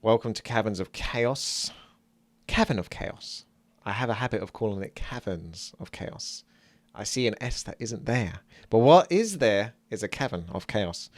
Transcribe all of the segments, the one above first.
Welcome to Caverns of Chaos. Cavern of Chaos. I have a habit of calling it Caverns of Chaos. I see an S that isn't there. But what is there is a Cavern of Chaos.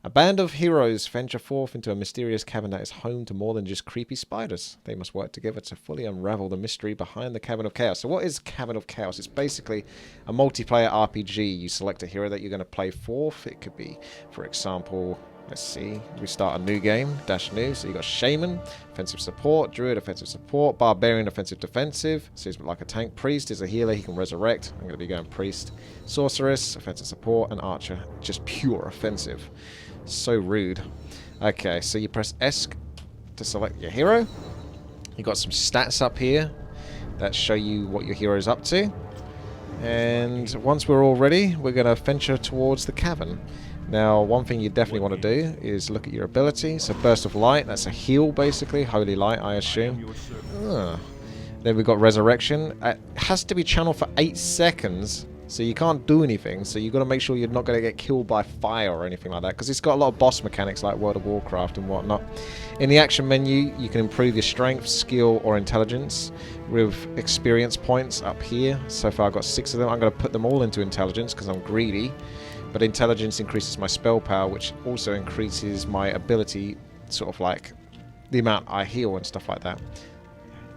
A band of heroes venture forth into a mysterious cavern that is home to more than just creepy spiders. They must work together to fully unravel the mystery behind the Cavern of Chaos. So what is Cavern of Chaos? It's basically a multiplayer RPG. You select a hero that you're going to play forth. It could be, for example, let's see, we start a new game, -new. So you got Shaman, offensive support, Druid, offensive support, Barbarian, offensive defensive. So he's like a tank. Priest is a healer, he can resurrect. I'm going to be going Priest. Sorceress, offensive support, and Archer, just pure offensive. So rude. Okay, so you press S to select your hero. You got some stats up here that show you what your hero is up to. And once we're all ready, we're going to venture towards the cavern. Now, one thing you definitely want to do is look at your ability. So Burst of Light, that's a heal basically. Holy Light, I assume. Then we've got Resurrection. It has to be channeled for 8 seconds. So you can't do anything, so you've got to make sure you're not going to get killed by fire or anything like that, because it's got a lot of boss mechanics like World of Warcraft and whatnot. In the action menu, you can improve your strength, skill, or intelligence with experience points up here. So far I've got 6 of them. I'm going to put them all into intelligence because I'm greedy, but intelligence increases my spell power, which also increases my ability, sort of like the amount I heal and stuff like that.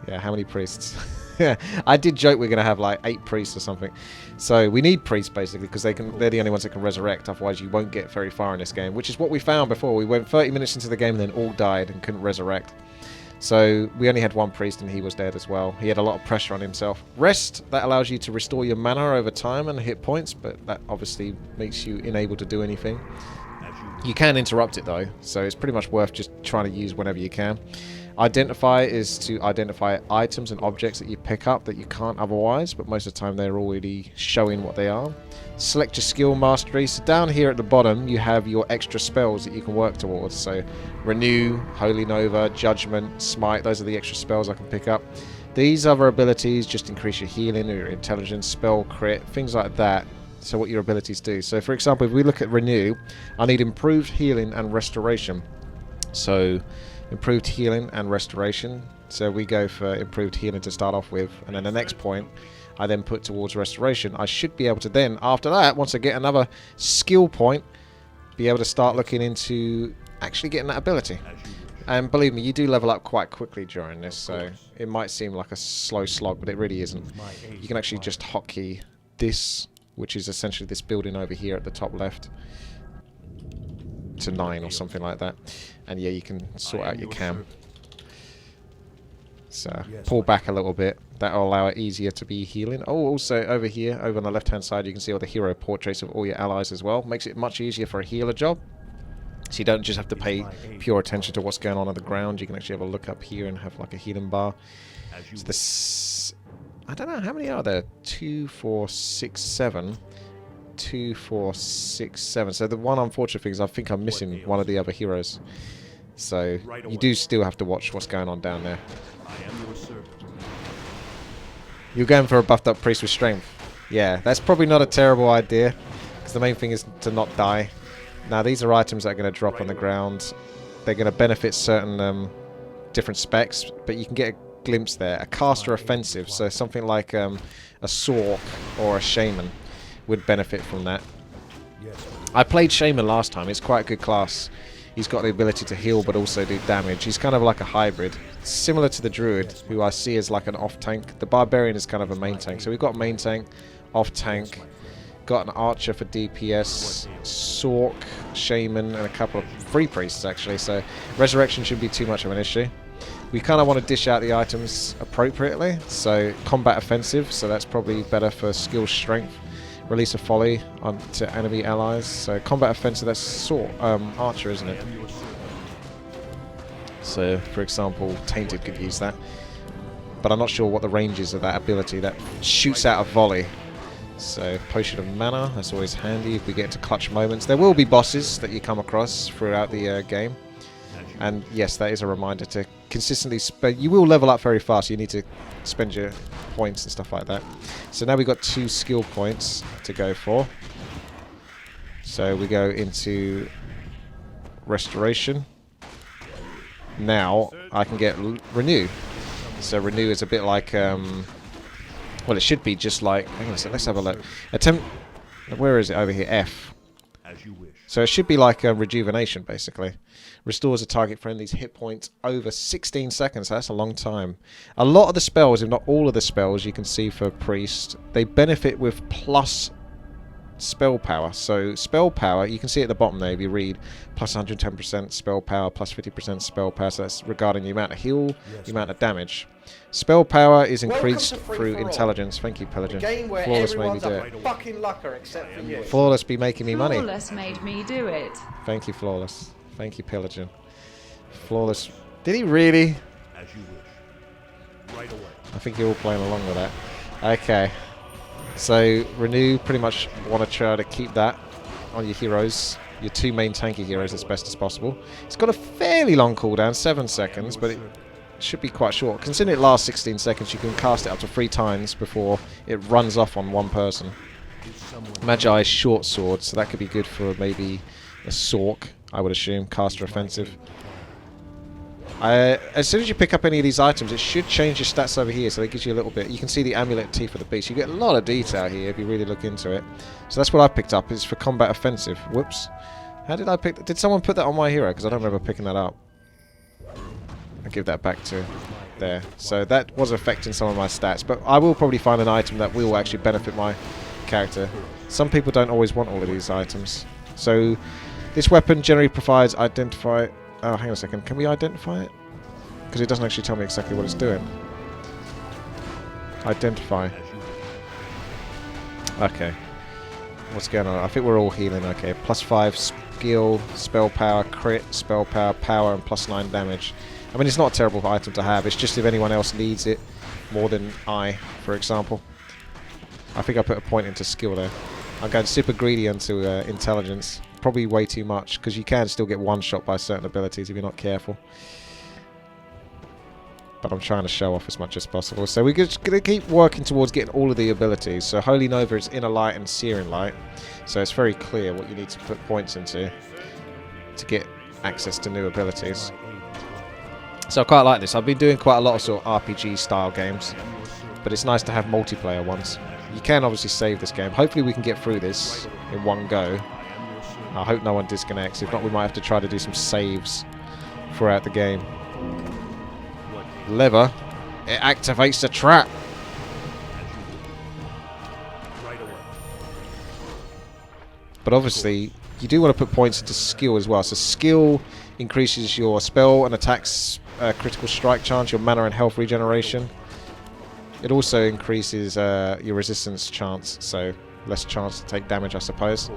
Yeah, how many priests? Yeah, I did joke we're going to have like 8 priests or something. So we need priests basically because they're the only ones that can resurrect. Otherwise you won't get very far in this game, which is what we found before. We went 30 minutes into the game and then all died and couldn't resurrect. So we only had 1 priest and he was dead as well. He had a lot of pressure on himself. Rest, that allows you to restore your mana over time and hit points, but that obviously makes you unable to do anything. You can interrupt it though, so it's pretty much worth just trying to use whenever you can. Identify is to identify items and objects that you pick up that you can't otherwise, but most of the time they're already showing what they are. Select your skill mastery. So down here at the bottom you have your extra spells that you can work towards. So Renew, Holy Nova, Judgment, Smite, those are the extra spells I can pick up. These other abilities just increase your healing or your intelligence, spell crit, things like that. So what your abilities do. So for example, if we look at Renew, I need improved healing and restoration. So improved healing and restoration. So we go for improved healing to start off with, and then the next point I then put towards restoration. I should be able to then, after that, once I get another skill point, be able to start looking into actually getting that ability. And believe me, you do level up quite quickly during this, so it might seem like a slow slog, but it really isn't. You can actually just hotkey this, which is essentially this building over here at the top left, to 9 or something like that. And yeah, you can sort out your cam. So pull back a little bit. That'll allow it easier to be healing. Oh, also over here, over on the left hand side, you can see all the hero portraits of all your allies as well. Makes it much easier for a healer job. So you don't just have to pay pure attention to what's going on the ground. You can actually have a look up here and have like a healing bar. So this, I don't know, how many are there? 2, 4, 6, 7. 2, 4, 6, 7. So the one unfortunate thing is I think I'm missing one of the other heroes. So you do still have to watch what's going on down there. You're going for a buffed up priest with strength. Yeah, that's probably not a terrible idea, because the main thing is to not die. Now these are items that are going to drop on the ground. They're going to benefit certain different specs, but you can get a glimpse there. A caster offensive, so something like a Sork or a Shaman would benefit from that. I played Shaman last time. It's quite a good class. He's got the ability to heal but also do damage. He's kind of like a hybrid, similar to the Druid, who I see as like an off tank. The Barbarian is kind of a main tank. So we've got main tank, off tank, got an Archer for DPS, Sork, Shaman, and a couple of free priests actually. So resurrection shouldn't be too much of an issue. We kind of want to dish out the items appropriately. So combat offensive, so that's probably better for skill strength. Release of folly onto enemy allies. So combat offensive, that's Archer, isn't it? So for example, Tainted could use that, but I'm not sure what the range is of that ability that shoots out a volley. So Potion of Mana, that's always handy if we get into clutch moments. There will be bosses that you come across throughout the game, and yes, that is a reminder to consistently spend. You will level up very fast. You need to spend your points and stuff like that. So now we've got 2 skill points to go for. So we go into restoration. now I can get Renew. So Renew is a bit like, well, it should be just like, hang on a sec, let's have a look. Attempt, where is it over here? F. So it should be like a Rejuvenation, basically. Restores a target friendly's hit points over 16 seconds. So that's a long time. A lot of the spells, if not all of the spells, you can see for Priest, they benefit with plus spell power. So spell power, you can see at the bottom there if you read, plus 110% spell power, plus 50% spell power. So that's regarding the amount of heal, the amount of damage. Spell power is increased through intelligence. Thank you, Pelican. Flawless made me do it. Fucking lucker except for you. Flawless be making me money. Flawless made me do it. Thank you, Flawless. Thank you, Pelican. Flawless. Did he really? As you wish. Right away. I think you're all playing along with that. Okay. So, Renew, pretty much want to try to keep that on your heroes. Your two main tanky heroes as best as possible. It's got a fairly long cooldown, 7 seconds, but it should be quite short. Considering it lasts 16 seconds, you can cast it up to 3 times before it runs off on one person. Magi short sword, so that could be good for maybe a Sork, I would assume, caster offensive. As soon as you pick up any of these items, it should change your stats over here, so it gives you a little bit. You can see the amulet teeth of the beast. You get a lot of detail here if you really look into it. So that's what I picked up. Is for combat offensive. Whoops. How did I pick that? Did someone put that on my hero? Because I don't remember picking that up. I'll give that back to there. So that was affecting some of my stats, but I will probably find an item that will actually benefit my character. Some people don't always want all of these items. So this weapon generally provides identify. Oh, hang on a second. Can we identify it? Because it doesn't actually tell me exactly what it's doing. Identify. Okay. What's going on? I think we're all healing. Okay. +5 skill, spell power, crit, spell power, power, and +9 damage. I mean, it's not a terrible item to have. It's just if anyone else needs it more than I, for example. I think I put a point into skill there. I'm going super greedy onto intelligence. Probably way too much, because you can still get one-shot by certain abilities if you're not careful. But I'm trying to show off as much as possible. So we're just going to keep working towards getting all of the abilities. So Holy Nova is Inner Light and Searing Light. So it's very clear what you need to put points into to get access to new abilities. So I quite like this. I've been doing quite a lot of sort of RPG-style games. But it's nice to have multiplayer ones. You can obviously save this game. Hopefully we can get through this in one go. I hope no one disconnects. If not, we might have to try to do some saves throughout the game. Lever. It activates the trap. But obviously, you do want to put points into skill as well. So skill increases your spell and attacks critical strike chance, your mana and health regeneration. It also increases your resistance chance, so less chance to take damage, I suppose.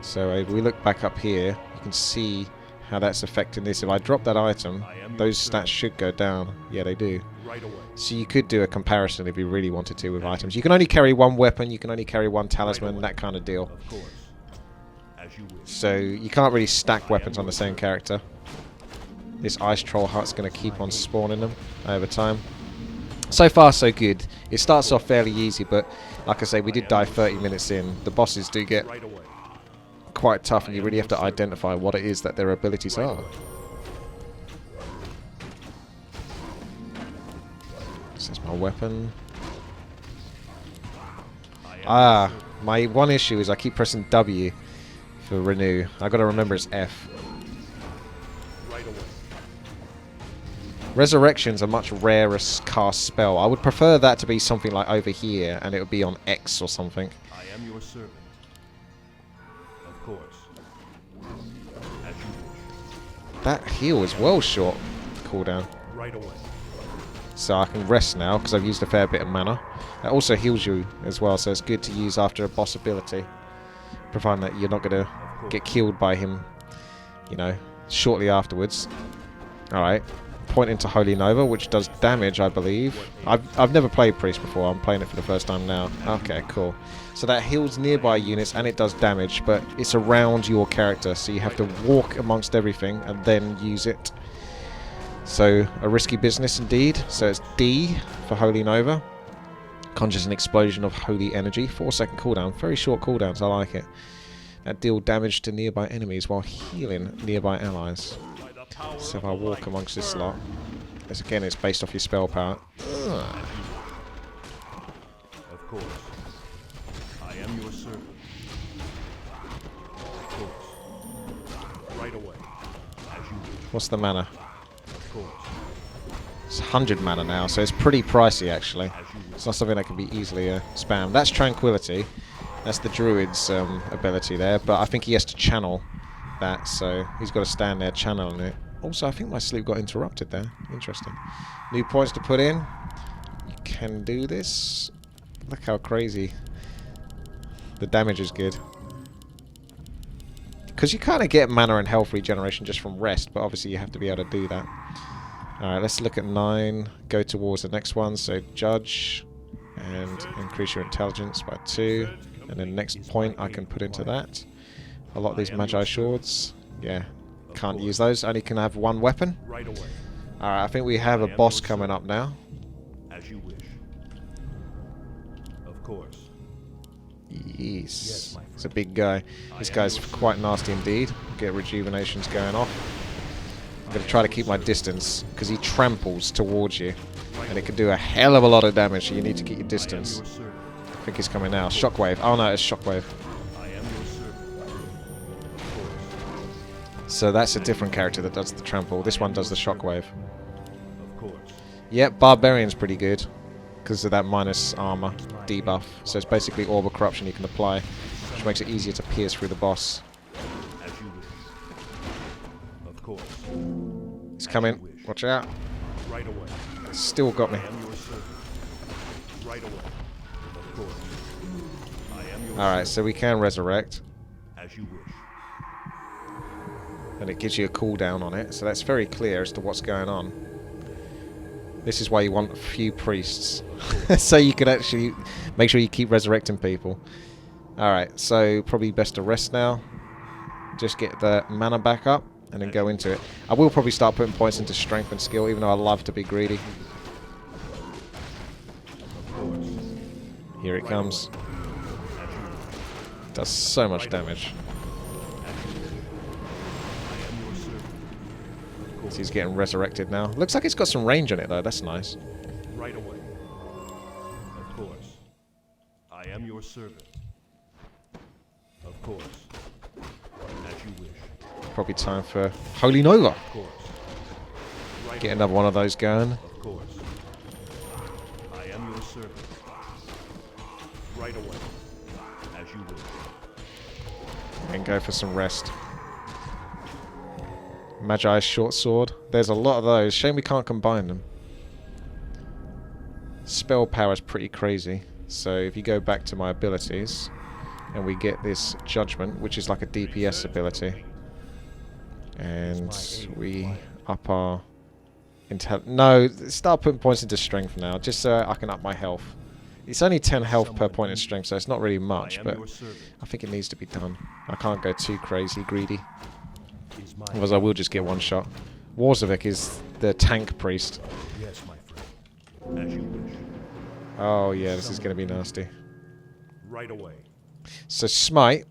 So if we look back up here, you can see how that's affecting this. If I drop that item, those stats should go down. Yeah, they do. So you could do a comparison if you really wanted to with items. You can only carry one weapon, you can only carry one talisman, that kind of deal. So you can't really stack weapons on the same character. This Ice Troll Hut's going to keep on spawning them over time. So far, so good. It starts off fairly easy, but like I say, we did die 30 minutes in. The bosses do get quite tough, and you really have to identify what it is that their abilities are. This is my weapon. Ah, my one issue is I keep pressing W for renew. I got to remember it's F. Resurrection's a much rarer cast spell. I would prefer that to be something like over here, and it would be on X or something. I am your servant. Of course. As you wish. That heal is well short cooldown. Right away. So I can rest now because I've used a fair bit of mana. That also heals you as well, so it's good to use after a boss ability, providing that you're not going to get killed by him, you know, shortly afterwards. Alright. Point into Holy Nova, which does damage, I believe. I've never played Priest before. I'm playing it for the first time now. Okay, cool. So that heals nearby units and it does damage, but it's around your character, so you have to walk amongst everything and then use it. So a risky business indeed. So it's D for Holy Nova. Conjures an explosion of holy energy. 4-second cooldown. Very short cooldowns. I like it. that deal damage to nearby enemies while healing nearby allies. So if I walk amongst this lot, as again it's based off your spell power. Ugh. Of course. I am your servant. Of course. Right away. As you wish. What's the mana? Of course. It's 100 mana now, so it's pretty pricey actually. It's not something that can be easily spammed. That's Tranquility. That's the Druid's ability there, but I think he has to channel that, so he's got to stand there channeling it. Also, I think my sleep got interrupted there. Interesting. New points to put in. You can do this. Look how crazy. The damage is good. Because you kind of get mana and health regeneration just from rest, but obviously you have to be able to do that. Alright, let's look at 9. Go towards the next one. So Judge. And increase your intelligence by 2. And then next point I can put into that. A lot of these Magi Swords. Yeah. Can't use those. Only can have one weapon. Right away. Alright, I think we have a boss coming up now. As you wish. Of course. Yes. It's a big guy. This guy's quite nasty indeed. Get rejuvenations going off. I'm going to try to keep my distance because he tramples towards you. And it can do a hell of a lot of damage, so you need to keep your distance. I think he's coming now. Shockwave. Oh no, it's Shockwave. I am your servant. So that's a different character that does the trample. This one does the Shockwave. Of course. Yep, Barbarian's pretty good because of that minus armor debuff. So it's basically Orb of Corruption you can apply, which makes it easier to pierce through the boss. As you wish. Of course. He's coming. Watch out. Right away. Still got me. I am your servant. Right away. Of course. I am your Alright, so we can resurrect. as you wish. And it gives you a cooldown on it, so that's very clear as to what's going on. This is why you want a few priests. So you can actually make sure you keep resurrecting people. Alright, so probably best to rest now. Just get the mana back up and then go into it. I will probably start putting points into strength and skill, even though I love to be greedy. Here it comes. Does so much damage. So he's getting resurrected now. Looks like it's got some range on it though, that's nice. Right away. Of course. I am your servant. Of course. As you wish. Probably time for Holy Nova. Of course. Right Get another one of those going. Of course. I am your servant. Right away. As you wish. And go for some rest. Magi's short sword. There's a lot of those. Shame we can't combine them. Spell power is pretty crazy. So if you go back to my abilities, and we get this Judgment, which is like a DPS ability. And we up our no, start putting points into strength now, just so I can up my health. It's only 10 health per point in strength, so it's not really much, but I think it needs to be done. I can't go too crazy greedy. Otherwise I will just get one shot. Warzavik is the tank priest. Yes, my friend. As you wish. Oh yeah, this is going to be nasty. Right away. So Smite,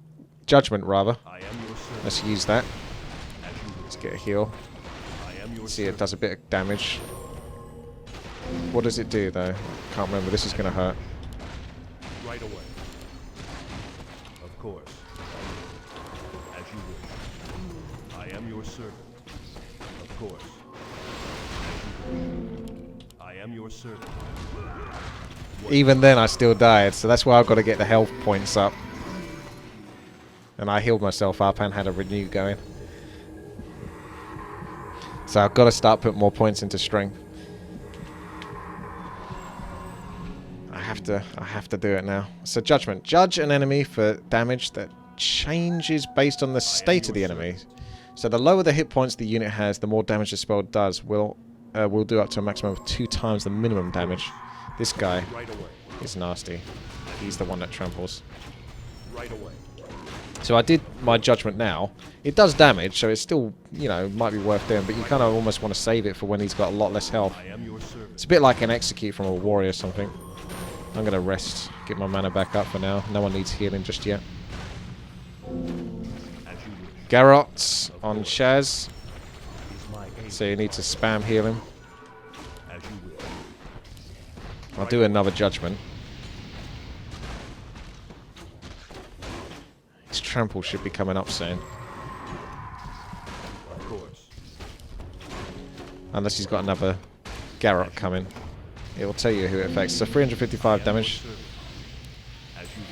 Judgment rather. I am your servant. Let's use that. As you wish. Let's get a heal. I am your See, it servant. does a bit of damage. What does it do though? Can't remember. This is going to hurt. Right away. Of course. As you wish. I am your servant. Of course. As you wish. I am your servant. Even then I still died, so that's why I've got to get the health points up. And I healed myself up and had a renew going. So I've got to start putting more points into strength. I have to do it now. So Judgment. Judge an enemy for damage that changes based on the state of the enemy. So the lower the hit points the unit has, the more damage the spell does. Will do up to a maximum of 2 times the minimum damage. This guy Right away. is nasty. He's the one that tramples. Right away. So I did my Judgment now. It does damage, so it's still, you know, might be worth doing, but you kind of almost want to save it for when he's got a lot less health. I am your servant. It's a bit like an Execute from a warrior or something. I'm going to rest, get my mana back up for now. No one needs healing just yet. As you wish. Garrot on Shaz. Is my aid. So you need to spam heal him. As you wish. I'll do another judgment. His trample should be coming up soon. Of course. Unless he's got another Garrot coming. It will tell you who it affects. So 355 damage. As you wish.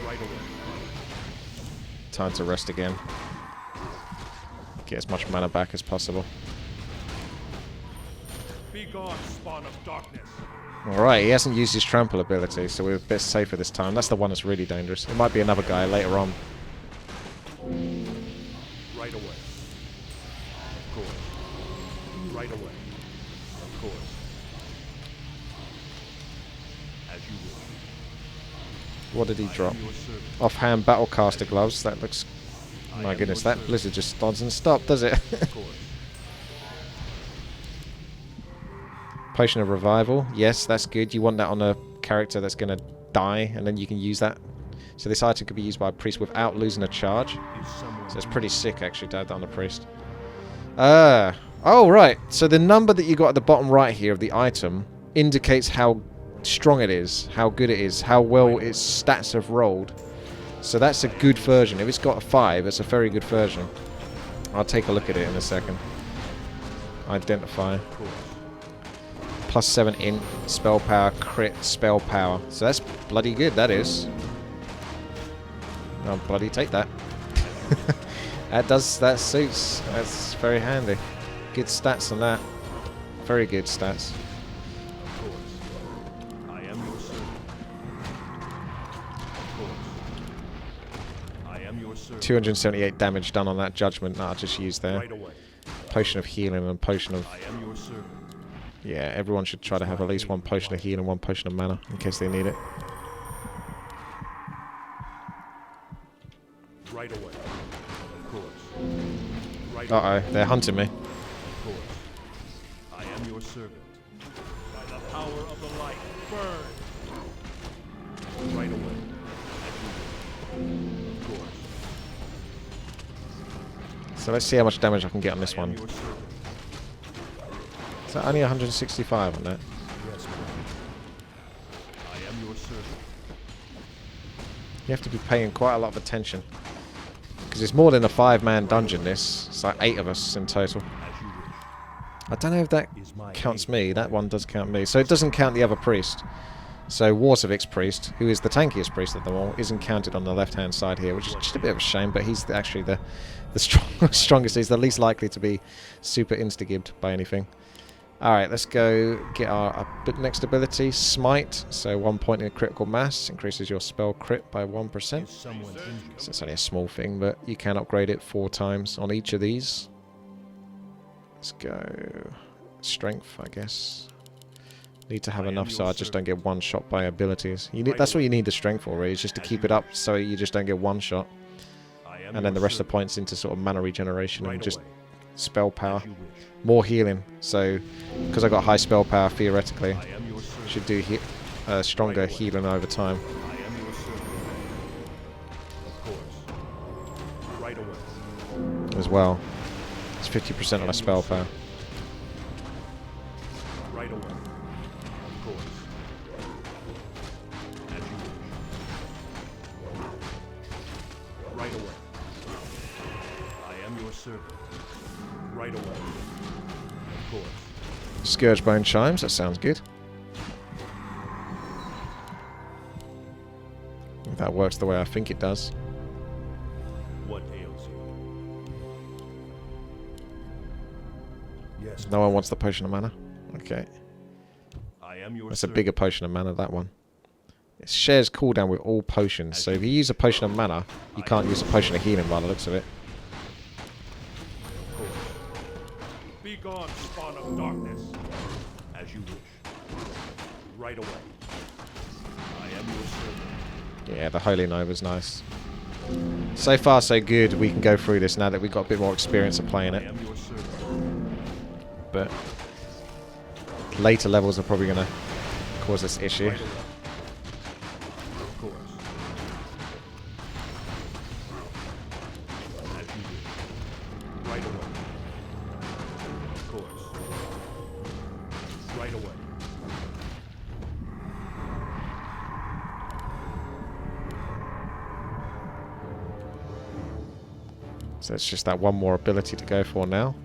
Right away. Time to rest again. Get as much mana back as possible. Be gone, spawn of darkness. Alright, he hasn't used his trample ability, so we're a bit safer this time. That's the one that's really dangerous. It might be another guy later on. Right away. Of course. Right away. Of course. As you wish. What did he I drop? am your servant. Offhand Battlecaster gloves. That looks... I My am goodness, your that servant. blizzard just doesn't stop, does it? Of course. Potion of Revival. Yes, that's good. You want that on a character that's going to die, and then you can use that. So this item could be used by a priest without losing a charge. Is someone So it's pretty sick, actually, to have that on a priest. Oh, right. So the number that you got at the bottom right here of the item indicates how strong it is, how good it is, how well its stats have rolled. So that's a good version. If it's got a 5, it's a very good version. I'll take a look at it in a second. Identify. Of course. +7 int, spell power, crit, spell power. So that's bloody good, that is. I'll bloody take that. That suits. That's very handy. Good stats on that. Very good stats. Of course. I am your servant. Of course. I am your servant. 278 damage done on that judgment that I just used there. Right away. Potion of healing and potion of... I am your servant. Yeah, everyone should try to have at least one potion of healing and one potion of mana in case they need it. Right away. Of course. Right Uh-oh, they're hunting me. Of course. I am your servant. By the power of the light, burn. Right away. As you will. Of course. So let's see how much damage I can get on this I am one. your servant. Is that only 165 on that? Yes, ma'am. I am your servant. You have to be paying quite a lot of attention. Because it's more than a 5-man dungeon, this. It's like 8 of us in total. As you wish. I don't know if that Is my counts aid. me. That one does count me. So it doesn't count the other priest. So Warcraft's priest, who is the tankiest priest of them all, isn't counted on the left-hand side here, which is just a bit of a shame, but he's actually the strongest. He's the least likely to be super insta-gibbed by anything. Alright, let's go get our next ability, Smite. So 1 point in critical mass, increases your spell crit by 1%. Is someone injured? So it's only a small thing, but you can upgrade it 4 times on each of these. Let's go strength, I guess. Need to have enough so I just don't get one shot by abilities. You need, that's what you need the strength for, really, is just to keep it up so you just don't get one shot. I am And then the your rest of the servant. points into sort of mana regeneration Right and just away. spell power. As you wish. More healing. So, because I got high spell power, theoretically, I am your servant. should do stronger healing over time. I am your servant. Of course. Right away. As well. It's 50% on my spell power. Right away. Of course. As you wish. Right away. I am your servant. Right away. Of course. Scourgebone Chimes, that sounds good. If that works the way I think it does. What ails you? Yes. No one wants the potion of mana. Okay. I am your That's a servant. bigger potion of mana, that one. It shares cooldown with all potions, so if you use a potion of mana, you can't use a potion of healing by the looks of it. Of course. Be gone, spawn of darkness. As you wish. Right away. I am your servant. Yeah, the Holy Nova's nice. So far, so good. We can go through this now that we've got a bit more experience of playing I it. am your servant. But later levels are probably going to cause us issue. Right away. Of course. Right away. Of course. Right away. So it's just that one more ability to go for now.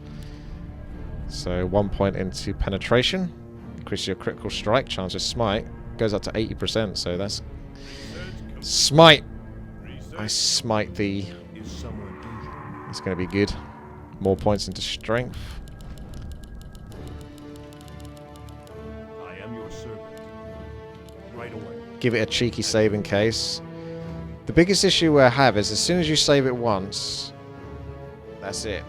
So 1 point into penetration. Increases your critical strike chance of smite. Goes up to 80%, so that's... Smite! I smite thee. Is someone injured? It's going to be good. More points into strength. I am your servant. Right away. Give it a cheeky save in case. The biggest issue I have is as soon as you save it once, that's it.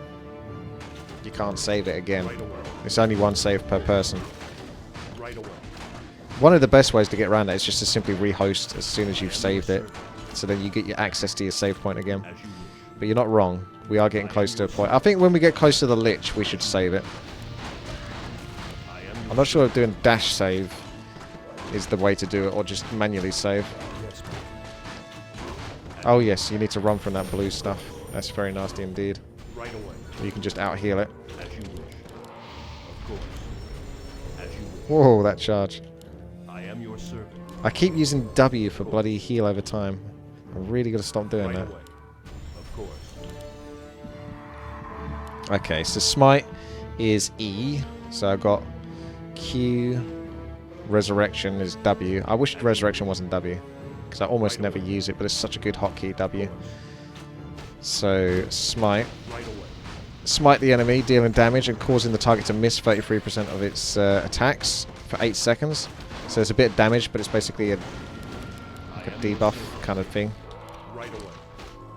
You can't save it again. Right away. It's only one save per person. Right away. One of the best ways to get around that is just to simply rehost as soon as you've saved it. So then you get your access to your save point again. As you wish. But you're not wrong. We are getting close to a point. I think when we get close to the Lich, we should save it. I am your I'm not sure if doing dash save is the way to do it, or just manually save. yes, Oh yes, you need to run from that blue stuff. That's very nasty indeed. right away. You can just out-heal it. As you wish. Of course. As you wish. Whoa, that charge. I am your servant. I keep using W for bloody heal over time. I'm really going to stop doing Right that. away. Of course. Okay, so smite is E. So I've got Q. Resurrection is W. I wish resurrection wasn't W, because I almost never use it, but it's such a good hotkey, W. So smite. Right away. Smite the enemy, dealing damage and causing the target to miss 33% of its attacks for 8 seconds. So it's a bit of damage, but it's basically like a debuff kind of thing. Right away.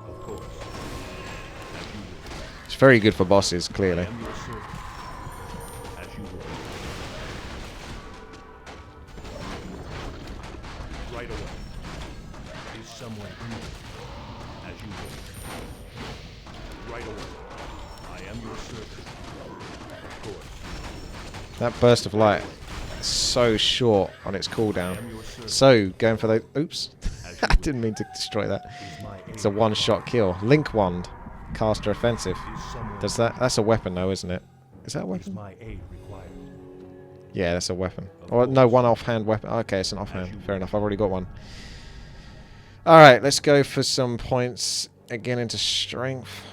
Of course. As you wish. It's very good for bosses, I clearly. am your servant. As you wish. Right away. Is someone injured? As you wish. Right away. I am your servant. Of course. That burst of light is so short on its I cooldown. am your servant. So, going for those... Oops. As you I wish. didn't mean to destroy that. Is my It's a aid one-shot kill. Link Wand. Caster offensive. Is someone Does that... That's a weapon though, isn't it? Is that a Is weapon? my aid required? Yeah, that's a weapon. Or no, one offhand weapon. Okay, it's an offhand. Fair enough. I've already got one. Alright, let's go for some points again into strength.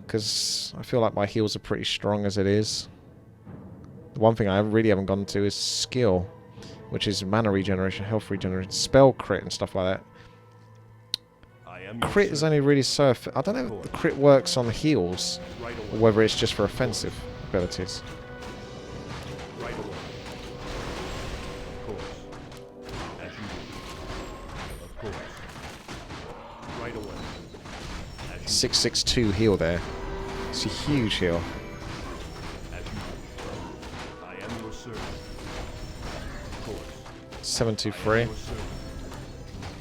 Because I feel like my heals are pretty strong as it is. The one thing I really haven't gone to is skill, which is mana regeneration, health regeneration, spell crit and stuff like that. I am your Crit is servant. only really so... I don't know if the crit works on heals, Right or away. whether it's just for offensive abilities. Right away. Of course. As you wish. Of course. Right away. As you 662 heal there. It's a huge heal. As you wish. I am your servant. Of course. I am 723. your servant.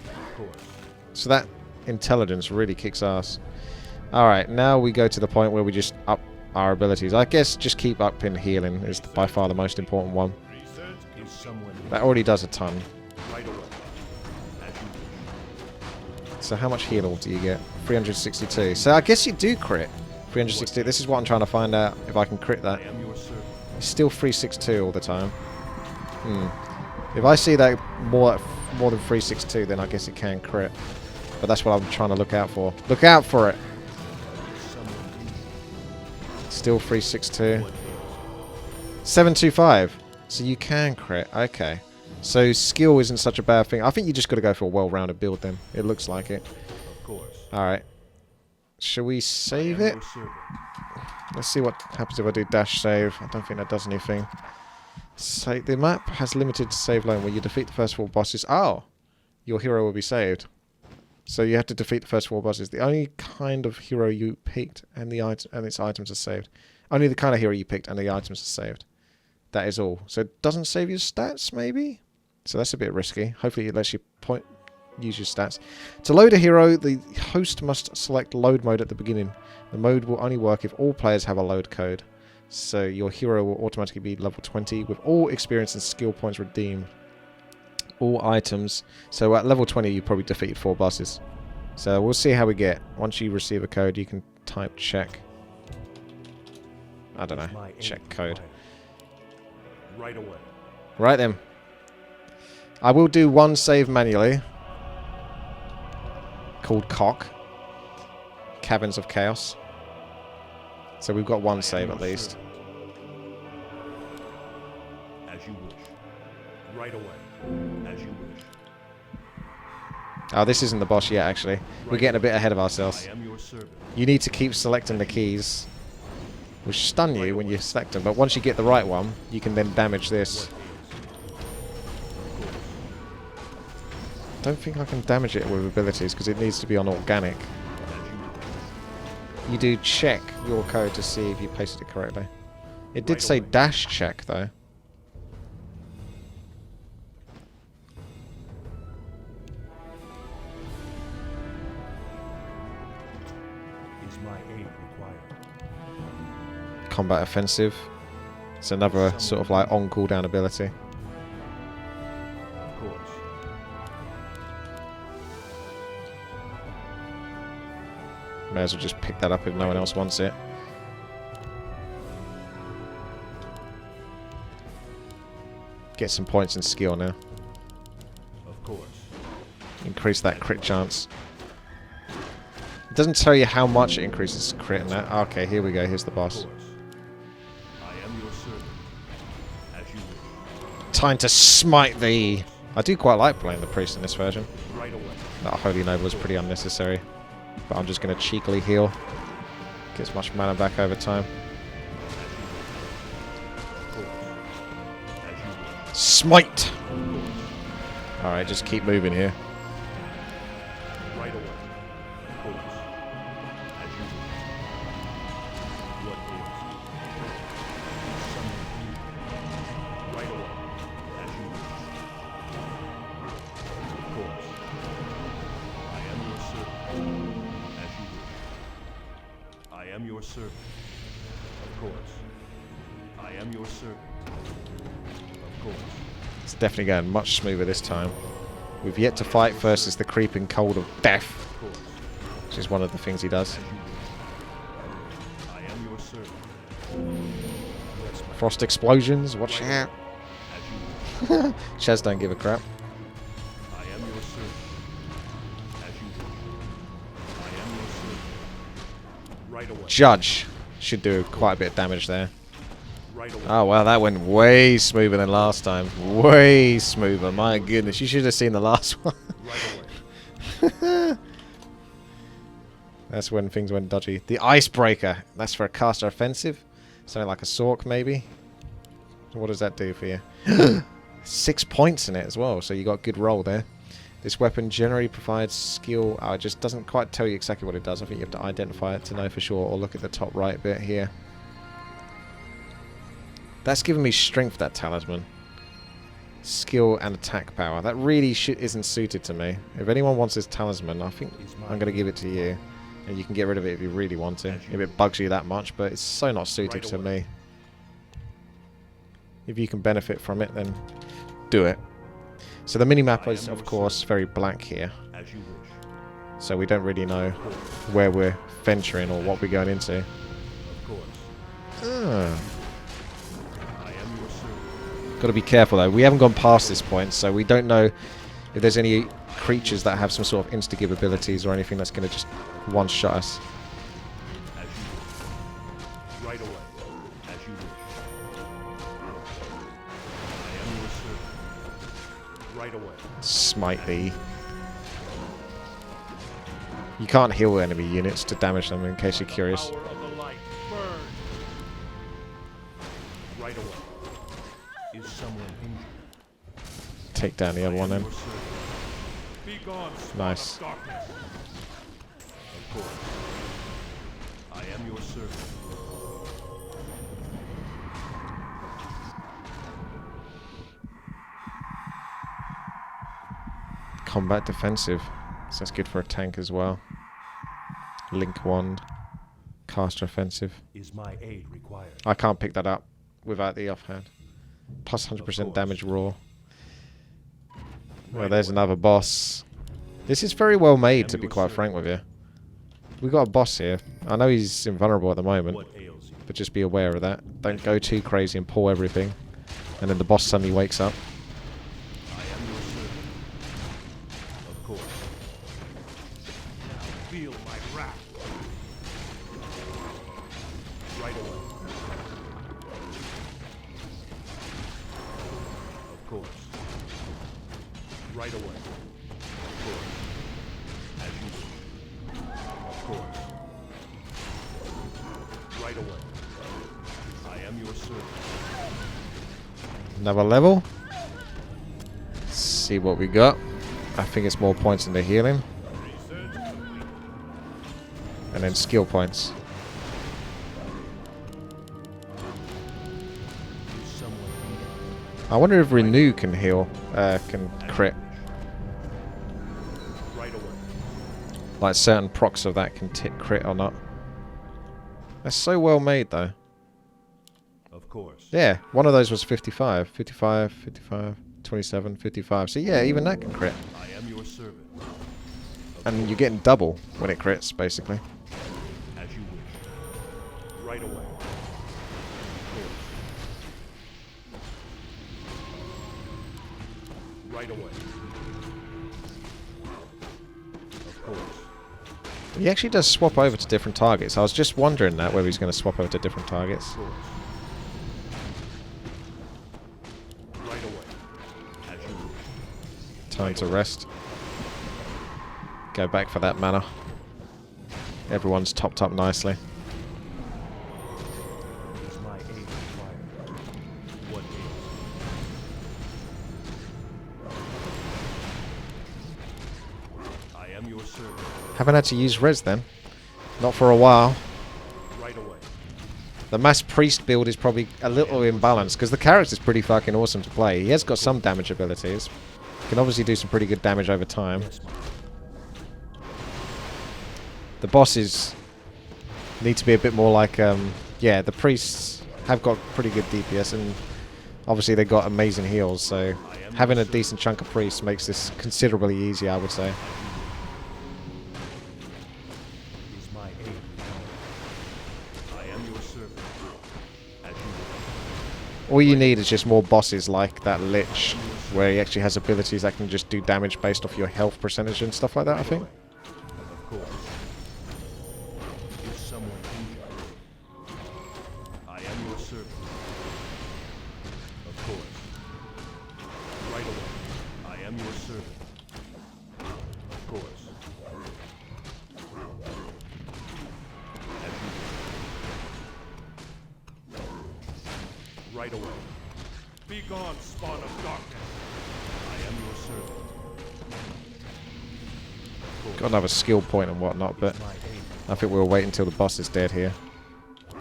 Of course. So that intelligence really kicks ass. Alright, now we go to the point where we just up our abilities. I guess just keep up in healing is by far the most important one. Is someone That already does a ton. right away? As you wish. So how much heal do you get? 362. So I guess you do crit. 362. This is what I'm trying to find out if I can crit that. I am your servant. It's still 362 all the time. If I see that more than 362, then I guess it can crit. But that's what I'm trying to look out for. Look out for it. Is someone injured? Still 362. 725. So you can crit. Okay. So skill isn't such a bad thing. I think you just got to go for a well-rounded build then. It looks like it. Of course. Alright. Shall we save I it? am your servant. Let's see what happens if I do dash save. I don't think that does anything. So the map has limited save line where you defeat the first 4 bosses. Oh! Your hero will be saved. So you have to defeat the first 4 bosses. The only kind of hero you picked and its items are saved. Only the kind of hero you picked and the items are saved. That is all. So it doesn't save your stats, maybe? So that's a bit risky. Hopefully it lets you use your stats. To load a hero, the host must select load mode at the beginning. The mode will only work if all players have a load code. So your hero will automatically be level 20 with all experience and skill points redeemed. All items. So at level 20 you probably defeated 4 bosses. So we'll see how we get. Once you receive a code you can type check. I don't Is know. my aid Check code. required? Right away. Right then. I will do one save manually. Called Cock. Caverns of Chaos. So we've got one save at least. Servant. As you wish. Right away. As you wish. Oh, this isn't the boss yet, actually. We're getting a bit ahead of ourselves. I am your servant. You need to keep selecting the keys, which stun you when you select them. But once you get the right one, you can then damage this. Don't think I can damage it with abilities because it needs to be on organic. You do check your code to see if you pasted it correctly. It did say dash check though. Is my aid required? Combat offensive. It's another sort of like on cooldown ability. Of course. May as well just pick that up if no one else wants it. Get some points in skill now. Of course. Increase that crit chance. It doesn't tell you how much it increases crit in that. Okay, here we go. Here's the Of boss. course. I am your servant. As you wish. Time to smite thee. I do quite like playing the priest in this version. Right away. That holy noble is pretty unnecessary. But I'm just going to cheekily heal. Gets much mana back over time. Of course. As you wish. Smite! Of course. Alright, just keep moving here. Right away. Of course. As you wish. What is? Summon you. Right away. As you wish. Of course. I am your servant. As you wish. I am your servant. Of course. I am your servant. Of course. It's definitely going much smoother this time. We've yet to fight versus the creeping cold of death, Of course. which is one of the things he does. As you wish. I am your servant. Yes, my Frost explosions, watch out. As you wish. Chaz don't give a crap. I am your servant. As you wish. I am your servant. Right away. Judge should do quite a bit of damage there. Right away. Oh wow, that went way smoother than last time. Way smoother, my goodness. You should have seen the last one. Right away. That's when things went dodgy. The Icebreaker. That's for a caster offensive. Something like a Sork, maybe. So what does that do for you? 6 points in it as well, so you got good roll there. This weapon generally provides skill. Oh, it just doesn't quite tell you exactly what it does. I think you have to identify it to know for sure, or look at the top right bit here. That's giving me strength, that talisman. Skill and attack power. That really isn't suited to me. If anyone wants this talisman, I think I'm going to give it to you. And you can get rid of it if you really want to. If it bugs you that much, but it's so not suited to me. If you can benefit from it, then do it. So the minimap is, of course, very black here. As you wish. So we don't really know where we're venturing or what we're going into. Of course. Ah. I am your servant. Got to be careful though. We haven't gone past this point, so we don't know if there's any creatures that have some sort of insta-give abilities or anything that's going to just one-shot us. As you wish. Right away. As you wish. I am your servant. Right away. Smite thee. You can't heal enemy units to damage them, in case you're curious. Power of the light. Burn. Right away. Is someone injured? Take down the other one then. Your servant. Be gone, spawn Nice. of darkness. Of course. I am your servant. Combat defensive. So that's good for a tank as well. Link wand. Caster offensive. Is my aid required? I can't pick that up without the offhand. Plus 100% course. damage raw. Well, Right there's away. another boss. This is very well made, am to be your quite servant. frank with you. we got a boss here. I know he's invulnerable at the moment, What ails you? but just be aware of that. Don't go too crazy and pull everything, and then the boss suddenly wakes up. I am your servant. Of course. Now feel my wrath. Right away. Of course. Right away. Of course. As you wish. Of course. Right away. I am your servant. Another level. Let's see what we got. I think it's more points into healing. And then skill points. I wonder if Renew can heal, can crit. Right away. Like certain procs of that can crit or not. That's so well made though. Of course. Yeah, one of those was 55. 55, 55, 27, 55. So yeah, even that can crit. I am your servant. And you're getting double when it crits, basically. As you wish. Right away. Right away. Of course. He actually does swap over to different targets. I was just wondering that, whether he's going to swap over to different targets. Of course. Right away. As you wish. Time to rest. Go back for that mana. Everyone's topped up nicely. Is my aid required? What ails? I am your servant. Haven't had to use res then. Not for a while. Right away. The mass priest build is probably a little imbalanced because the character's pretty fucking awesome to play. He has got some damage abilities. Can obviously do some pretty good damage over time. Yes, my The bosses need to be a bit more like, yeah, the priests have got pretty good DPS and obviously they've got amazing heals, so having a decent chunk of priests makes this considerably easier, I would say. is my aid required? I am your servant. As you wish. All you need is just more bosses like that Lich, where he actually has abilities that can just do damage based off your health percentage and stuff like that, I think. Of course. Is someone injured? I am your servant. Of course. Right away. I am your servant. Of course. As you wish. Right away. Be gone, spawn of darkness. I am your servant. Of course. Got another skill point and whatnot, but My aid. I think we'll wait until the boss is dead here.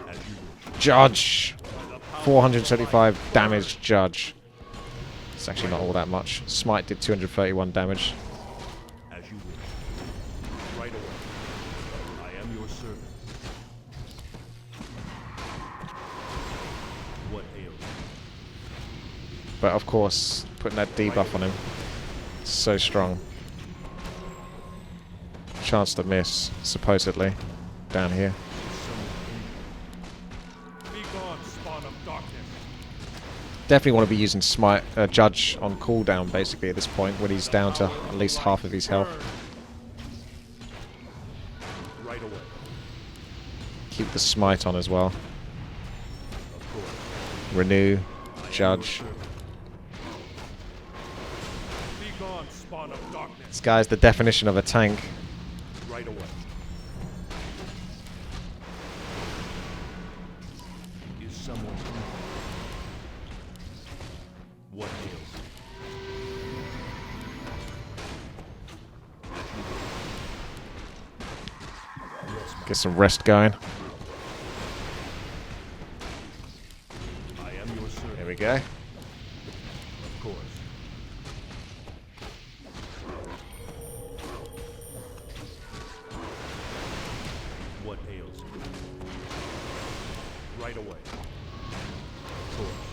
As you wish. Judge! 475 damage Judge. It's actually not all that much. Smite did 231 damage. As you wish. Right away. I am your servant. What ails you? But of course, putting that debuff on him, it's so strong. Chance to miss, supposedly, down here. Be gone, spawn of darkness. Definitely want to be using Smite Judge on cooldown, basically, at this point, when he's down to at least half of his health. Right away. Keep the Smite on as well. Of course. Renew, I am Judge. your servant. Be gone, spawn of darkness. This guy's the definition of a tank. Right away. Is someone injured? What ails you? As you wish. Yes, Get some rest going. I am your servant. There we go. Of course. What ails you? Right away. Of course.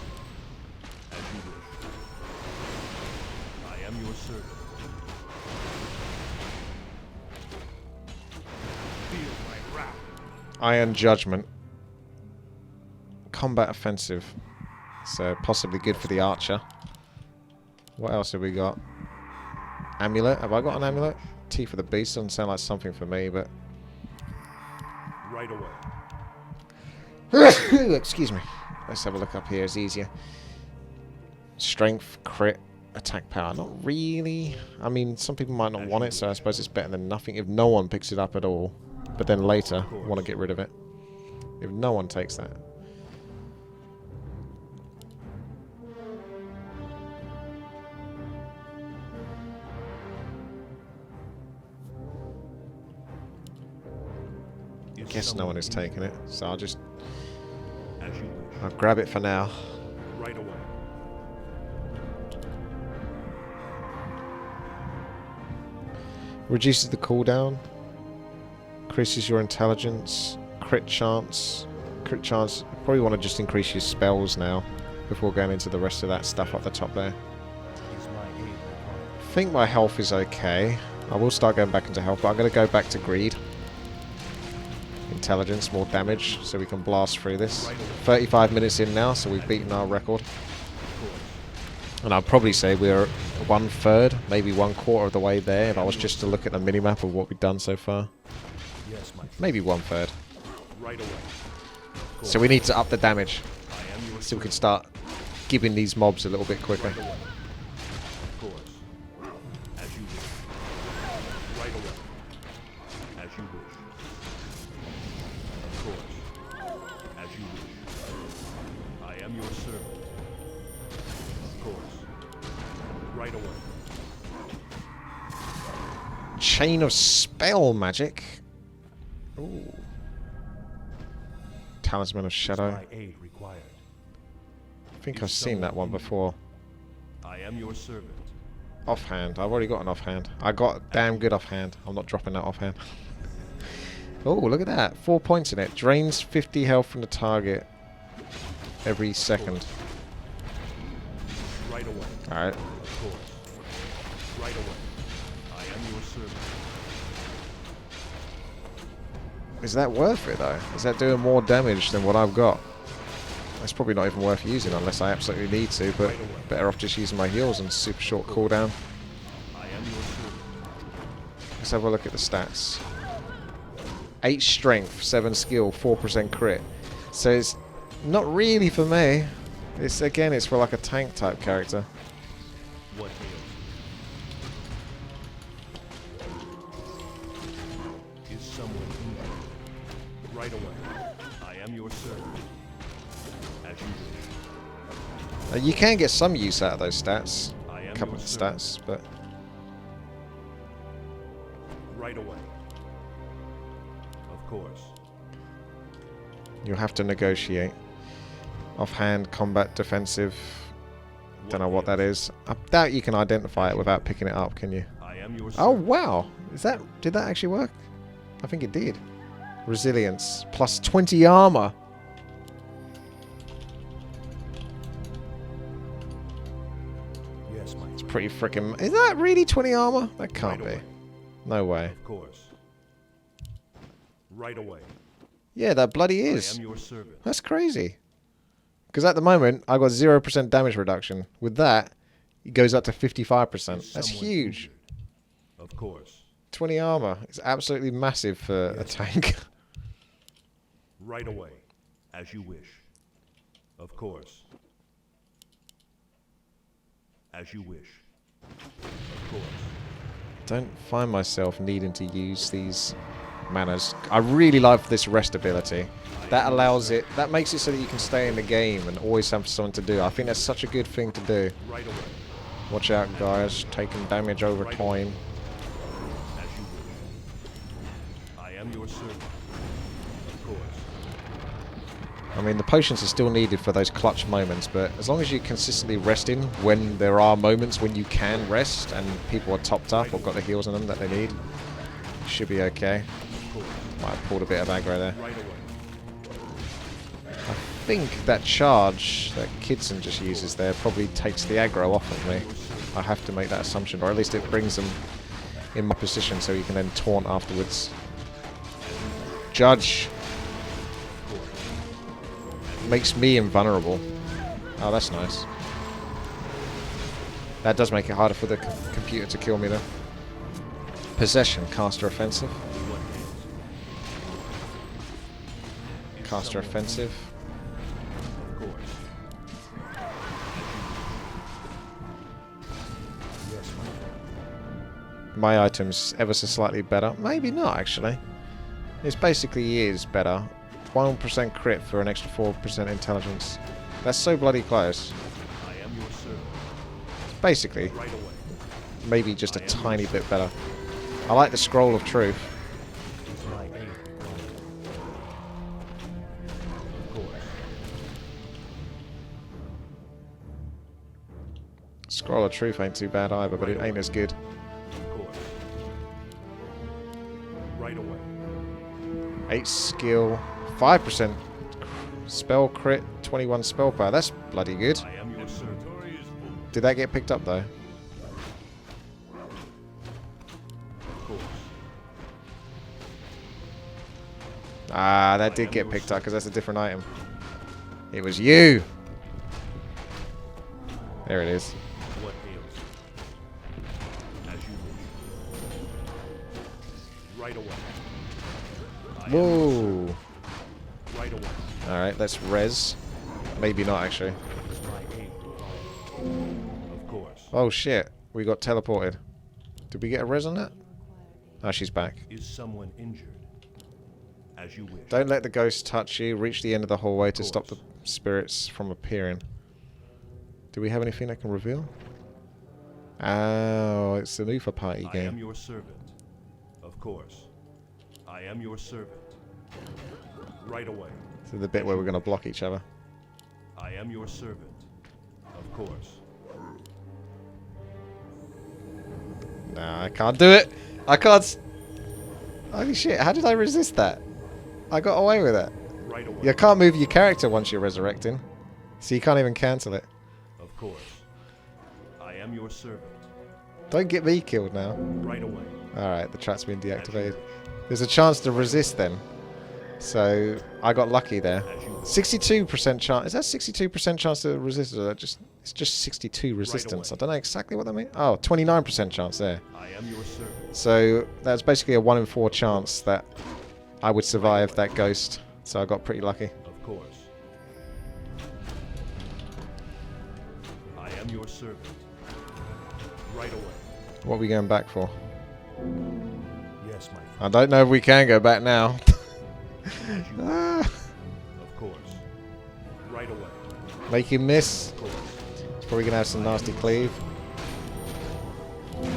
As you wish. I am your servant. Feel Iron Judgment. Combat offensive. So possibly good for the archer. What else have we got? Amulet. Have I got an amulet? Tea for the beast. Doesn't sound like something for me, but... Right away. Excuse me. Let's have a look up here. It's easier. Strength, crit, attack power. Not really. I mean, some people might not want it, so I suppose it's better than nothing if no one picks it up at all. But then later, want to get rid of it. If no one takes that. Guess no one is taking it, so I'll grab it for now. Right away. Reduces the cooldown. Increases your intelligence. Crit chance. Crit chance. Probably want to just increase your spells now before going into the rest of that stuff up the top there. I think my health is okay. I will start going back into health, but I'm going to go back to greed. Intelligence, more damage, so we can blast through this. 35 minutes in now, so we've beaten our record. And I'd probably say we're 1/3, maybe 1/4 of the way there, if I was just to look at the minimap of what we've done so far. Maybe 1/3. So we need to up the damage, so we can start giving these mobs a little bit quicker. Chain of spell magic. Ooh. Talisman of Shadow. I think I've seen that one before. I am your servant. Offhand. I've already got an offhand. I got damn good offhand. I'm not dropping that offhand. Oh, look at that. 4 points in it. Drains 50 health from the target every second. Right away. Alright. Of course. Right away. I am your servant. Is that worth it though? Is that doing more damage than what I've got? That's probably not even worth using unless I absolutely need to, but better off just using my heals and super short cooldown. I am your servant. Let's have a look at the stats. 8 strength, 7 skill, 4% crit. So it's not really for me. It's again, it's for like a tank type character. What is someone injured? Right away. I am your servant. As you wish. You can get some use out of those stats. I am A couple your of servant. stats, but Right away. Of course. you'll have to negotiate. Offhand, combat, defensive. Don't know what that is. I doubt you can identify it without picking it up, can you? I am your Oh servant. wow! Did that actually work? I think it did. Resilience plus 20 armor. Yes, my friend. Pretty freaking. Is that really 20 armor? That can't Right be. away. No way. Of course. Right away. Yeah, that bloody I is. am your servant. That's crazy. Because at the moment, I got 0% damage reduction. With that, it goes up to 55%. Is That's someone huge. injured? Of course. 20 armor. It's absolutely massive for a Yes. tank. Right away. As you wish. Of course. As you wish. Of course. Don't find myself needing to use these manners. I really love this rest ability. That allows it, that makes it so that you can stay in the game and always have something to do. I think that's such a good thing to do. Right away. Watch out guys, taking damage over time. As you wish. I am your servant. Of course. I mean, the potions are still needed for those clutch moments, but as long as you're consistently resting when there are moments when you can rest and people are topped up or got the heals on them that they need, you should be okay. Of course. Might have pulled a bit of aggro there. Right away. I think that charge that Kidson just uses there probably takes the aggro off of me. I have to make that assumption, or at least it brings them in my position so you can then taunt afterwards. judge. Makes me invulnerable. Oh, that's nice. That does make it harder for the computer to kill me, though. Possession, caster offensive. Caster offensive. My item's ever so slightly better. Maybe not, actually. This basically is better. 1% crit for an extra 4% intelligence. That's so bloody close. Basically. Maybe just a tiny bit better. I like the Scroll of Truth. Scroll of Truth ain't too bad either, but it ain't as good. Right away. 8 skill, 5% spell crit, 21 spell power. That's bloody good. I am your servant. Did that get picked up though? Of course. Ah, that did get picked up because that's a different item. It was you. There it is. What ails you? As you wish. Right away. I am your Whoa. servant. Right away. Alright, let's res. Maybe not actually. Of course. Oh shit, we got teleported. Did we get a res on that? Oh, she's back. Is someone injured? As you wish. Don't let the ghost touch you. Reach the end of the hallway to stop the spirits from appearing. Do we have anything that can reveal? Oh, it's an UFA party I am game. your servant. Of course. I am your servant. Right away. So the bit where we're going to block each other. I am your servant. Of course. Nah, I can't do it. I can't. Holy shit, how did I resist that? I got away with it. Right away. You can't move your character once you're resurrecting. So you can't even cancel it. Of course. I am your servant. Don't get me killed now. Right away. Alright, the trap's been deactivated. There's a chance to resist then. So I got lucky there. 62% chance. Is that 62% chance to resist? Or it's just 62 resistance. I don't know exactly what that means. Oh, 29% chance there. I am your servant. So that's basically a 1 in 4 chance that I would survive that ghost. So I got pretty lucky. Of course. I am your servant. Right away. What are we going back for? Yes, my friend. I don't know if we can go back now. Ah, Of course. Right away. make him miss. Of course. He's probably going to have some nasty cleave. As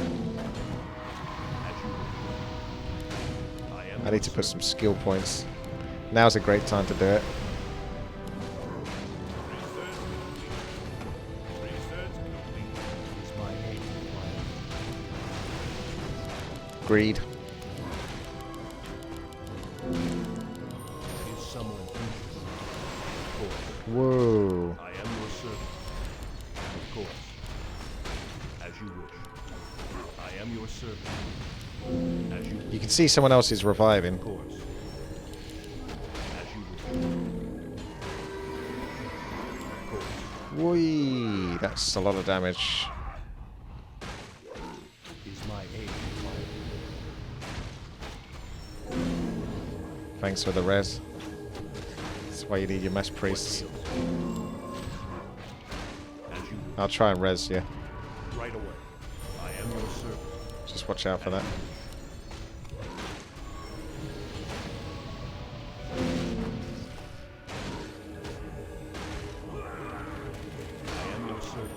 you wish. I am I need to put some skill points. Now's a great time to do it. Greed. Is someone injured? Of course. Whoa. I am your servant. Of course. As you wish. I am your servant. As you wish. You can see someone else is reviving. Of course. As you wish. Of course. Whee! That's a lot of damage. Is my aid Thanks for the res. That's why you need your mass priests. As you wish. I'll try and res you. Right away. I am your servant. Just watch out for that. I am your servant.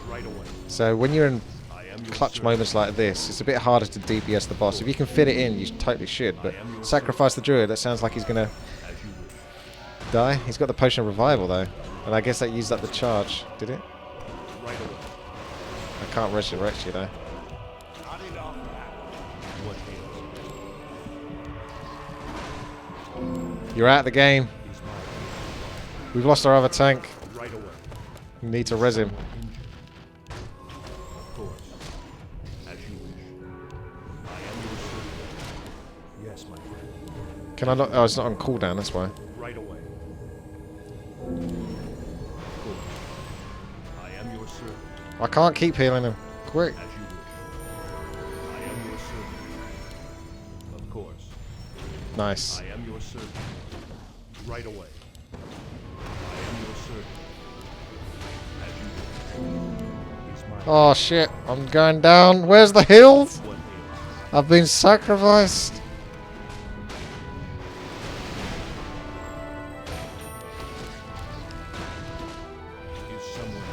Right away. So when you're in I am your clutch servant. moments like this, it's a bit harder to DPS the boss. If you can fit it in, you totally should. But sacrifice the druid. That sounds like he's gonna As you wish. die. He's got the potion of revival though, and I guess that used up the charge. Did it? Right away. I can't resurrect you though. What ails You're out of the game. is my We've lost our other tank. right away. We need to res him. Injured. Of course. As you wish. I am your servant. Yes, my friend. Can I not? Oh, it's not on cooldown, that's why. Right away. Of course. I am your servant. I can't keep healing him. Quick. As you wish. I am your servant. Of course. Nice. I am your servant. Right away. I am your servant. As you wish. Is my Oh shit, I'm going down. Where's the heals? what ails I've been sacrificed. you? Is someone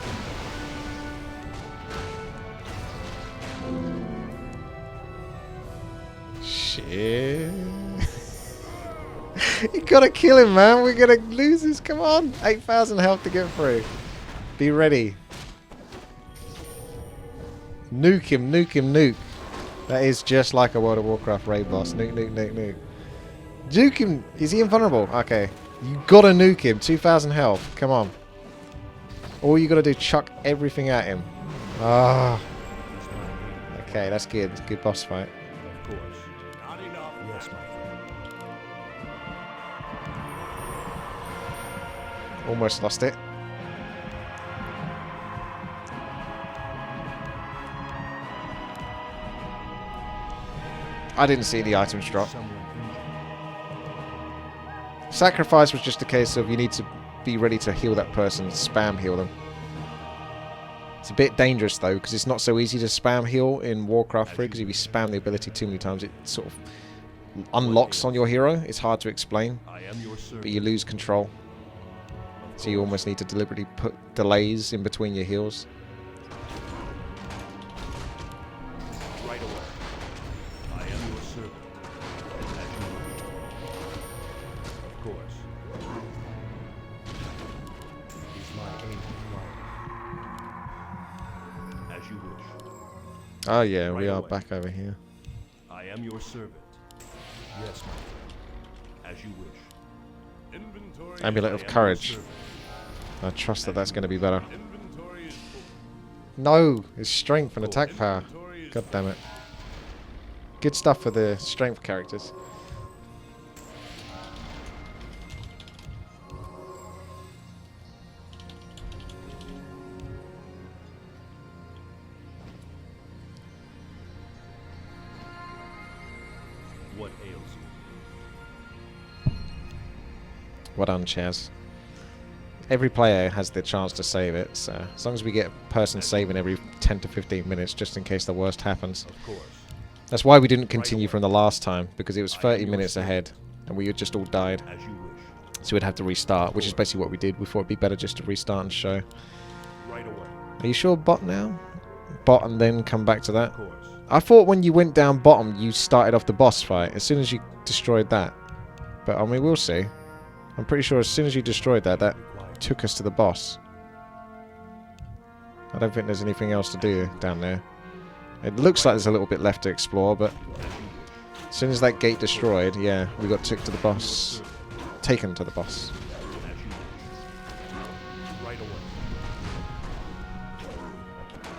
Shit. You gotta kill him, man. We're gonna lose this. Come on. 8,000 health to get through. Be ready. Nuke him, nuke him, nuke. That is just like a World of Warcraft raid boss. Nuke, nuke, nuke, nuke. Nuke him. Is he invulnerable? Okay. You gotta nuke him. 2,000 health. Come on. All you gotta do is chuck everything at him. Ah. Okay, that's good. Good boss fight. Of course. Not enough. Yes, my friend. Almost lost it. I didn't see the items drop. Someone injured. Sacrifice was just a case of you need to be ready to heal that person, spam heal them. It's a bit dangerous though, because it's not so easy to spam heal in Warcraft 3, because if you spam the ability too many times, it sort of unlocks on your hero. It's hard to explain, I am your servant. but you lose control. So you almost need to deliberately put delays in between your heals. Right away. I am your servant. As you wish. Of course. Is my aim required? As you wish. Oh yeah, we Right are away. back over here. I am your servant. Yes, my friend. As you wish. Inventory. Amulet of I am your Courage. servant. I trust that that's going to be better. Inventory is full. No, it's strength and attack power. God damn it. Good stuff for the strength characters. What ails you? Well done, Chaz. Every player has the chance to save it, so as long as we get a person saving every 10 to 15 minutes, just in case the worst happens. Of course. That's why we didn't continue from the last time, because it was 30 minutes ahead, and we had just all died. As you wish. So we'd have to restart, which is basically what we did. We thought it'd be better just to restart and show. Right away. Are you sure bot now? Bot and then come back to that? Of course. I thought when you went down bottom, you started off the boss fight, as soon as you destroyed that. But, I mean, we'll see. I'm pretty sure as soon as you destroyed that, that took us to the boss. I don't think there's anything else to do down there. It looks like there's a little bit left to explore, but as soon as that gate destroyed, yeah, we got took to the boss. Taken to the boss. As you wish. Right away.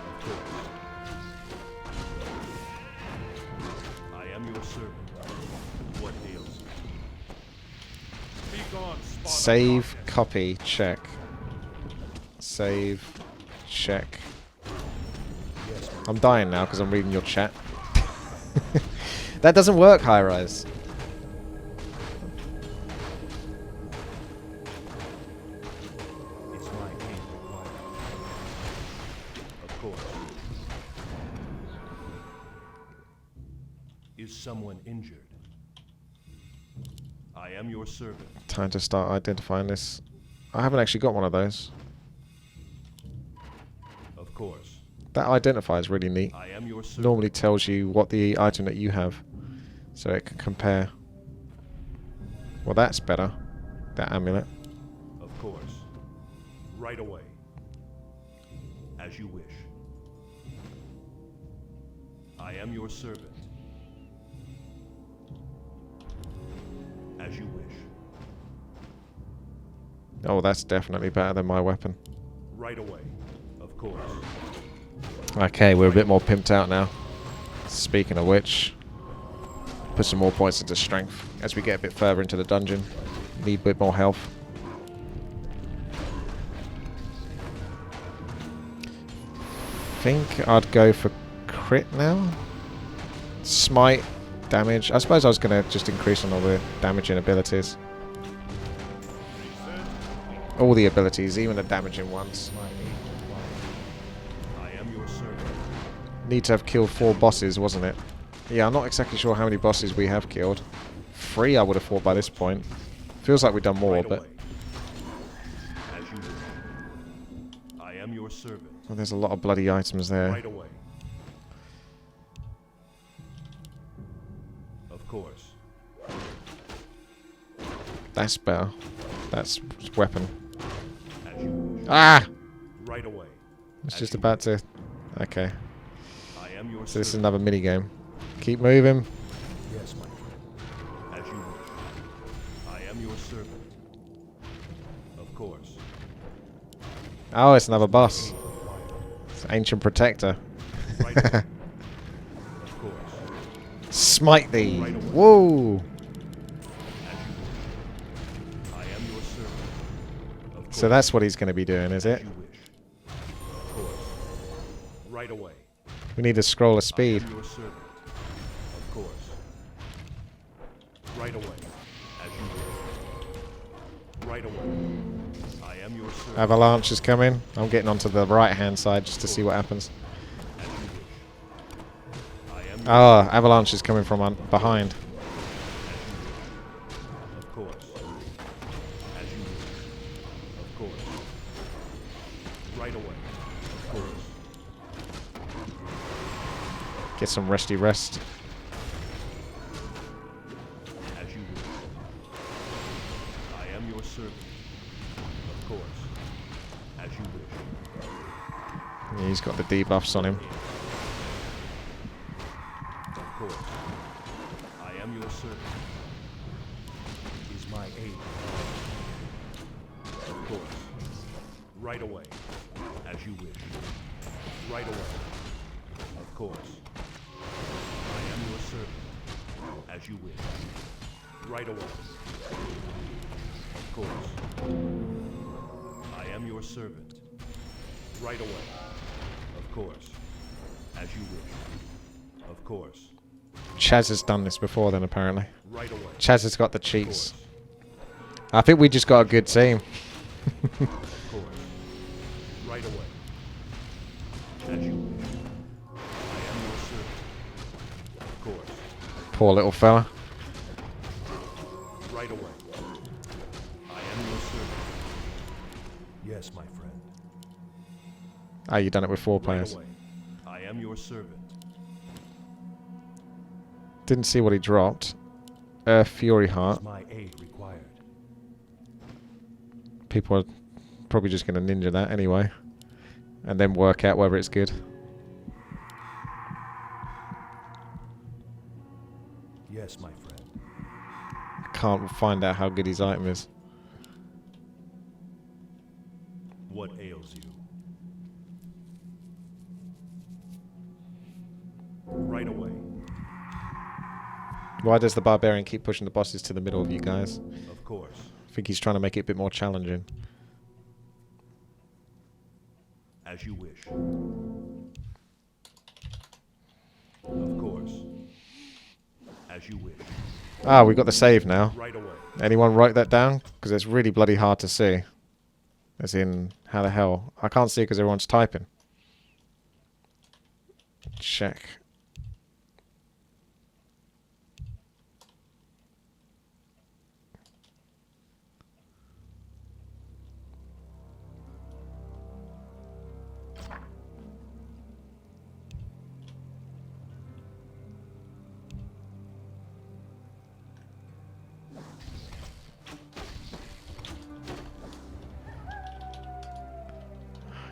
Of course. I am your servant. What ails you? Be gone, spawn of Save, darkness. copy, check. Save, check. Yes, I'm dying now because I'm reading your chat. That doesn't work, High Rise. it's my aim required. Of course. Is someone injured? I am your servant. Time to start identifying this. I haven't actually got one of those. Of course. That identifier is really neat. I am your servant. Normally tells you what the item that you have, so it can compare. Well, that's better. That amulet. Of course. Right away. As you wish. I am your servant. As you wish. Oh, that's definitely better than my weapon. Right away. Of course. Okay, we're a bit more pimped out now. Speaking of which, put some more points into strength as we get a bit further into the dungeon. Need a bit more health. Think I'd go for crit now. Smite, damage. I suppose I was going to just increase on all the damaging abilities. All the abilities, even the damaging ones. I am your servant. Need to have killed 4 bosses, wasn't it? Yeah, I'm not exactly sure how many bosses we have killed. 3 I would have thought by this point. Feels like we've done more, Right but... away. As you wish. I am your servant. Well, there's a lot of bloody items there. Right away. Of course. That's better. That's weapon. As you wish. Ah! Right away. It's As just you about to... Okay. I am your So this is servant. another mini game. Keep moving. Yes, my friend. As you wish. I am your servant. Of course. Oh, it's another boss. It's Ancient Protector. Right away. Of course. Smite thee! Right away. Whoa! As you wish. I am your servant. Of course. So that's what he's going to be doing, is As it? you wish. Of course. Right away. We need a scroll of I speed. am your servant. Of course. Right away. As you wish. Right away. I am your servant. Avalanche is coming. I'm getting onto the right-hand side just to see what happens. As you wish. I am your Oh, Avalanche is coming from behind. Of course. As you wish. Of course. Right away. Of course. Get some resty rest. As you wish. I am your servant. Of course. As you wish. Yeah, he's got the debuffs on him. Of course. I am your servant. Is my aid. Of course. Right away. As you wish. Right away. Of course. I am your servant. As you wish. Right away. Of course. I am your servant. Right away. Of course. As you wish. Of course. Chaz has done this before then, apparently. Right away. Chaz has got the Of cheats. course. I think we just got a good team. Of course. Right away. As you wish. I am your servant. Of course. Poor little fella. Right away. I am your servant. Yes, my friend. Oh, you done it with 4 Right players. away. I am your servant. Didn't see what he dropped. Earth Fury Heart. Is my aid required? People are probably just going to ninja that anyway. And then work out whether it's good. Yes, my friend. Can't find out how good his item is. What ails you? Right away. Why does the Barbarian keep pushing the bosses to the middle of you guys? Of course. I think he's trying to make it a bit more challenging. As you wish. Of course. As you wish. Ah, we got the save now. Right away. Anyone write that down? Because it's really bloody hard to see. As in, how the hell? I can't see because everyone's typing. Check.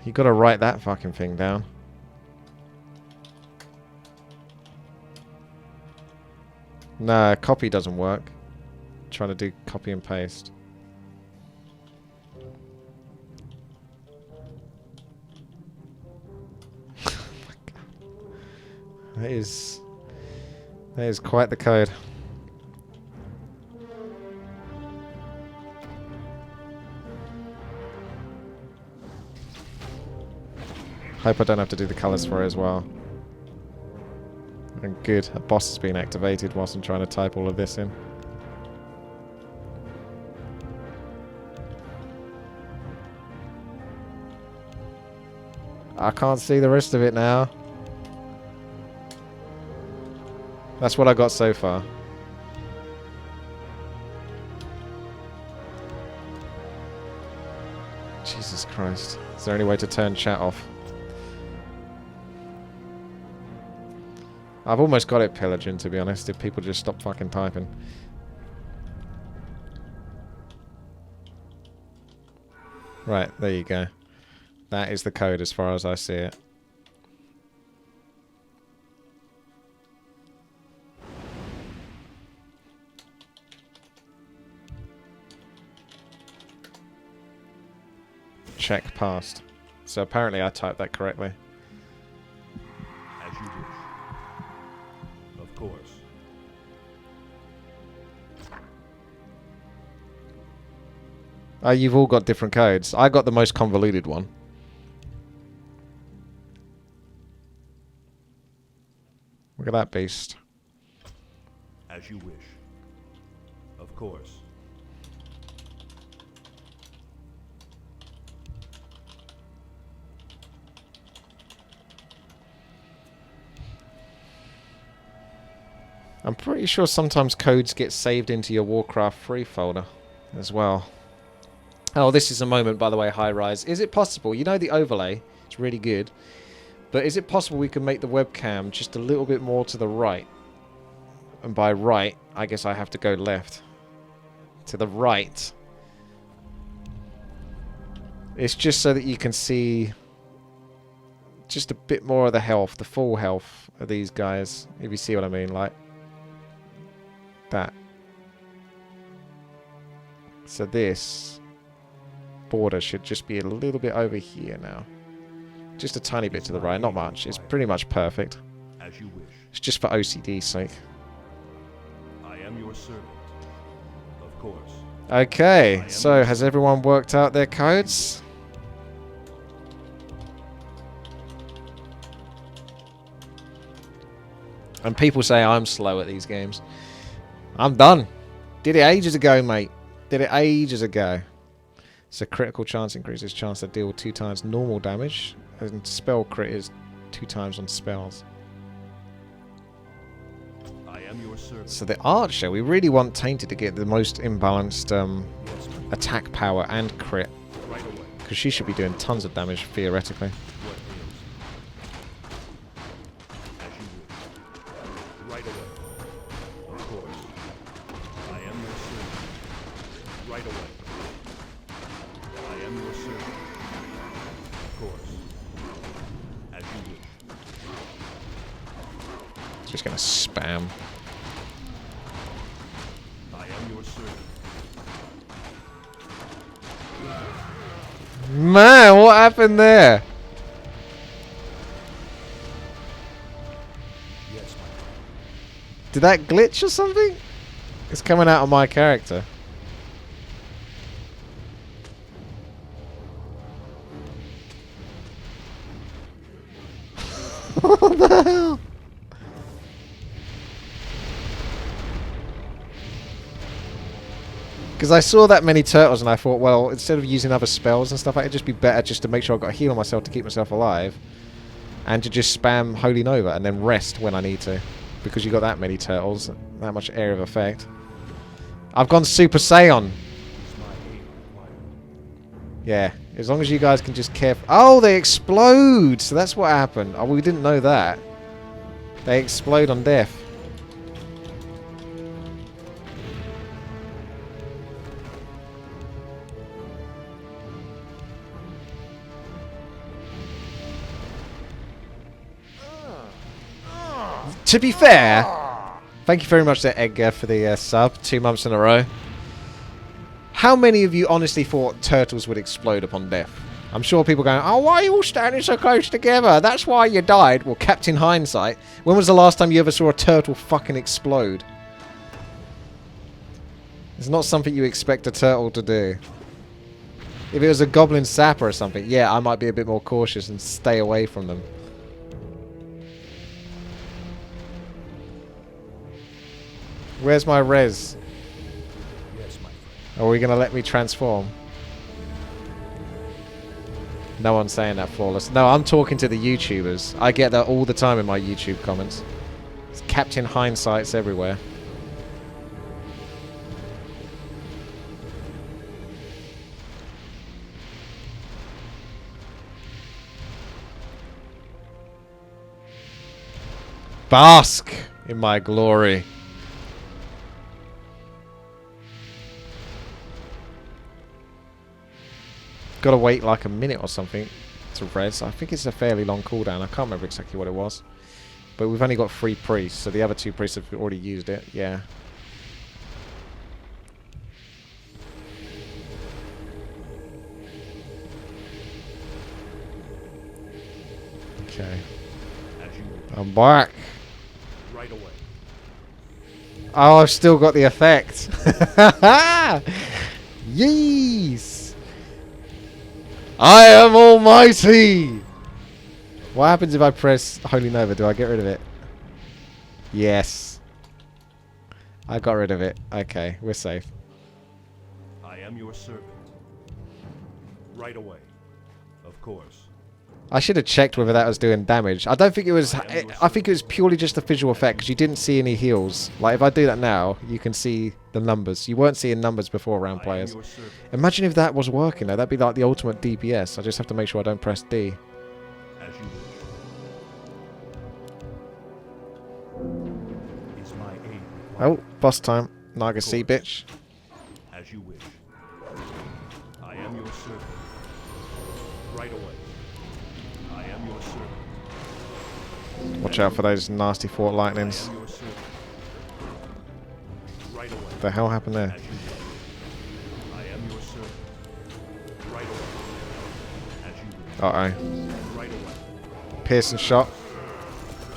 You gotta write that fucking thing down. Nah, copy doesn't work. Trying to do copy and paste. That is quite the code. Hope I don't have to do the colours for it as well. And good, a boss has been activated whilst I'm trying to type all of this in. I can't see the rest of it now. That's what I got so far. Jesus Christ. Is there any way to turn chat off? I've almost got it pillaging, to be honest, if people just stop fucking typing. Right, there you go. That is the code as far as I see it. Check passed. So apparently I typed that correctly. As you wish. Of course. Oh, you've all got different codes. I got the most convoluted one. Look at that beast. As you wish. Of course. I'm pretty sure sometimes codes get saved into your Warcraft free folder as well. Oh, this is a moment, by the way, High Rise. Is it possible? You know the overlay? It's really good. But is it possible we can make the webcam just a little bit more to the right? And by right, I guess I have to go left. To the right. It's just so that you can see just a bit more of the health, the full health of these guys. If you see what I mean, like that. So this border should just be a little bit over here now. Just a tiny bit to the right, not much. It's pretty much perfect. As you wish. It's just for OCD's sake. I am your servant. Of course. Okay, so has everyone worked out their codes? And people say I'm slow at these games. I'm done. Did it ages ago, mate. Did it ages ago. So critical chance increases chance to deal 2 times normal damage. And spell crit is 2 times on spells. I am your servant. So the archer, we really want Tainted to get the most imbalanced attack power and crit. Right away. Because she should be doing tons of damage, theoretically. What ails? As you wish. Right away. Of course. I am your servant. Right away. I am your servant. Of course. As you wish. Just gonna spam. I am your servant. Man, what happened there? Yes, my friend. Did that glitch or something? It's coming out of my character. What the hell? Because I saw that many turtles and I thought, well, instead of using other spells and stuff, it'd just be better just to make sure I've got a heal on myself to keep myself alive. And to just spam Holy Nova and then rest when I need to. Because you got that many turtles, that much area of effect. I've gone Super Saiyan. Is my aid required? Yeah, as long as you guys can just Oh, they explode! So that's what happened. Oh, we didn't know that. They explode on death. To be fair, thank you very much to Edgar for the sub, 2 months in a row. How many of you honestly thought turtles would explode upon death? I'm sure people going, oh, why are you all standing so close together? That's why you died. Well, Captain Hindsight, when was the last time you ever saw a turtle fucking explode? It's not something you expect a turtle to do. If it was a goblin sapper or something, yeah, I might be a bit more cautious and stay away from them. Where's my res? Yes, my friend. Are we going to let me transform? No one's saying that, Flawless. No, I'm talking to the YouTubers. I get that all the time in my YouTube comments. It's Captain Hindsight's everywhere. Bask in my glory. Gotta wait like a minute or something to res. I think it's a fairly long cooldown. I can't remember exactly what it was. But we've only got 3 priests, so the other 2 priests have already used it. Yeah. Okay. I'm back. Right away. Oh, I've still got the effect. Yes. I am almighty. What happens if I press Holy Nova? Do I get rid of it? Yes. I got rid of it. Okay, we're safe. I am your servant. Right away. Of course. I should have checked whether that was doing damage. I don't think it was. I think it was purely just a visual effect because you didn't see any heals. Like if I do that now, you can see the numbers. You weren't seeing numbers before around players. Imagine if that was working though. That'd be like the ultimate DPS. I just have to make sure I don't press D. As you wish. Is my aid required? Oh, boss time. Naga C bitch. As you wish. I am your servant. Right away. I am your servant. Watch out for those nasty Fort Lightnings. I am your servant. Right away. What the hell happened there? As you wish. I am your servant. Right away. As you wish. Uh-oh. Right away. Piercing shot.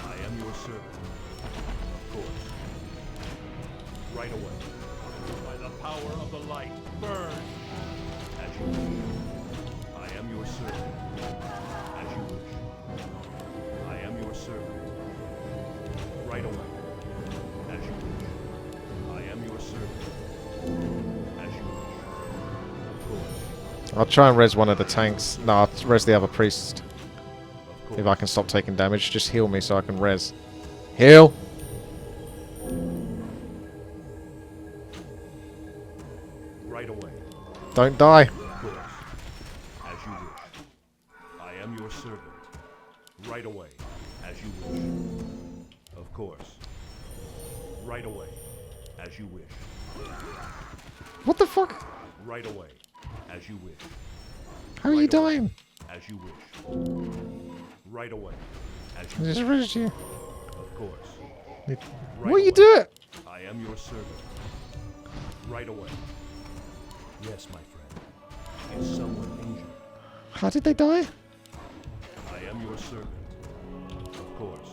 I am your servant. Of course. Right away. By the power of the light, burn. As you wish. I am your servant. As you wish. I am your servant. Right away. As you wish. I am your servant. As you wish. Of course. I'll try and res one of the tanks. No, I'll res the other priest. Of course. If I can stop taking damage, just heal me so I can res. Heal! Right away. Don't die. Of course. As you wish. I am your servant. Right away. As you wish. Of course. Right away. As you wish. What the fuck? Right away. As you wish. How are you Right away. dying? As you wish. Right away. As you I wish. just res you. Of course. What Right are you away. doing? I am your servant. Right away. Yes, my friend. Is someone injured? How did they die? I am your servant. Of course.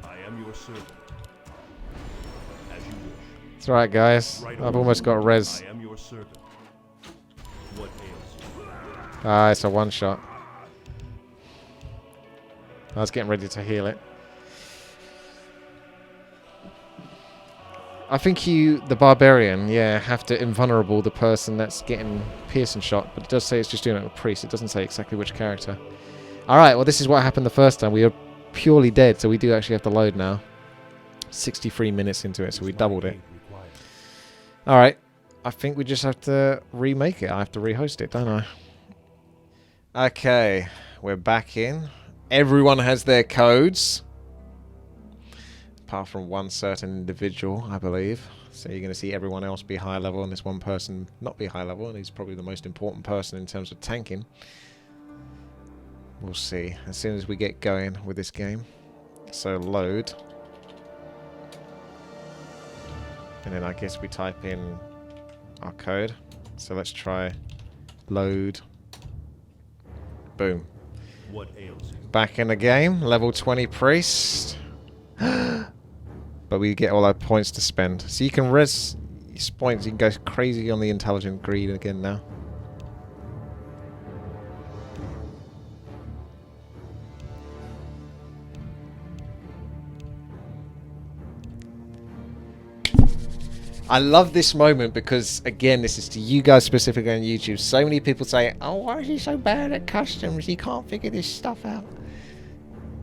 I am your servant. As you wish. It's alright, guys. Right I've away. almost got res. I am your servant. What ails you? Ah, it's a one shot. I was getting ready to heal it. I think you, the barbarian, yeah, have to invulnerable the person that's getting piercing shot, but it does say it's just doing it on a priest. It doesn't say exactly which character. Alright, well this is what happened the first time. We are purely dead, so we do actually have to load now. 63 minutes into it, so we doubled it. Alright, I think we just have to remake it. I have to rehost it, don't I? Okay, we're back in. Everyone has their codes. Apart from one certain individual, I believe. So you're going to see everyone else be high level and this one person not be high level, and he's probably the most important person in terms of tanking. We'll see as soon as we get going with this game. So load. And then I guess we type in our code. So let's try load. Boom. What ails you? Back in the game, level 20 priest. But we get all our points to spend. So you can res your points, you can go crazy on the intelligent greed again now. I love this moment because, again, this is to you guys specifically on YouTube. So many people say, oh, why is he so bad at customs? He can't figure this stuff out.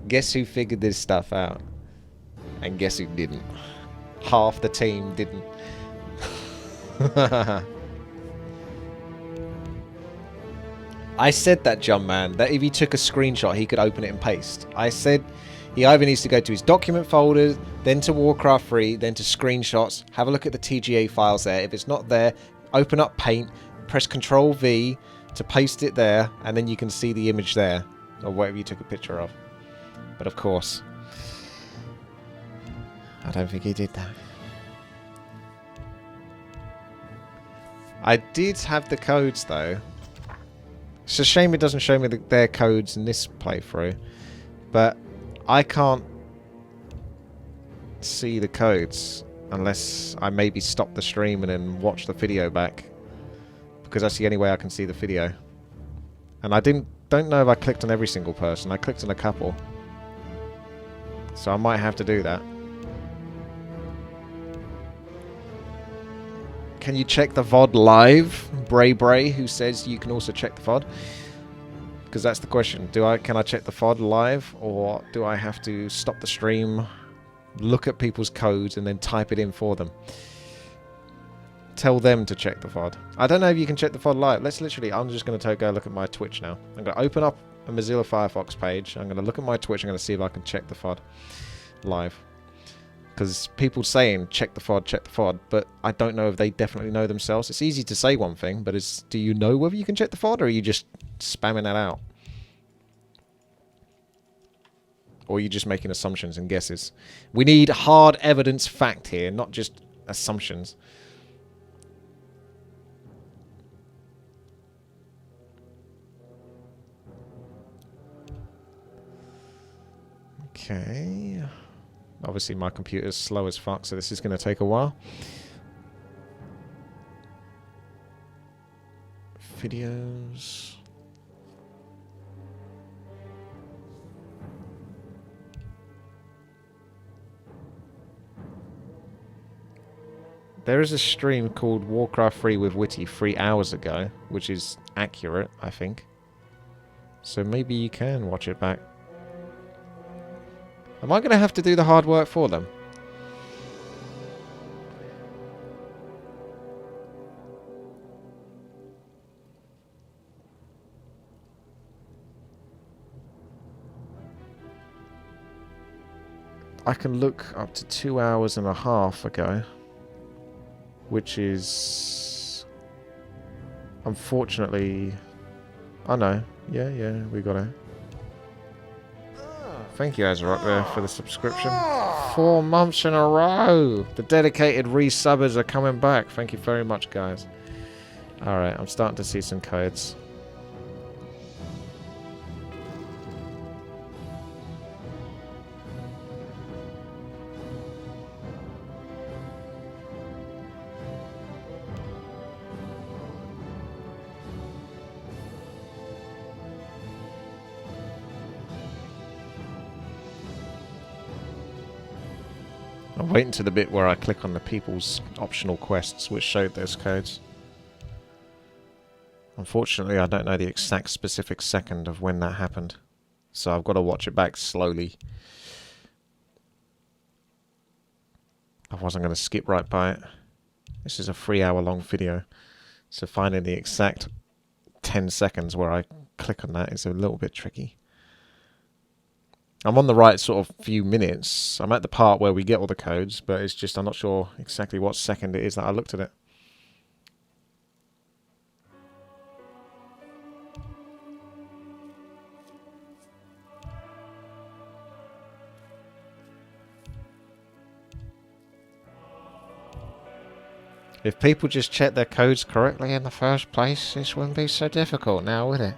Guess who figured this stuff out? And guess who didn't? Half the team didn't. I said that, John Man, that if he took a screenshot, he could open it and paste. I said he either needs to go to his document folder, then to Warcraft 3, then to screenshots, have a look at the TGA files there. If it's not there, open up Paint, press Control V to paste it there, and then you can see the image there, or whatever you took a picture of. But of course, I don't think he did that. I did have the codes though. It's a shame it doesn't show me their codes in this playthrough, but I can't see the codes unless I maybe stop the stream and then watch the video back, because that's the only way I can see the video. And I don't know if I clicked on every single person. I clicked on a couple, so I might have to do that. Can you check the VOD live? Bray, who says you can also check the VOD. Because that's the question. Can I check the VOD live, or do I have to stop the stream, look at people's codes, and then type it in for them? Tell them to check the VOD. I don't know if you can check the VOD live. I'm just going to go look at my Twitch now. I'm going to open up a Mozilla Firefox page. I'm going to look at my Twitch. I'm going to see if I can check the VOD live. Because people saying check the VOD, but I don't know if they definitely know themselves. It's easy to say one thing, but do you know whether you can check the VOD, or are you just spamming that out? Or are you just making assumptions and guesses? We need hard evidence fact here, not just assumptions. Okay. Obviously, my computer's slow as fuck, so this is going to take a while. Videos. There is a stream called Warcraft 3 with Witty 3 hours ago, which is accurate, I think. So maybe you can watch it back. Am I going to have to do the hard work for them? I can look up to 2 hours and a half ago, which is unfortunately... Oh no, yeah, we got it. Thank you, Azrock, there for the subscription. 4 months in a row! The dedicated resubbers are coming back. Thank you very much, guys. Alright, I'm starting to see some codes. I'm waiting to the bit where I click on the people's optional quests, which showed those codes. Unfortunately, I don't know the exact specific second of when that happened, so I've got to watch it back slowly. Otherwise, I'm going to skip right by it. This is a 3-hour-long video, so finding the exact 10 seconds where I click on that is a little bit tricky. I'm on the right sort of few minutes. I'm at the part where we get all the codes, but it's just I'm not sure exactly what second it is that I looked at it. If people just check their codes correctly in the first place, this wouldn't be so difficult now, would it?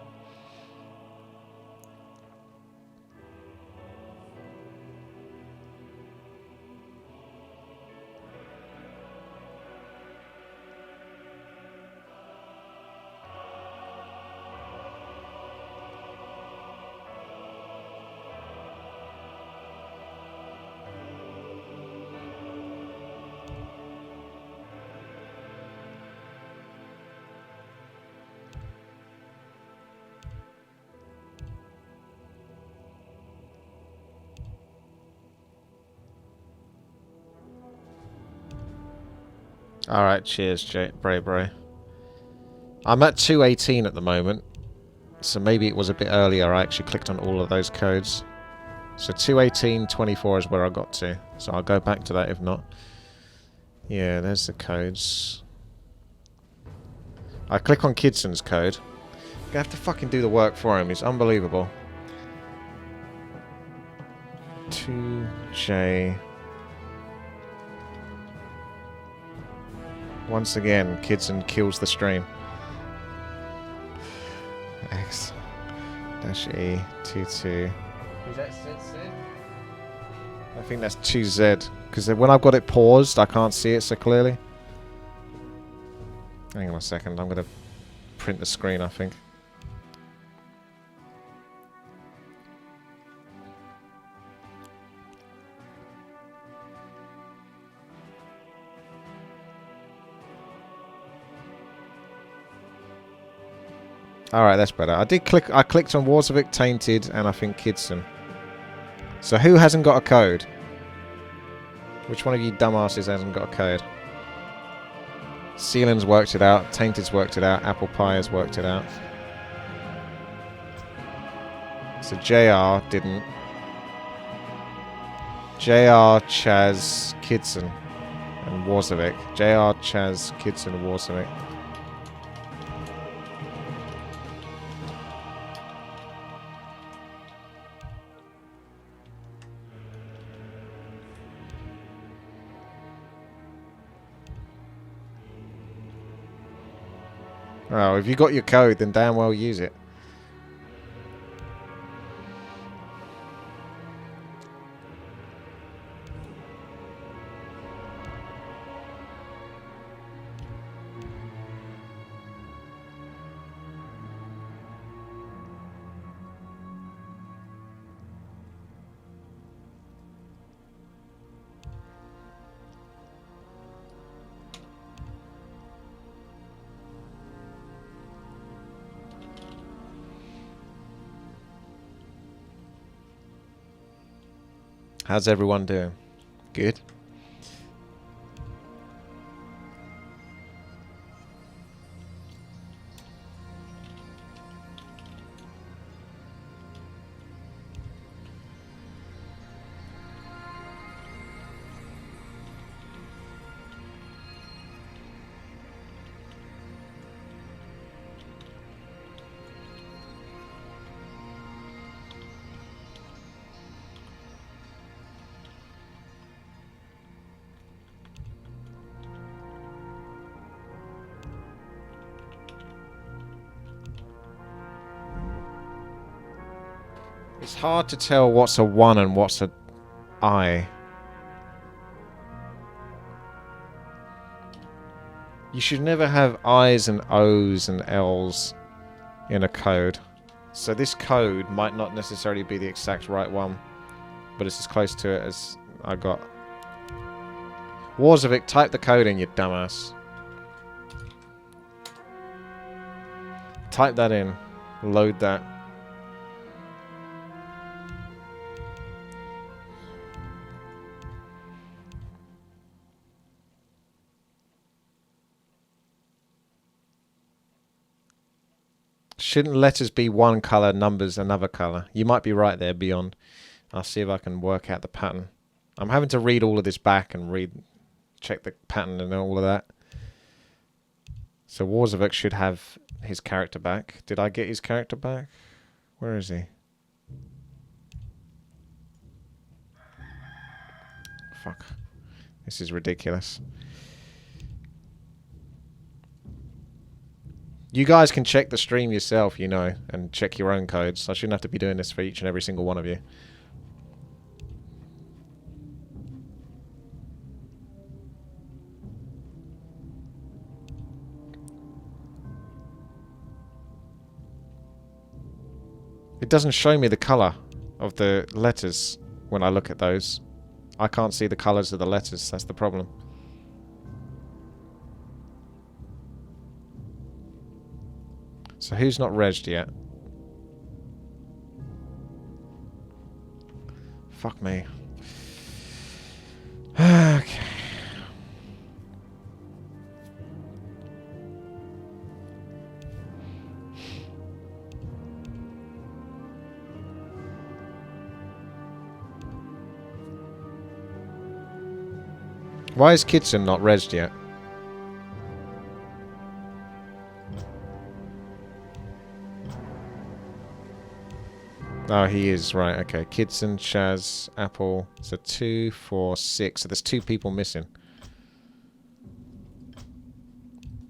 Alright, cheers, Bray Bray. I'm at 218 at the moment. So maybe it was a bit earlier. I actually clicked on all of those codes. So 218.24 is where I got to. So I'll go back to that if not. Yeah, there's the codes. I click on Kidson's code. I have to fucking do the work for him. It's unbelievable. 2J. Once again, Kidson kills the stream. X dash E 22. Is that Z? I think that's 2Z. Because when I've got it paused, I can't see it so clearly. Hang on a second, I'm going to print the screen, I think. Alright, that's better. I clicked on Warcraft, Tainted, and I think Kidson. So who hasn't got a code? Which one of you dumbasses hasn't got a code? Sealand's worked it out, Tainted's worked it out, Apple Pie has worked it out. So JR didn't. JR, Chaz, Kidson, and Warzovic. JR, Chaz, Kidson, Warzovic. Oh, if you got your code, then damn well use it. How's everyone doing? Good? It's hard to tell what's a 1 and what's a I. You should never have I's and O's and L's in a code. So this code might not necessarily be the exact right one, but it's as close to it as I got. Warzovic, type the code in, you dumbass. Type that in. Load that. Shouldn't letters be one colour, numbers another colour? You might be right there, Beyond. I'll see if I can work out the pattern. I'm having to read all of this back and check the pattern and all of that. So Warzovic should have his character back. Did I get his character back? Where is he? Fuck. This is ridiculous. You guys can check the stream yourself, you know, and check your own codes. I shouldn't have to be doing this for each and every single one of you. It doesn't show me the colour of the letters when I look at those. I can't see the colours of the letters, that's the problem. So who's not regged yet? Fuck me. Okay. Why is Kitson not resed yet? Oh, he is, right, okay. Kitson, Shaz, Apple. So 2, 4, 6. So there's 2 people missing.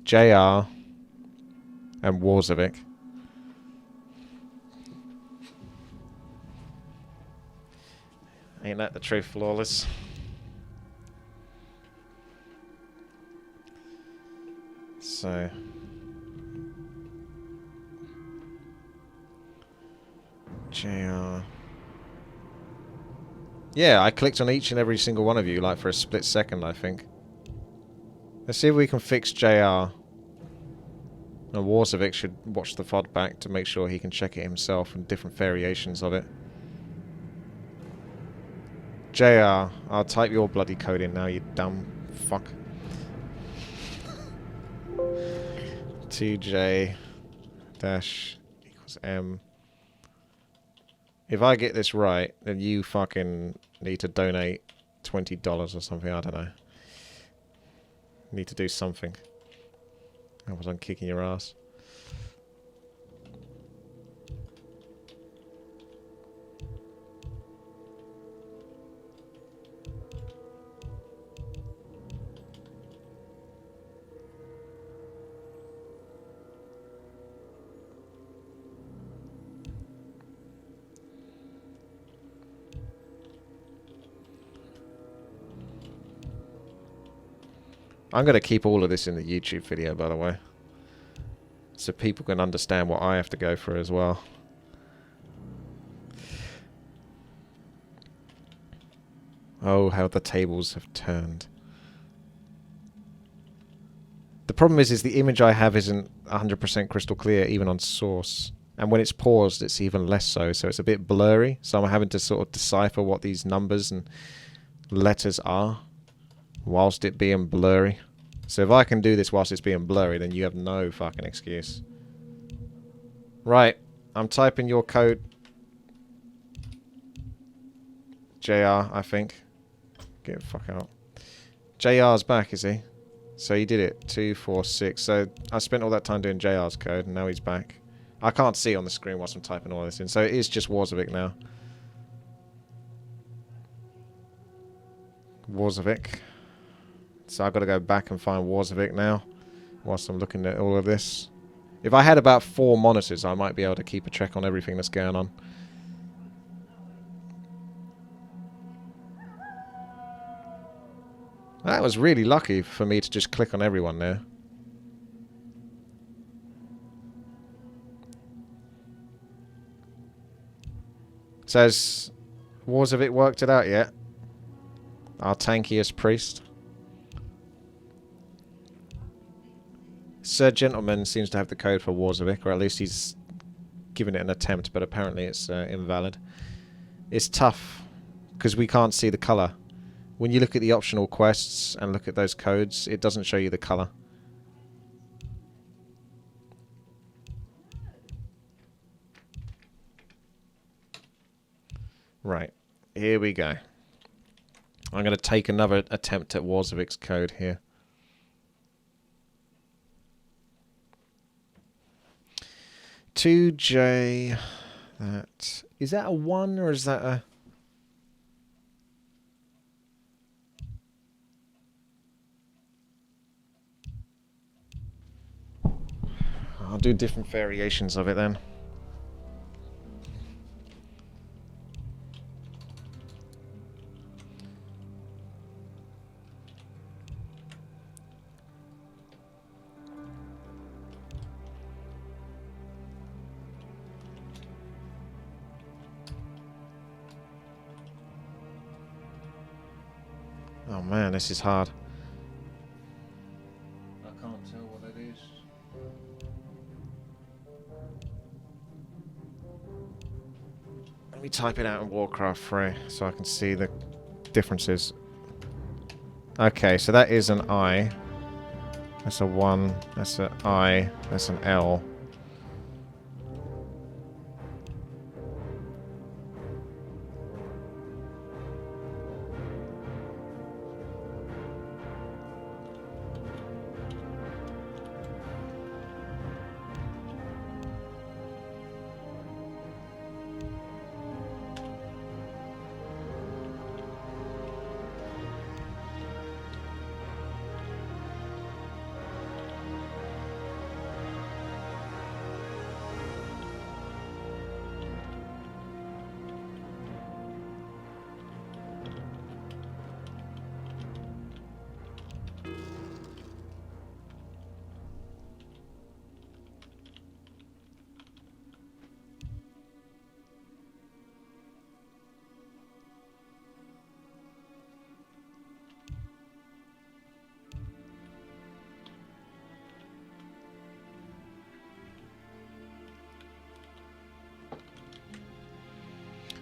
JR and Warzovic. Ain't that the truth, Flawless? So... JR... Yeah, I clicked on each and every single one of you, like, for a split second, I think. Let's see if we can fix JR. And Warzovic should watch the VOD back to make sure he can check it himself and different variations of it. JR, I'll type your bloody code in now, you dumb fuck. 2J dash equals M. If I get this right, then you fucking need to donate $20 or something, I don't know. Need to do something. I was on kicking your ass. I'm going to keep all of this in the YouTube video, by the way. So people can understand what I have to go through as well. Oh, how the tables have turned. The problem is the image I have isn't 100% crystal clear, even on source. And when it's paused, it's even less so. So it's a bit blurry. So I'm having to sort of decipher what these numbers and letters are, whilst it being blurry. So if I can do this whilst it's being blurry, then you have no fucking excuse. Right, I'm typing your code. JR, I think. Get the fuck out. JR's back, is he? So he did it. 2, 4, 6. So I spent all that time doing JR's code, and now he's back. I can't see on the screen whilst I'm typing all this in. So it is just Warzovic now. Warzovic. So I've got to go back and find Warzovic now, whilst I'm looking at all of this. If I had about 4 monitors, I might be able to keep a check on everything that's going on. That was really lucky for me to just click on everyone there. So has Warzovic worked it out yet? Our tankiest priest. Sir Gentleman seems to have the code for Warzovic, or at least he's given it an attempt, but apparently it's invalid. It's tough, because we can't see the colour. When you look at the optional quests and look at those codes, it doesn't show you the colour. Right, here we go. I'm going to take another attempt at Warzovic's code here. $2J, that... Is that a 1 or is that a... I'll do different variations of it then. Oh man, this is hard. I can't tell what it is. Let me type it out in Warcraft 3 so I can see the differences. Okay, so that is an I. That's a 1. That's an I. That's an L.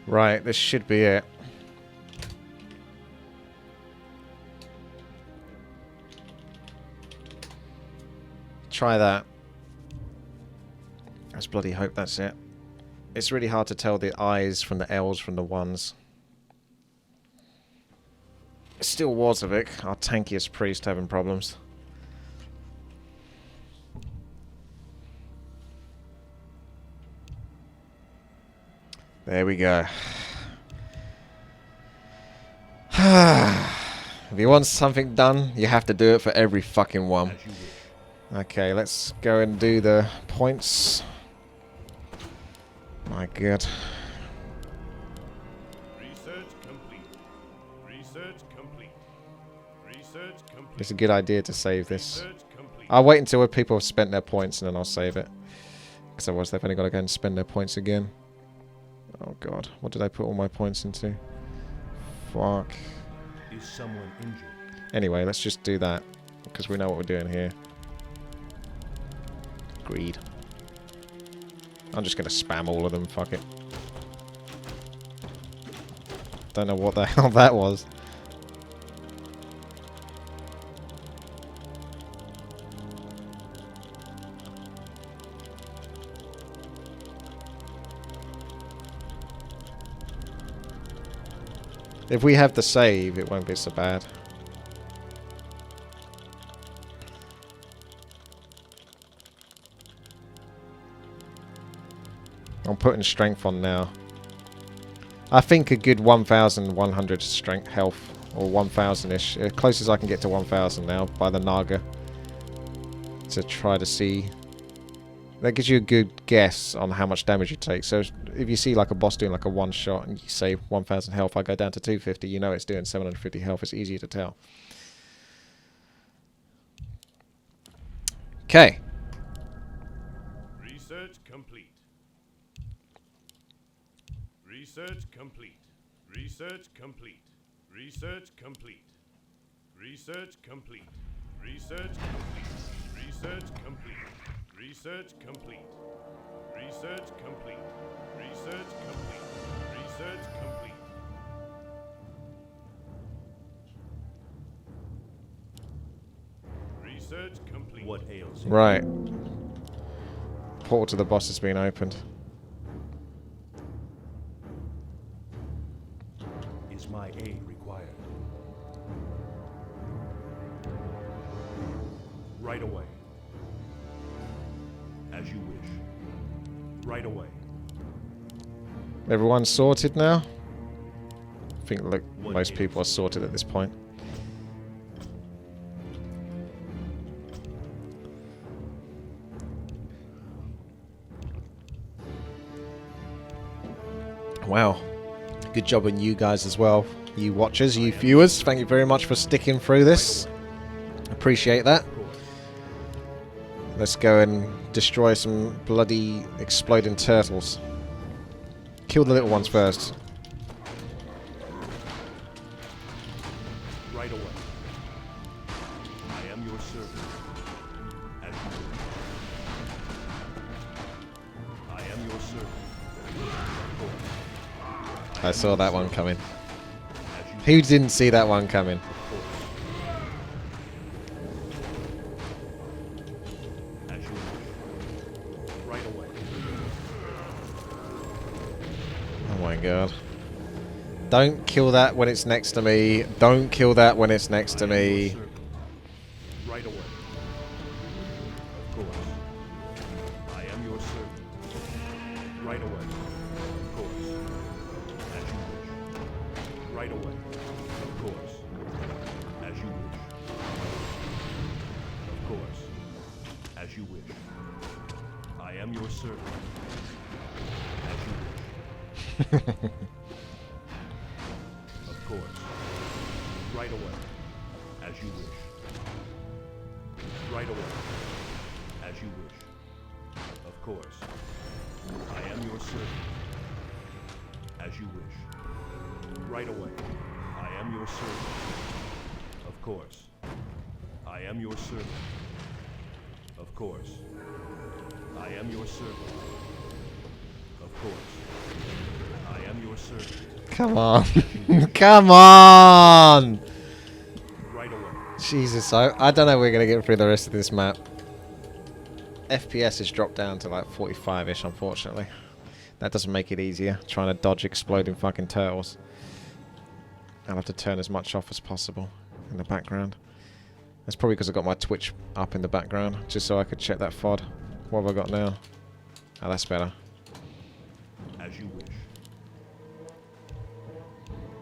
Right, this should be it. Try that. Let's bloody hope that's it. It's really hard to tell the I's from the L's from the ones. Still Warzovic, our tankiest priest, having problems. There we go. If you want something done, you have to do it for every fucking one. Okay, let's go and do the points. My god. Research complete. Research complete. Research complete. It's a good idea to save this. Research complete. I'll wait until people have spent their points and then I'll save it. Because otherwise they've only got to go and spend their points again. Oh god, what did I put all my points into? Fuck. Is someone injured? Anyway, let's just do that. Because we know what we're doing here. Greed. I'm just going to spam all of them, fuck it. Don't know what the hell that was. If we have the save, it won't be so bad. I'm putting strength on now. I think a good 1,100 strength health, or 1,000-ish, as close as I can get to 1,000 now by the Naga. To try to see. That gives you a good guess on how much damage you take. So if you see like a boss doing like a one shot and you say 1,000 health, I go down to 250, you know it's doing 750 health. It's easier to tell. Okay. Research complete. Research complete. Research complete. Research complete. Research complete. Research complete. Research complete. Research complete. Research complete. Research complete. Research complete. Research complete. What ails you? Right. Portal to the boss has been opened. Is my aid required? Right away. As you wish. Right away. Everyone's sorted now? I think look, What most is- people are sorted at this point. Wow. Good job on you guys as well. You watchers, you viewers, thank you very much for sticking through this. Appreciate that. Let's go and destroy some bloody exploding turtles. Kill the little ones first. Right away. I am your servant. As you wish. I am your servant. I saw that one coming. As you Who didn't see that one coming? As you wish. Right away. Oh my god. Don't kill that when it's next to me. Don't kill that when it's next to me. Right away. Of course. I am your servant. Right away. Of course. As you wish. Right away. Of course. As you wish. Of course. As you wish. I am your servant. As you wish. Of course. Right away. As you wish. Right away. As you wish. Of course. I am your servant. As you wish. Right away. I am your servant. Of course. I am your servant. Of course. I am your servant. Of course. I am your your servant. Come on. Come on! Right away. Jesus, I don't know we're going to get through the rest of this map. FPS has dropped down to like 45-ish, unfortunately. That doesn't make it easier, trying to dodge exploding fucking turtles. I'll have to turn as much off as possible in the background. That's probably because I got my Twitch up in the background, just so I could check that FOD. What have I got now? Oh, that's better. As you wish.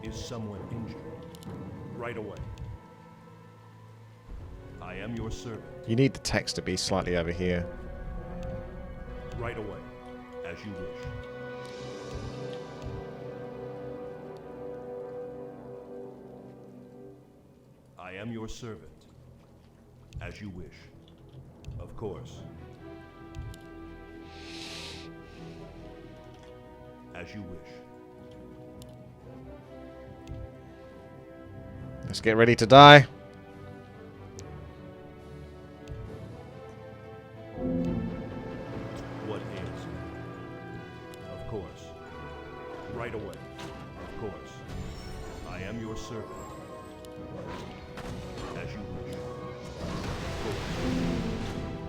Is someone injured? Right away. I am your servant. You need the text to be slightly over here. Right away. As you wish. I am your servant. As you wish. Of course. As you wish. Let's get ready to die. What is? Of course. Right away. Of course. I am your servant. As you wish. Of course.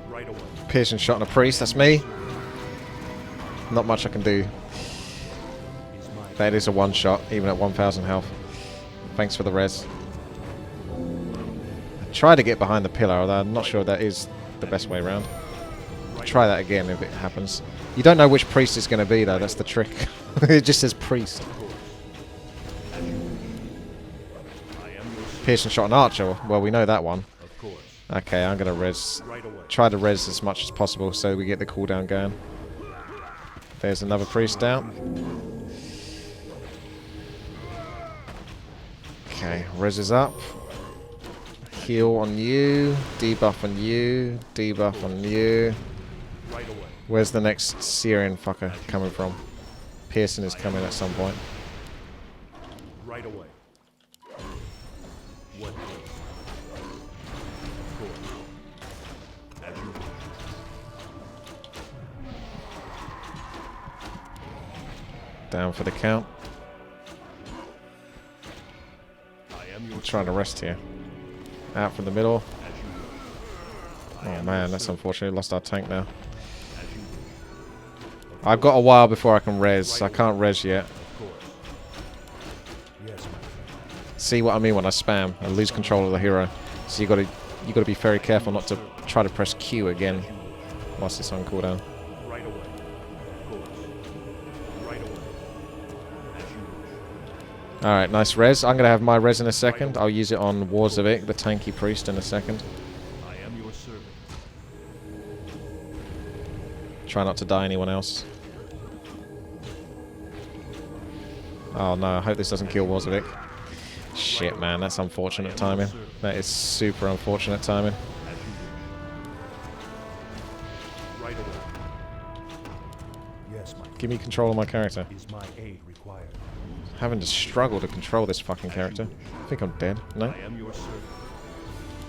Right away. Piercing shot on a priest, that's me. Not much I can do. Is my That is a one shot, even at 1000 health. Thanks for the res. I tried to get behind the pillar, although I'm not sure that is the best way around. Try that again if it happens. You don't know which priest it's going to be though, that's the trick. It just says priest. Piercing shot on archer, well we know that one. Of course. Okay, I'm going to res. Right away. Try to res as much as possible so we get the cooldown going. There's another priest down. Okay, res is up. Heal on you, debuff on you, debuff on you. Right away. Where's the next Syrian fucker coming from? Pearson is coming at some point. Right away. What is? Of course. As you wish. Down for the count. I am your I'm trying to rest here. Out from the middle. As you wish. Oh man, that's unfortunate. Lost our tank now. As you wish. I've got a while before I can res. I can't res yet. Of course. Yes, my friend. See what I mean when I spam and lose control of the hero. So you got to be very careful not to try to press Q again whilst it's on cooldown. Right away. Of course. Right away. As you wish. All right, nice res. I'm gonna have my res in a second. I'll use it on Warcraft, the tanky priest, in a second. I am your servant. Try not to die anyone else. Oh no, I hope this doesn't kill Warcraft. Shit, man, that's unfortunate timing. That is super unfortunate timing. As you wish. Right away. Yes, my Give me control of my character. is my aid required. Having to struggle to control this fucking character. I think I'm dead. No? I am your servant.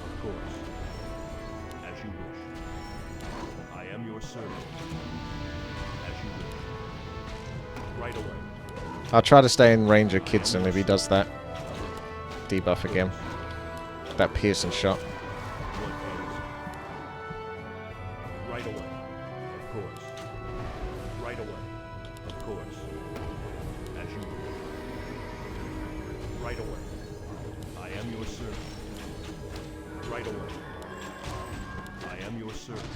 Of course. As you wish. I am your servant. As you wish. Right away. I'll try to stay in range of Kidson if he does that. Debuff again. That piercing shot. What is? Right away. Of course. Right away. Of course. As you wish. Right away. I am your servant. Right away. I am your servant.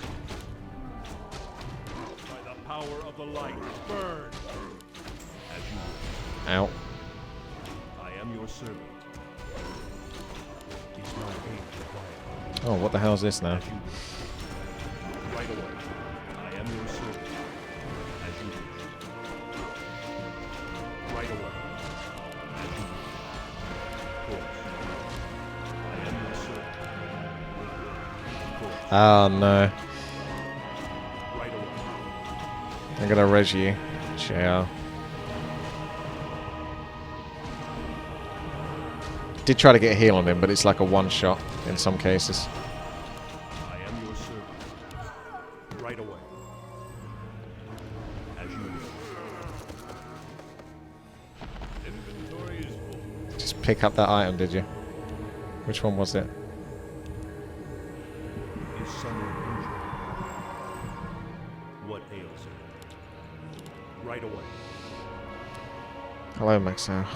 By the power of the light, burn! As you wish. Ow. I am your servant. Is my aid required? Oh, what the hell is this now? As you wish. Right away. I am your servant. As you wish. Right away. As you wish. Of course. I am your servant. Of course. Oh no. Right away. I'm gonna res you. Ciao. Did try to get a heal on him, but it's like a one shot in some cases. I am your servant. Right away. As you wish. pick up that item, did you? Which one was it? Is someone injured? What ails it? Right away. Hello, Maxwell.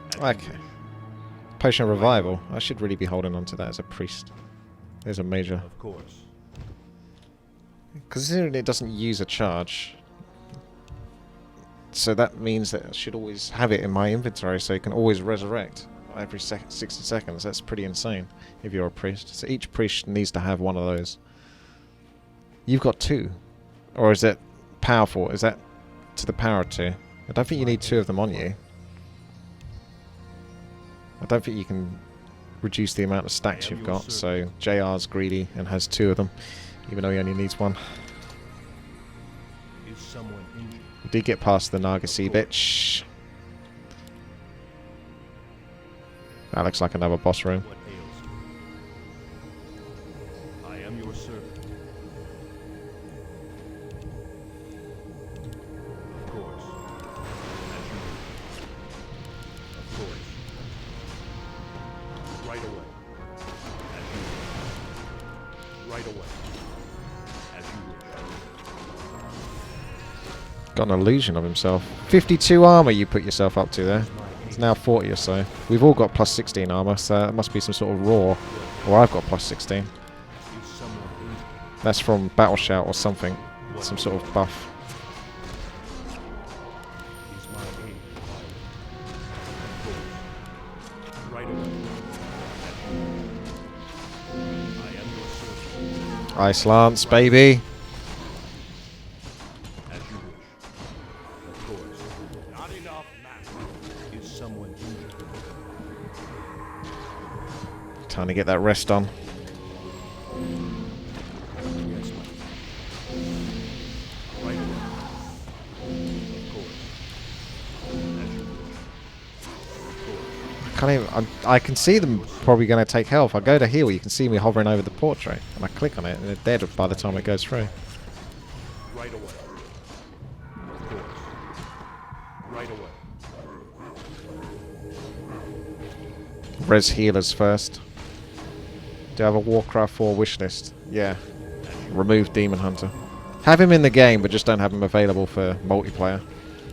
As you Okay. wish. Potion of Revival. I should really be holding on to that as a priest. There's a major. Of course. Considering it doesn't use a charge, so that means that I should always have it in my inventory so you can always resurrect every 60 seconds. That's pretty insane if you're a priest. So each priest needs to have one of those. You've got 2. Or is it powerful? Is that to the power of 2? I don't think you need 2 of them on you. I don't think you can reduce the amount of stacks you've got, so JR's greedy and has 2 of them, even though he only needs 1. Is someone injured? We did get past the Nargisi bitch. That looks like another boss room. What ails you? I am your servant. Of course. As you wish. Of course. Right away. As you wish. Right away. As you wish. Got an illusion of himself. 52 armor you put yourself up to there. It's now 40 or so. We've all got plus 16 armor, so it must be some sort of raw. Or I've got plus 16. Is someone injured? That's from Battle Shout or something. Some sort of buff. Is my aid required? Of course. Right away. As you wish. I am your servant. Ice Lance, baby. As you wish. Of course. Not enough, master. Is someone injured? Time to get that rest on. Yes, my right away. Of course. As you wish. Of course. Can't even, I can see them probably going to take health. I go to heal, you can see me hovering over the portrait, and I click on it, and they're dead by the time it goes through. Right away. Of course. Right away. Res healers first. Do I have a Warcraft 4 wishlist? Yeah. Remove Demon Hunter. Have him in the game, but just don't have him available for multiplayer.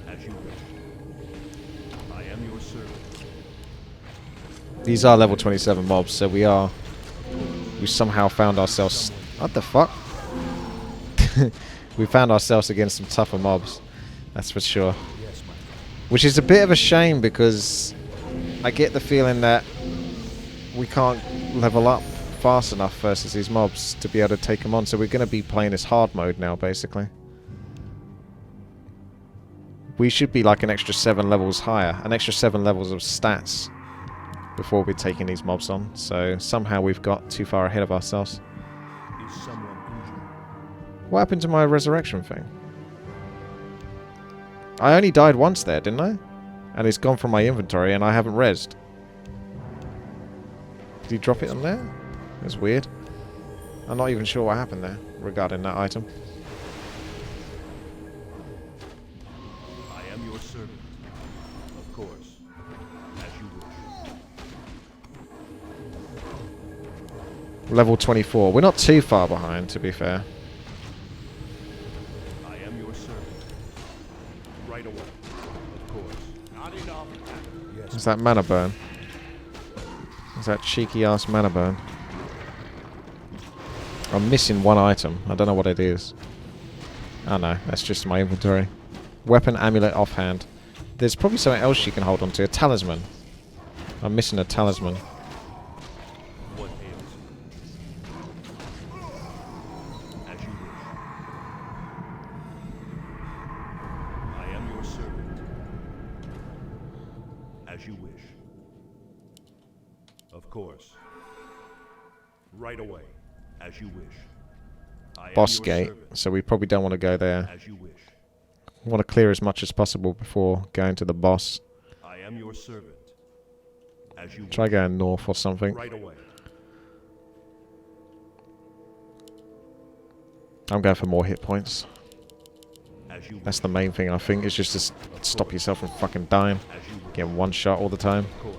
As you wish. I am your servant. These are level 27 mobs, so we somehow found ourselves... What the fuck? We found ourselves against some tougher mobs. That's for sure. Yes, my Which is a bit of a shame because I get the feeling that we can't level up fast enough versus these mobs to be able to take them on. So we're going to be playing this hard mode now, basically. We should be like an extra 7 levels higher. An extra 7 levels of stats before we're taking these mobs on. So somehow we've got too far ahead of ourselves. Is someone injured? What happened to my resurrection thing? I only died once there, didn't I? And it's gone from my inventory and I haven't rezzed. Did he drop it on there? That's weird. I'm not even sure what happened there regarding that item. I am your servant. Of course. As you wish. Level 24. We're not too far behind, to be fair. I am your servant. Right away. Of course. Not enough. Yes. Is that mana burn? Is that cheeky ass mana burn? I'm missing one item. I don't know what it is. Oh no, that's just my inventory. Weapon, amulet, offhand. There's probably something else you can hold on to. A talisman. I'm missing a talisman. What ails you? As you wish. I am your servant. As you wish. Of course. Right away. As you wish. I am Boss your gate, servant. so we probably don't want to go there. As you wish. Want to clear as much as possible before going to the boss. I am your servant. As you Try wish. going north or something. Right away. I'm going for more hit points. As As you wish. That's the main thing, I think, is just to stop yourself from fucking dying. As you wish. Getting one shot all the time. Of course.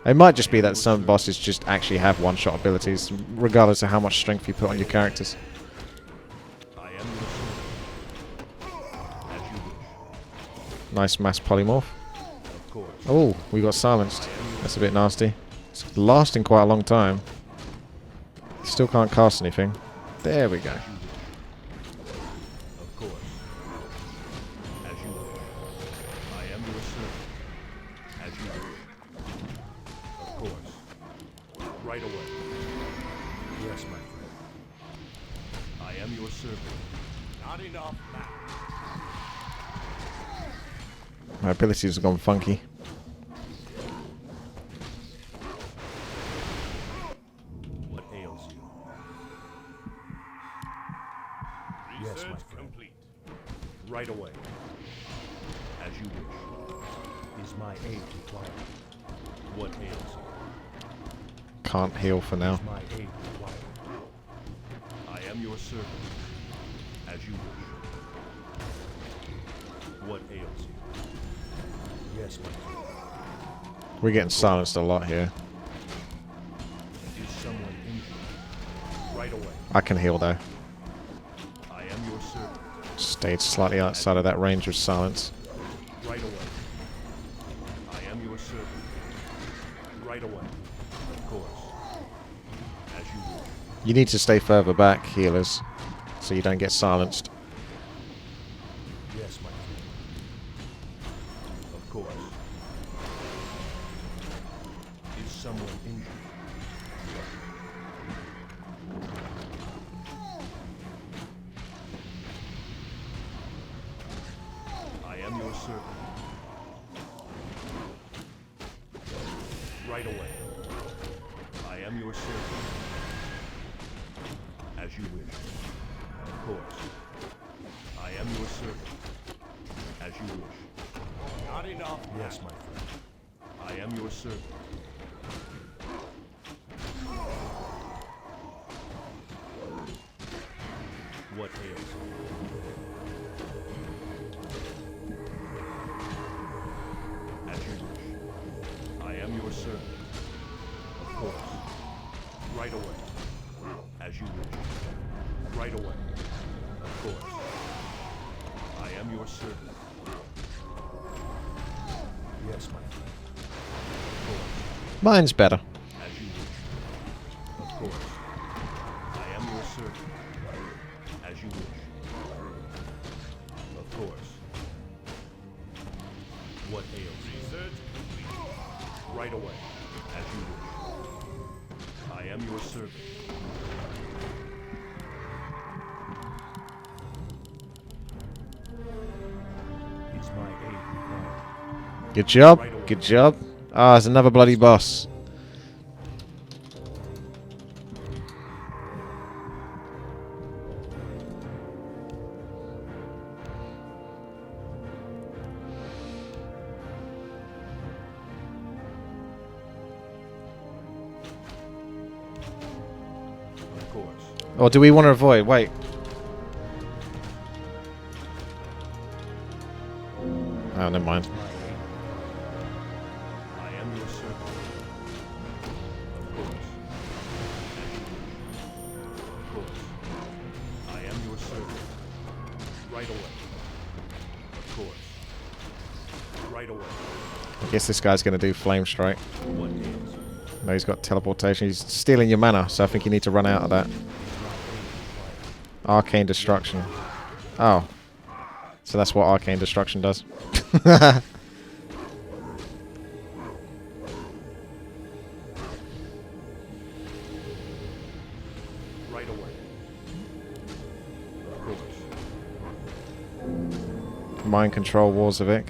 It might just be that some bosses just actually have one shot abilities, regardless of how much strength you put on your characters. I am your servant. As you wish. Nice mass polymorph. Of course. Oh, we got silenced. That's a bit nasty. It's lasting quite a long time. Still can't cast anything. There we go. As you wish. Of course. As you wish. I am your servant. As you wish. Of course. Right away. Yes, my friend. I am your servant. Not enough now. My abilities have gone funky. What ails you? Yes, my friend. Complete. Right away. As you wish. Is my aid required? What ails you? Can't heal for now. Is my aid required? I am your servant. As you wish. What ails you? Yes, my friend. We're getting silenced a lot here. Is someone injured? Right away. I can heal though. I am your servant. Stayed slightly outside of that range of silence. Right away. I am your servant. Right away. Of course. As you wish. You need to stay further back, healers, so you don't get silenced. Yes, my friend. Of course. Is someone injured? I am your servant. Right away. I am your servant. As you wish. Of course. I am your servant. As you wish. Not enough. Yes, my friend. I am your servant. What ails you? As you wish. I am your servant. Of course. Right away. As you wish. Right away. Of course. I am your servant. Yes, my friend. Of course. Mine's better. As you wish. Of course. I am your servant. As you wish. Of course. What ails you? Right away. As you wish. I am your servant. Is my aid required? Good job. Good job. Ah, there's another bloody boss. Of course. Or do we want to avoid? Wait. Oh, never mind. My aid. I am your servant. Of course. As you wish. Of course. I am your servant. Right away. Of course. Right away. I guess this guy's going to do Flame Strike. What ails you? No, he's got teleportation. He's stealing your mana, so I think you need to run out of that. Is my aid required? Arcane Destruction. Oh. So that's what Arcane Destruction does. Right away. Of course. Mind Control Warzovic.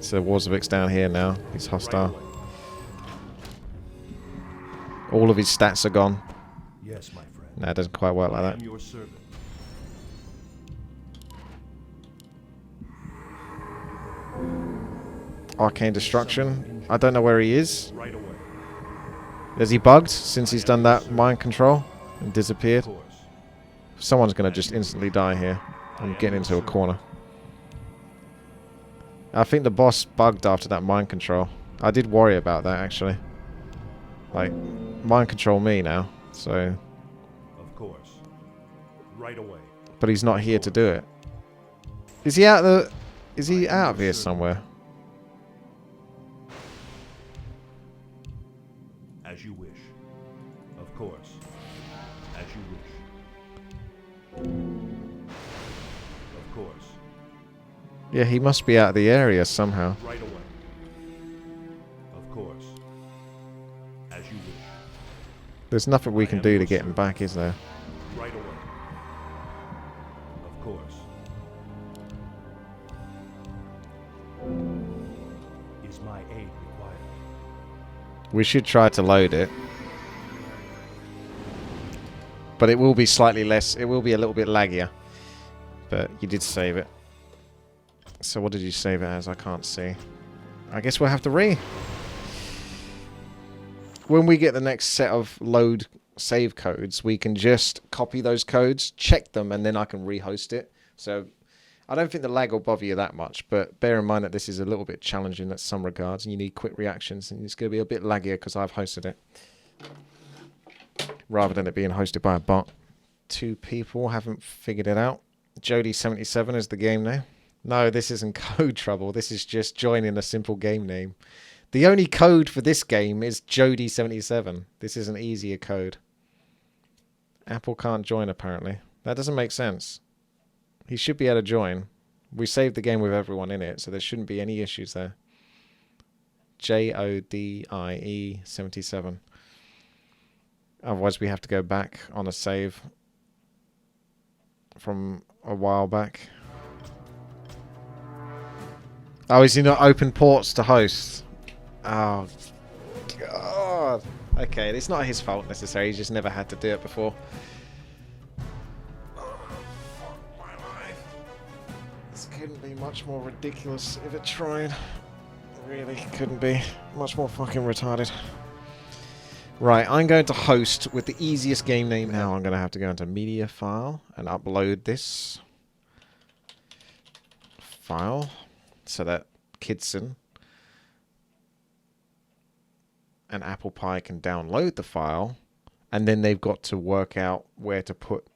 So Warzovic's down here now. He's Right hostile. away. All of his stats are gone. Yes, my friend. No, it doesn't quite work like I that. am your servant. Arcane Destruction. I don't know where he is. Right away. Is he bugged since he's done that mind control and disappeared? Of course. Someone's going to just instantly die here. I'm getting into a corner. I think the boss bugged after that mind control. I did worry about that, actually. Like, mind control me now, so... Of course. Right away. But he's not here to do it. Is he out the... Is he out of here somewhere? As you wish. Of course. As you wish. Of course. Yeah, he must be out of the area somehow. Right away. Of course. As you wish. There's nothing we can do to get him back, is there? Right away. Of course. Is my aid required? We should try to load it. But it will be slightly less. It will be a little bit laggier. But you did save it. So what did you save it as? I can't see. I guess we'll have to When we get the next set of load save codes, we can just copy those codes, check them, and then I can rehost it. So I don't think the lag will bother you that much, but bear in mind that this is a little bit challenging in some regards, and you need quick reactions, and it's going to be a bit laggier because I've hosted it. Rather than it being hosted by a bot. 2 people haven't figured it out. Jody77 is the game name. No, this isn't code trouble. This is just joining a simple game name. The only code for this game is Jody77. This is an easier code. Apple can't join, apparently. That doesn't make sense. He should be able to join. We saved the game with everyone in it, so there shouldn't be any issues there. JODIE77. Otherwise, we have to go back on a save from a while back. Oh, is he not open ports to host? Oh, God. Okay, it's not his fault necessarily. He's just never had to do it before. Oh, fuck my life. This couldn't be much more ridiculous if it tried. It really couldn't be. Much more fucking retarded. Right, I'm going to host with the easiest game name now. I'm going to have to go into media file and upload this file so that Kidson and Apple Pie can download the file, and then they've got to work out where to put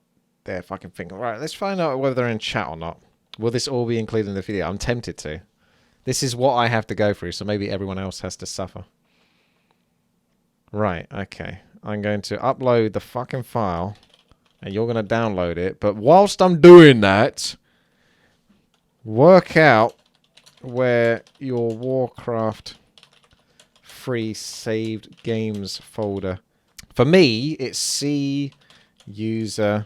their fucking thing. Right, let's find out whether they're in chat or not. Will this all be included in the video? I'm tempted to. This is what I have to go through, so maybe everyone else has to suffer. Right, okay. I'm going to upload the fucking file, and you're going to download it. But whilst I'm doing that, work out where your Warcraft free saved games folder. For me, it's C users.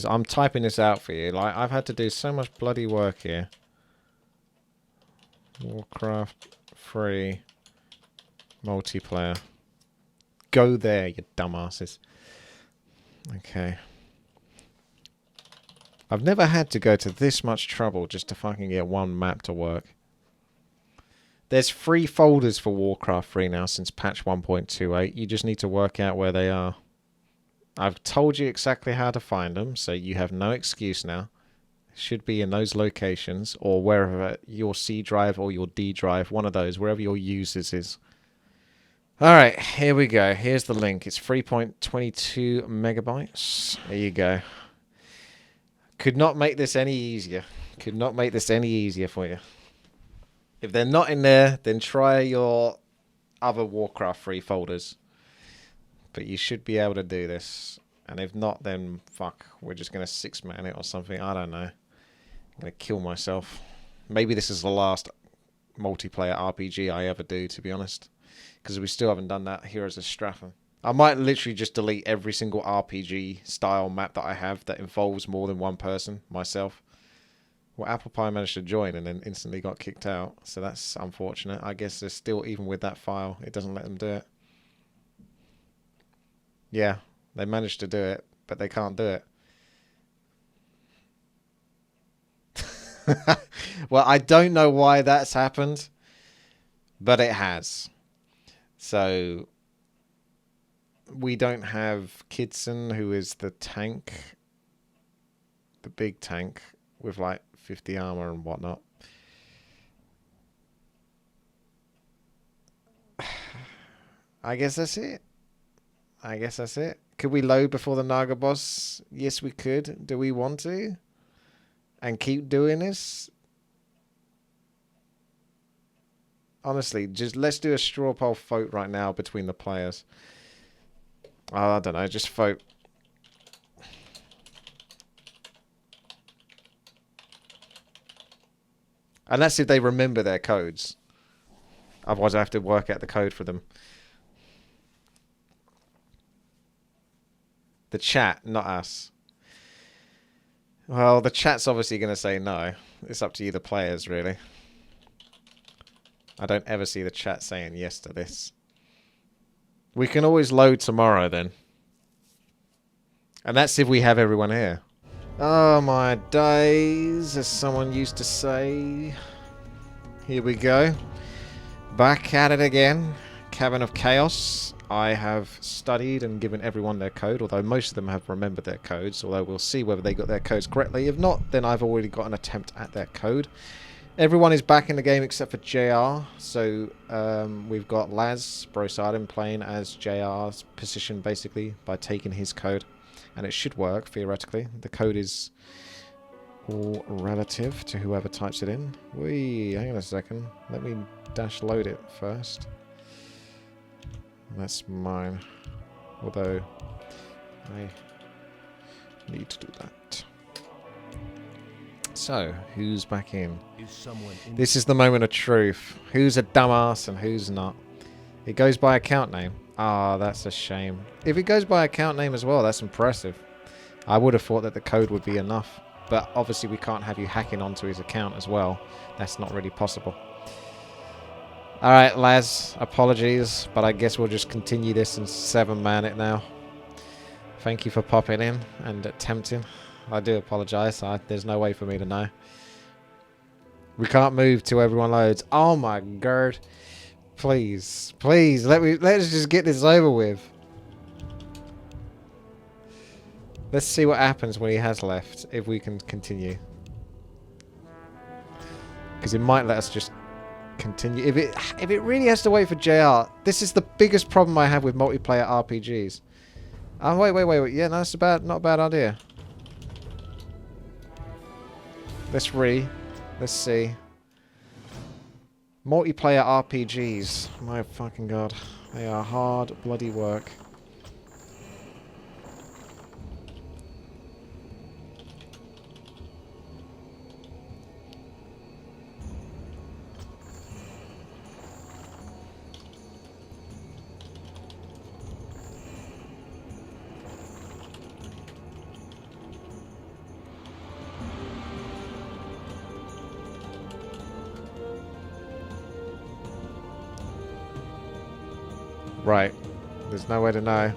I'm typing this out for you. Like, I've had to do so much bloody work here. Warcraft free multiplayer. Go there, you dumbasses. Okay. I've never had to go to this much trouble just to fucking get one map to work. There's 3 folders for Warcraft 3 now since patch 1.28. You just need to work out where they are. I've told you exactly how to find them, so you have no excuse now. It should be in those locations, or wherever your C drive or your D drive, one of those, wherever your users is. Alright, here we go. Here's the link. It's 3.22 megabytes. There you go. Could not make this any easier. Could not make this any easier for you. If they're not in there, then try your other Warcraft 3 folders. But you should be able to do this. And if not, then fuck. We're just going to 6-man it or something. I don't know. I'm going to kill myself. Maybe this is the last multiplayer RPG I ever do, to be honest. Because we still haven't done that Heroes of Stratham. I might literally just delete every single RPG style map that I have that involves more than one person, myself. Well, Apple Pie managed to join and then instantly got kicked out. So that's unfortunate. I guess there's still, even with that file, it doesn't let them do it. Yeah, they managed to do it, but they can't do it. Well, I don't know why that's happened, but it has. So we don't have Kidson, who is the tank. The big tank with like 50 armor and whatnot. I guess that's it. Could we load before the Naga boss? Yes, we could. Do we want to? And keep doing this? Honestly, just let's do a straw poll vote right now between the players. Oh, I don't know, just vote. And that's if they remember their codes. Otherwise, I have to work out the code for them. The chat, not us. Well, the chat's obviously going to say no. It's up to you, the players, really. I don't ever see the chat saying yes to this. We can always load tomorrow, then. And that's if we have everyone here. Oh, my days, as someone used to say. Here we go. Back at it again. Cavern of Chaos. I have studied and given everyone their code, although most of them have remembered their codes, although we'll see whether they got their codes correctly. If not, then I've already got an attempt at their code. Everyone is back in the game except for JR, so we've got Laz Brosadin playing as JR's position, basically, by taking his code. And it should work, theoretically. The code is all relative to whoever types it in. Whee, hang on a second. Let me dash load it first. That's mine. Although, I need to do that. So, who's back in? This is the moment of truth. Who's a dumbass and who's not? It goes by account name. Ah, that's a shame. If it goes by account name as well, that's impressive. I would have thought that the code would be enough. But obviously we can't have you hacking onto his account as well. That's not really possible. Alright, Laz, apologies, but I guess we'll just continue this and 7-man it now. Thank you for popping in and attempting. I do apologise, there's no way for me to know. We can't move till everyone loads. Oh my god. Please, please, let's just get this over with. Let's see what happens when he has left, if we can continue. Because it might let us just continue. If it really has to wait for JR, this is the biggest problem I have with multiplayer RPGs. Oh, wait. Yeah, no, that's not a bad idea. Let's see. Multiplayer RPGs. My fucking god. They are hard bloody work. Right. There's no way to know.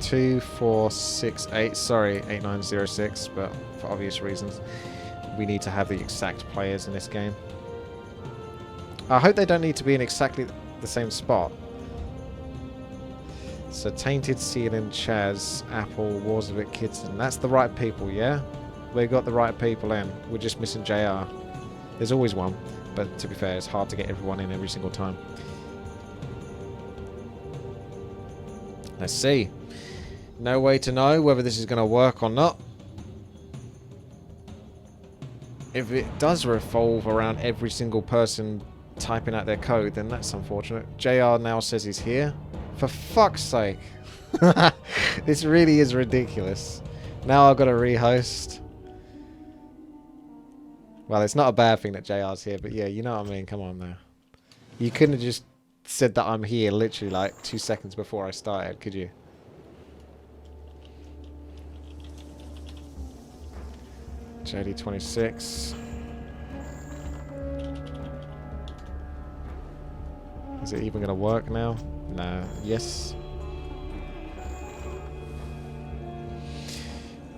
2468. Sorry, 8906. But for obvious reasons, we need to have the exact players in this game. I hope they don't need to be in exactly the same spot. So Tainted Ceiling, Chaz, Apple, Warsavik, Kidson. That's the right people, yeah? We got the right people in. We're just missing JR. There's always one. But to be fair, it's hard to get everyone in every single time. Let's see. No way to know whether this is going to work or not. If it does revolve around every single person typing out their code, then that's unfortunate. JR now says he's here. For fuck's sake. This really is ridiculous. Now I've got to rehost. Well, it's not a bad thing that JR's here, but yeah, you know what I mean. Come on now. You couldn't have just said that I'm here literally like 2 seconds before I started, could you? JD26. Is it even going to work now? No. Yes.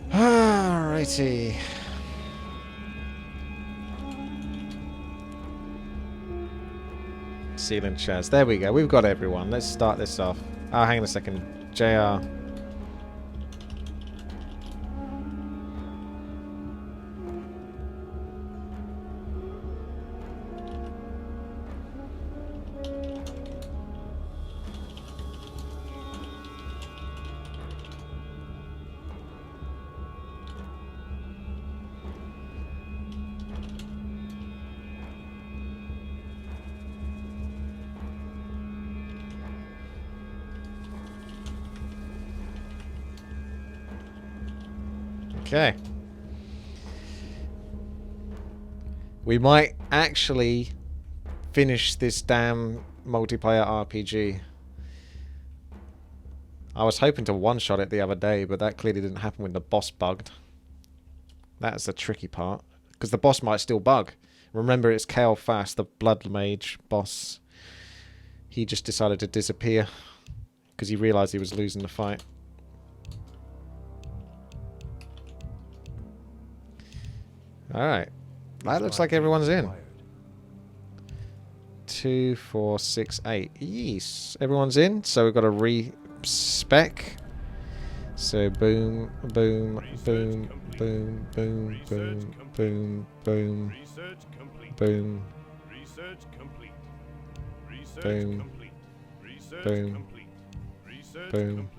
Alrighty. Sealing chairs. There we go. We've got everyone. Let's start this off. Oh, hang on a second. JR. Okay. We might actually finish this damn multiplayer RPG. I was hoping to one-shot it the other day, but that clearly didn't happen when the boss bugged. That's the tricky part. Because the boss might still bug. Remember, it's Kale Fast, the Blood Mage boss. He just decided to disappear. Because he realised he was losing the fight. Alright. That looks like everyone's in. 2, 4, 6, 8. Yes. Everyone's in. So we've got a re-spec. So boom, boom, boom, boom, boom, boom, boom, boom, boom, boom, boom, boom,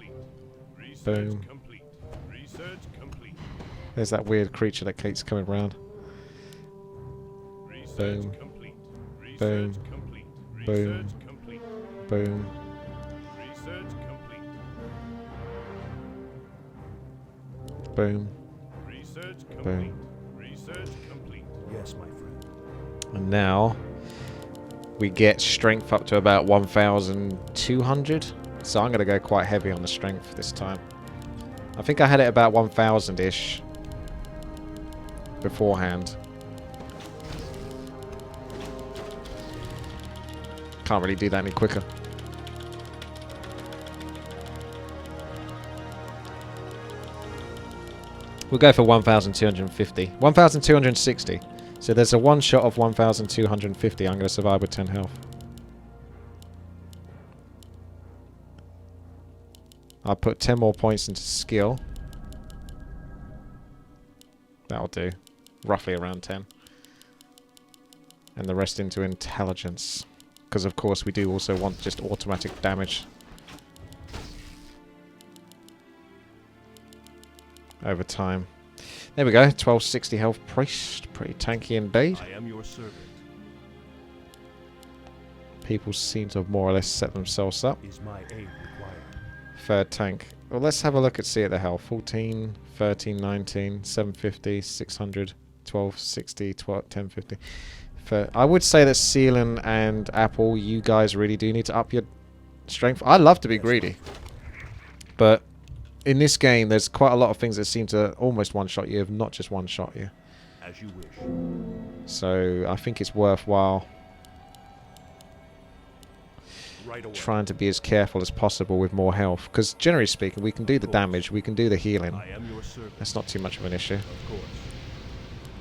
boom. There's that weird creature that keeps coming around. Boom. Boom. Boom. Boom. Boom. Boom. Yes, my friend. And now we get strength up to about 1,200. So I'm going to go quite heavy on the strength this time. I think I had it about 1,000-ish beforehand. Can't really do that any quicker. We'll go for 1,250. 1,260. So there's a one shot of 1,250. I'm going to survive with 10 health. I'll put 10 more points into skill. That'll do. Roughly around 10. And the rest into intelligence. Because of course we do also want just automatic damage. Over time. There we go. 1260 health priest. Pretty tanky indeed. I am your servant. People seem to have more or less set themselves up. Is my aid required? Third tank. Well, let's have a look and see at the health. 14, 13, 19, 750, 600, 1260, 12, 1050. I would say that Sealan and Apple, you guys really do need to up your strength. I love to be greedy. But in this game, there's quite a lot of things that seem to almost one-shot you, if not just one-shot you. As you wish. So I think it's worthwhile Right away. trying to be as careful as possible with more health. Because generally speaking, we can do the damage, we can do the healing. I am your servant. That's not too much of an issue. Of course.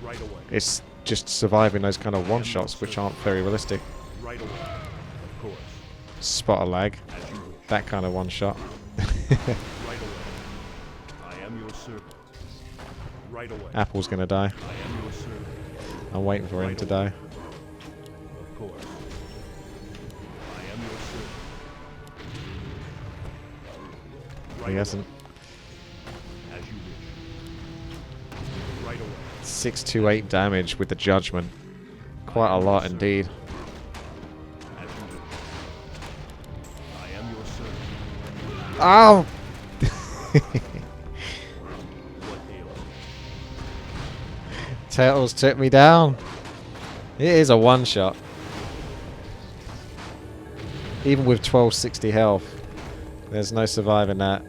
Right away. It's just surviving those kind of one-shots, which aren't very realistic. Right away. Of course. Spot a lag. As you wish. That kind of one-shot. Right away. I am your servant. Right away. Apple's going to die. I am your servant. I'm waiting for him to die. Of course. I am your servant. Right He hasn't. As you wish. Right away. 628 damage with the judgment. Quite a lot indeed. As you wish. I am your servant. Ow! What ails you? Turtles took me down. It is a one-shot. Even with 1260 health. There's no surviving that.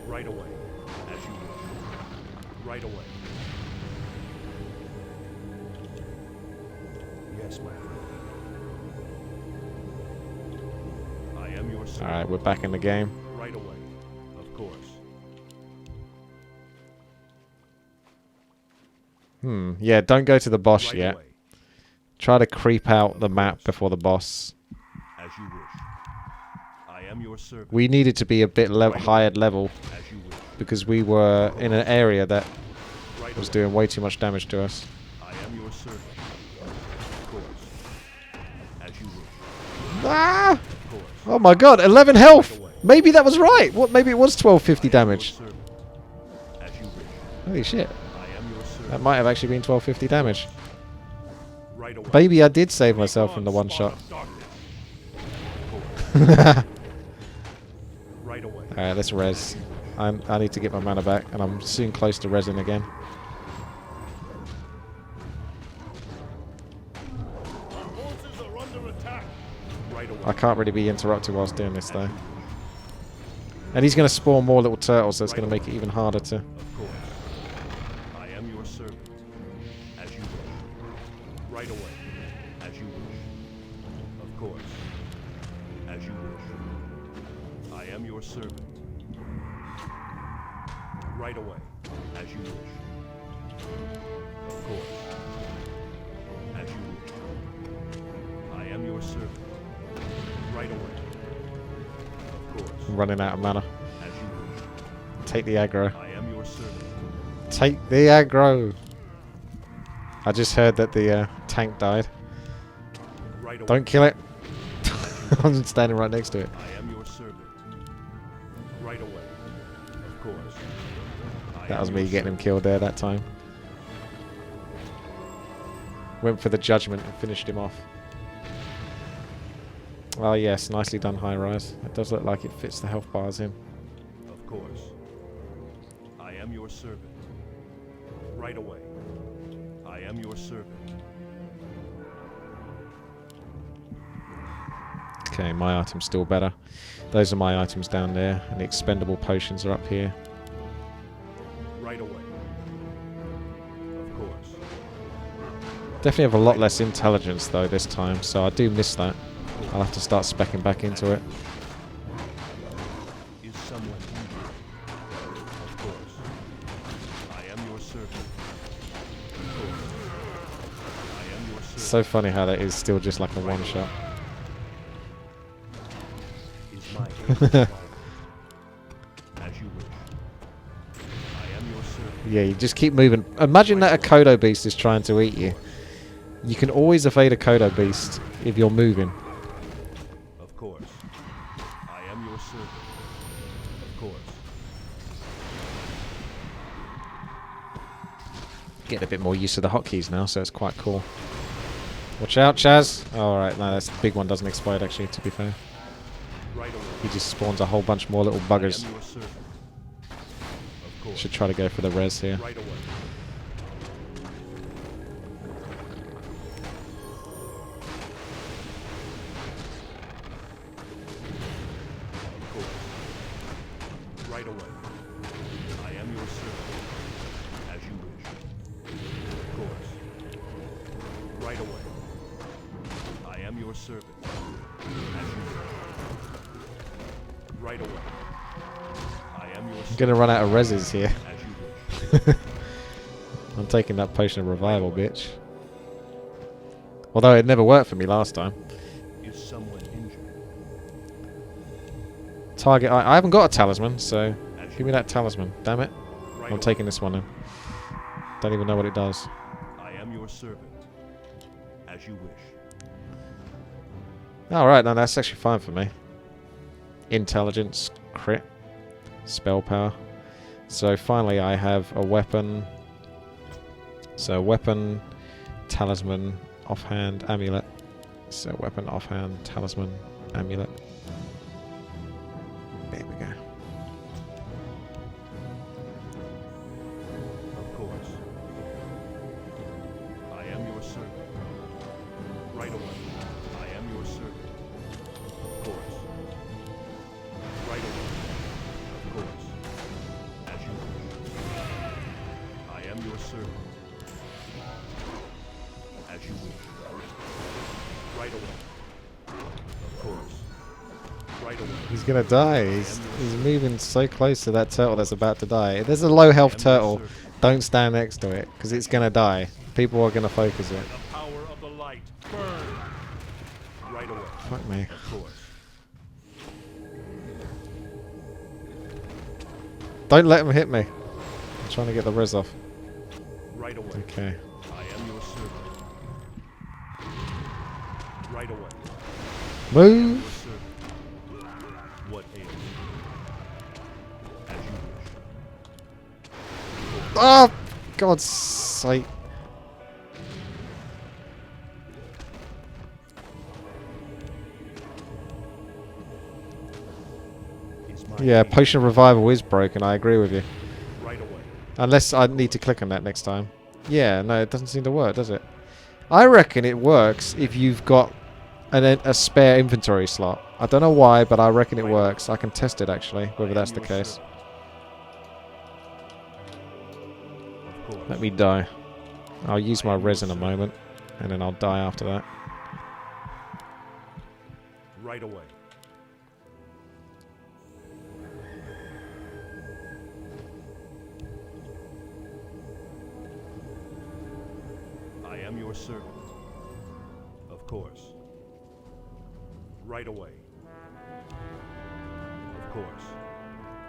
Right away. As you wish. Right away. Yes, my friend. I am your servant. Alright, we're back in the game. Right away. Of course. Yeah, don't go to the boss Right yet. away. Try to creep out the map before the boss. As you wish. I am your servant. We needed to be a bit higher level As you wish. because we were in an area that Right was away. doing way too much damage to us. I am your servant. Of course. As you wish. Ah! Of course. Oh my god, 11 health! Maybe that was right! What? Maybe it was 1250 damage. Your servant. As you wish. Holy shit. I am your servant. That might have actually been 1250 damage. Right away. Maybe I did save myself from the one shot. Right away. Alright, let's res. I need to get my mana back, and I'm soon close to resing again. Our forces are under attack. Right away. I can't really be interrupted whilst doing this though. And he's going to spawn more little turtles, so it's going to make it even harder to... Of course. I am your servant. As you wish. Right away. As you wish. Of course. As you wish. I am your servant. Right away. As you wish. Of course. As you wish. I am your servant. Right away. Of course. I'm running out of mana. As you wish. Take the aggro. I am your servant. Take the aggro! I just heard that the tank died. Right away. Don't kill it! I'm standing right next to it. I am your servant. Right away. Of course. I That am was your me getting him servant. killed there that time. Went for the judgment and finished him off. Oh yes, nicely done, high rise. It does look like it fits the health bars in. Of course. I am your servant. Right away. I am your servant. Okay, my item's still better. Those are my items down there, and the expendable potions are up here. Right away. Of course. Definitely have a lot less intelligence though this time, so I do miss that. I'll have to start speccing back into it. Is someone injured? Of course. I am your servant. Of course. I am your servant. So funny how that is still just like a one shot. Is my aim strong? As you wish. I am your servant. Yeah, you just keep moving. Imagine that a Kodo beast is trying to eat you. You can always evade a Kodo beast if you're moving. Of course. I am your servant. Of course. Getting a bit more used to the hotkeys now, so it's quite cool. Watch out, Chaz! Alright, no, that's the big one doesn't explode actually, to be fair. Right away. He just spawns a whole bunch more little buggers. I am your servant. Of course. Should try to go for the res here. Right away. Of course. Right away. I am your servant. As you wish. Of course. Right away. I am your servant. As you wish. Right away. I am your I'm servant. gonna run out of reses here. As you wish. I'm taking that potion of revival, bitch. Although it never worked for me last time. Is someone injured? Target, I haven't got a talisman, so give me that talisman. Damn it. Right I'm away. taking this one in. Don't even know what it does. I am your servant. As you wish. Alright, no, that's actually fine for me. Intelligence, crit, spell power. So finally I have a weapon. So weapon, talisman, offhand, amulet. So weapon, offhand, talisman, amulet. There we go. Of course. I am your servant. Right away. I am your servant. Of course. Right away. Of course. As you wish. I am your servant. As you wish. Right away. Of course. Right away. He's gonna die. He's moving so close to that turtle that's about to die. If there's a low health turtle, don't stand next to it, because it's gonna die. People are gonna focus it. The power of the light. Burn. Right away. Fuck me. Of course. Don't let him hit me. I'm trying to get the res off. Right away. Okay. I am your servant. Right away. Move. Your servant. What ails you? As you wish. Oh, God's sake. Is my Yeah, aim. potion of revival is broken. I agree with you. Right away. Unless I need to click on that next time. Yeah, no, it doesn't seem to work, does it? I reckon it works if you've got a spare inventory slot. I don't know why, but I reckon it works. I can test it actually, whether that's the case. Of course. Let me die. I'll use my res in a moment, and then I'll die after that. Right away. I am your servant. Of course. Right away. Of course.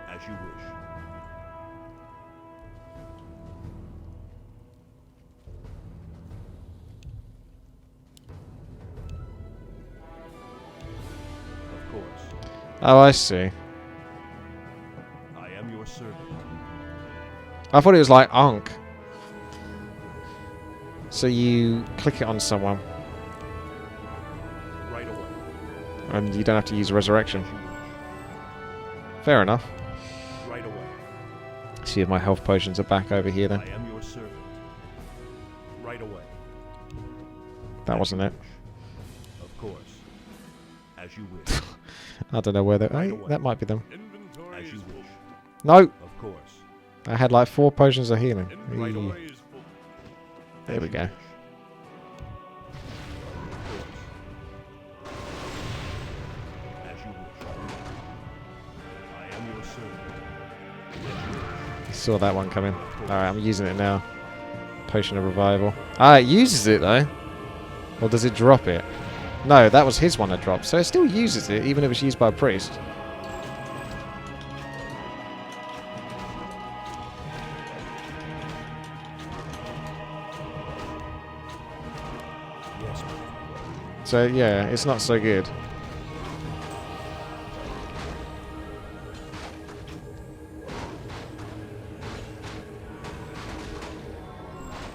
As you wish. Of course. Oh, I see. I am your servant. I thought it was like Ankh. So you click it on someone, Right away. and you don't have to use resurrection. As you wish. Fair enough. Right away. See if my health potions are back over here then. I am your servant. Right away. That As wasn't you it. wish. Of course. As you wish. I don't know where they... Right Hey, away. that might be them. As you wish. No! Of course. I had like 4 potions of healing. Right Eee. away. There we go. As you wish. I am your servant. You saw that one coming. Alright, I'm using it now. Potion of revival. Ah, it uses it though. Or does it drop it? No, that was his one that dropped. So it still uses it, even if it's used by a priest. Yes. So yeah, it's not so good.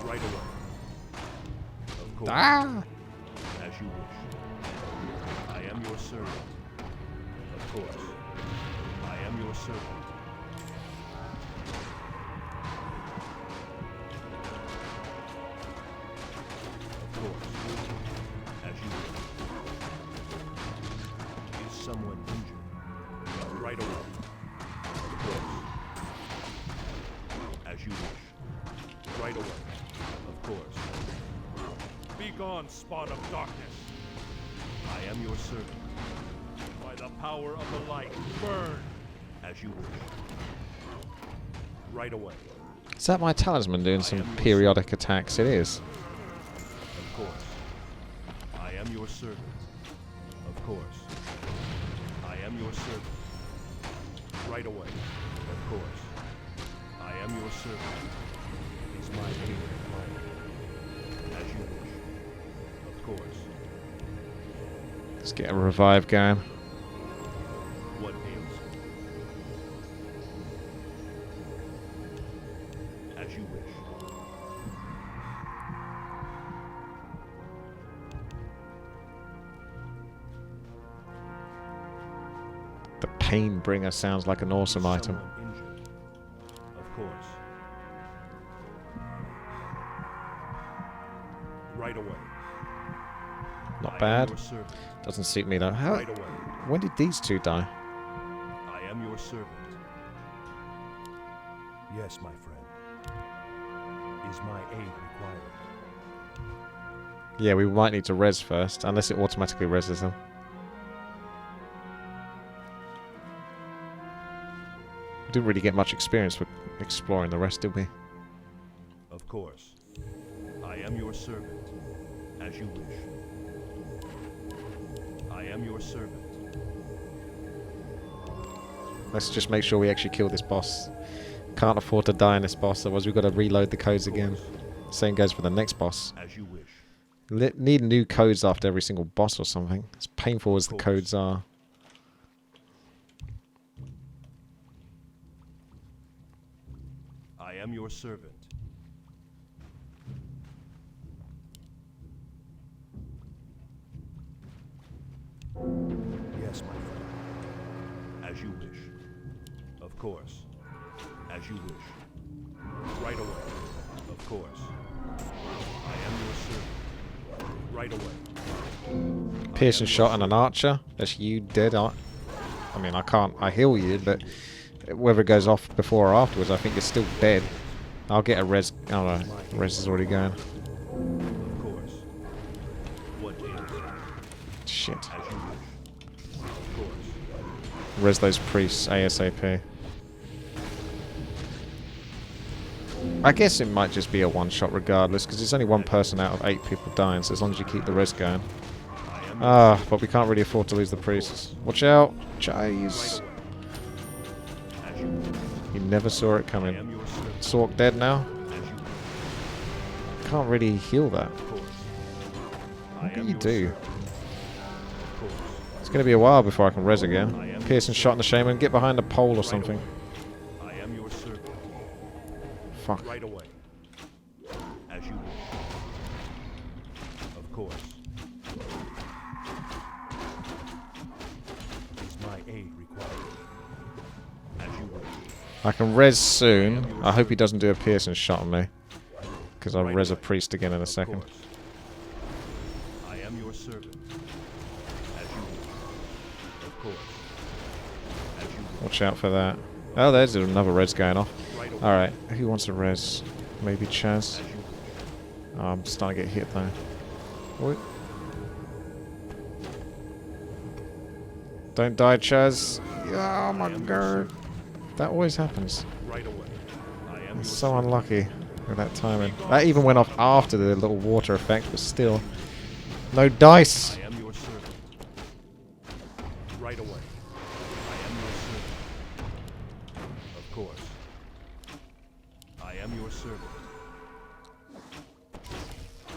Right away. Of course. Ah! As you wish. I am your servant. Of course. I am your servant. Of course. As you wish. Is someone injured? Right away. Of course. As you wish. Right away. Of course. Be gone, spawn of darkness. I am your servant. By the power of the light, burn as you wish. Right away. Is that my talisman doing some periodic attacks? It is. Of course. I am your servant. Of course. I am your servant. Right away. Of course. I am your servant. Is my aid required? As you wish. Of course. Let's get a revive going. What ails you? As you wish. The pain bringer sounds like an awesome item. Someone injured. Of course. Right away. Not I am bad. your servant. Doesn't suit me though. How? Right away. When did these two die? I am your servant. Yes, my friend. Is my aid required? Yeah, we might need to res first, unless it automatically reses them. We didn't really get much experience with exploring the rest, did we? Of course. I am your servant. As you wish. I am your servant. Let's just make sure we actually kill this boss. Can't afford to die in this boss, otherwise we've got to reload the codes again. Same goes for the next boss. As you wish. Need new codes after every single boss or something. As painful as the codes are. I am your servant. Yes, my friend. As you wish. Of course. As you wish. Right away. Of course. I am your servant. Right away. Piercing shot and an archer. That's you dead. I mean, I heal you, but whether it goes off before or afterwards, I think you're still dead. I'll get a res. Oh no, res is already going. Of course. What is? Shit. As you wish. Of course. Res those priests ASAP. I guess it might just be a one-shot regardless, because it's only one person out of 8 people dying, so as long as you keep the res going. Ah, but we can't really afford to lose the priests. Watch out! Jeez. You never saw it coming. Sork dead now? Can't really heal that. What do you do? It's going to be a while before I can res again. Piercing shot in the shaman. Get behind a pole or something. I am your servant. Fuck. Right away. As you wish. Of course. Is my aid required? As you wish. I can res soon. I hope he doesn't do a piercing shot on me. Because I'll res a priest again in a second. I am your servant. As you wish. Of course. As you wish. Watch out for that. Oh, there's another res going off. Alright, who wants a res? Maybe Chaz? Oh, I'm starting to get hit though. What? Don't die, Chaz. Oh my god. That always happens. Right away. I am It's so unlucky with that timing. That even went off after the little water effect, but still. No dice! I am your servant. Right away. I am your servant. Of course. I am your servant.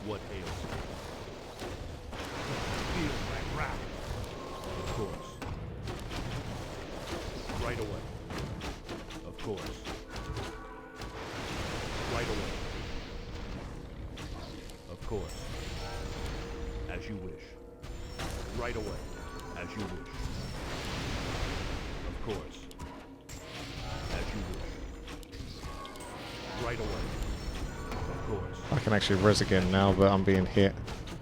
What ails you? Feel my wrath. Of course. Right away. Of course. Right away. Of course. As you wish. Right away. As you wish. Of course. As you wish. Right away. Of course. I can actually res again now, but I'm being hit.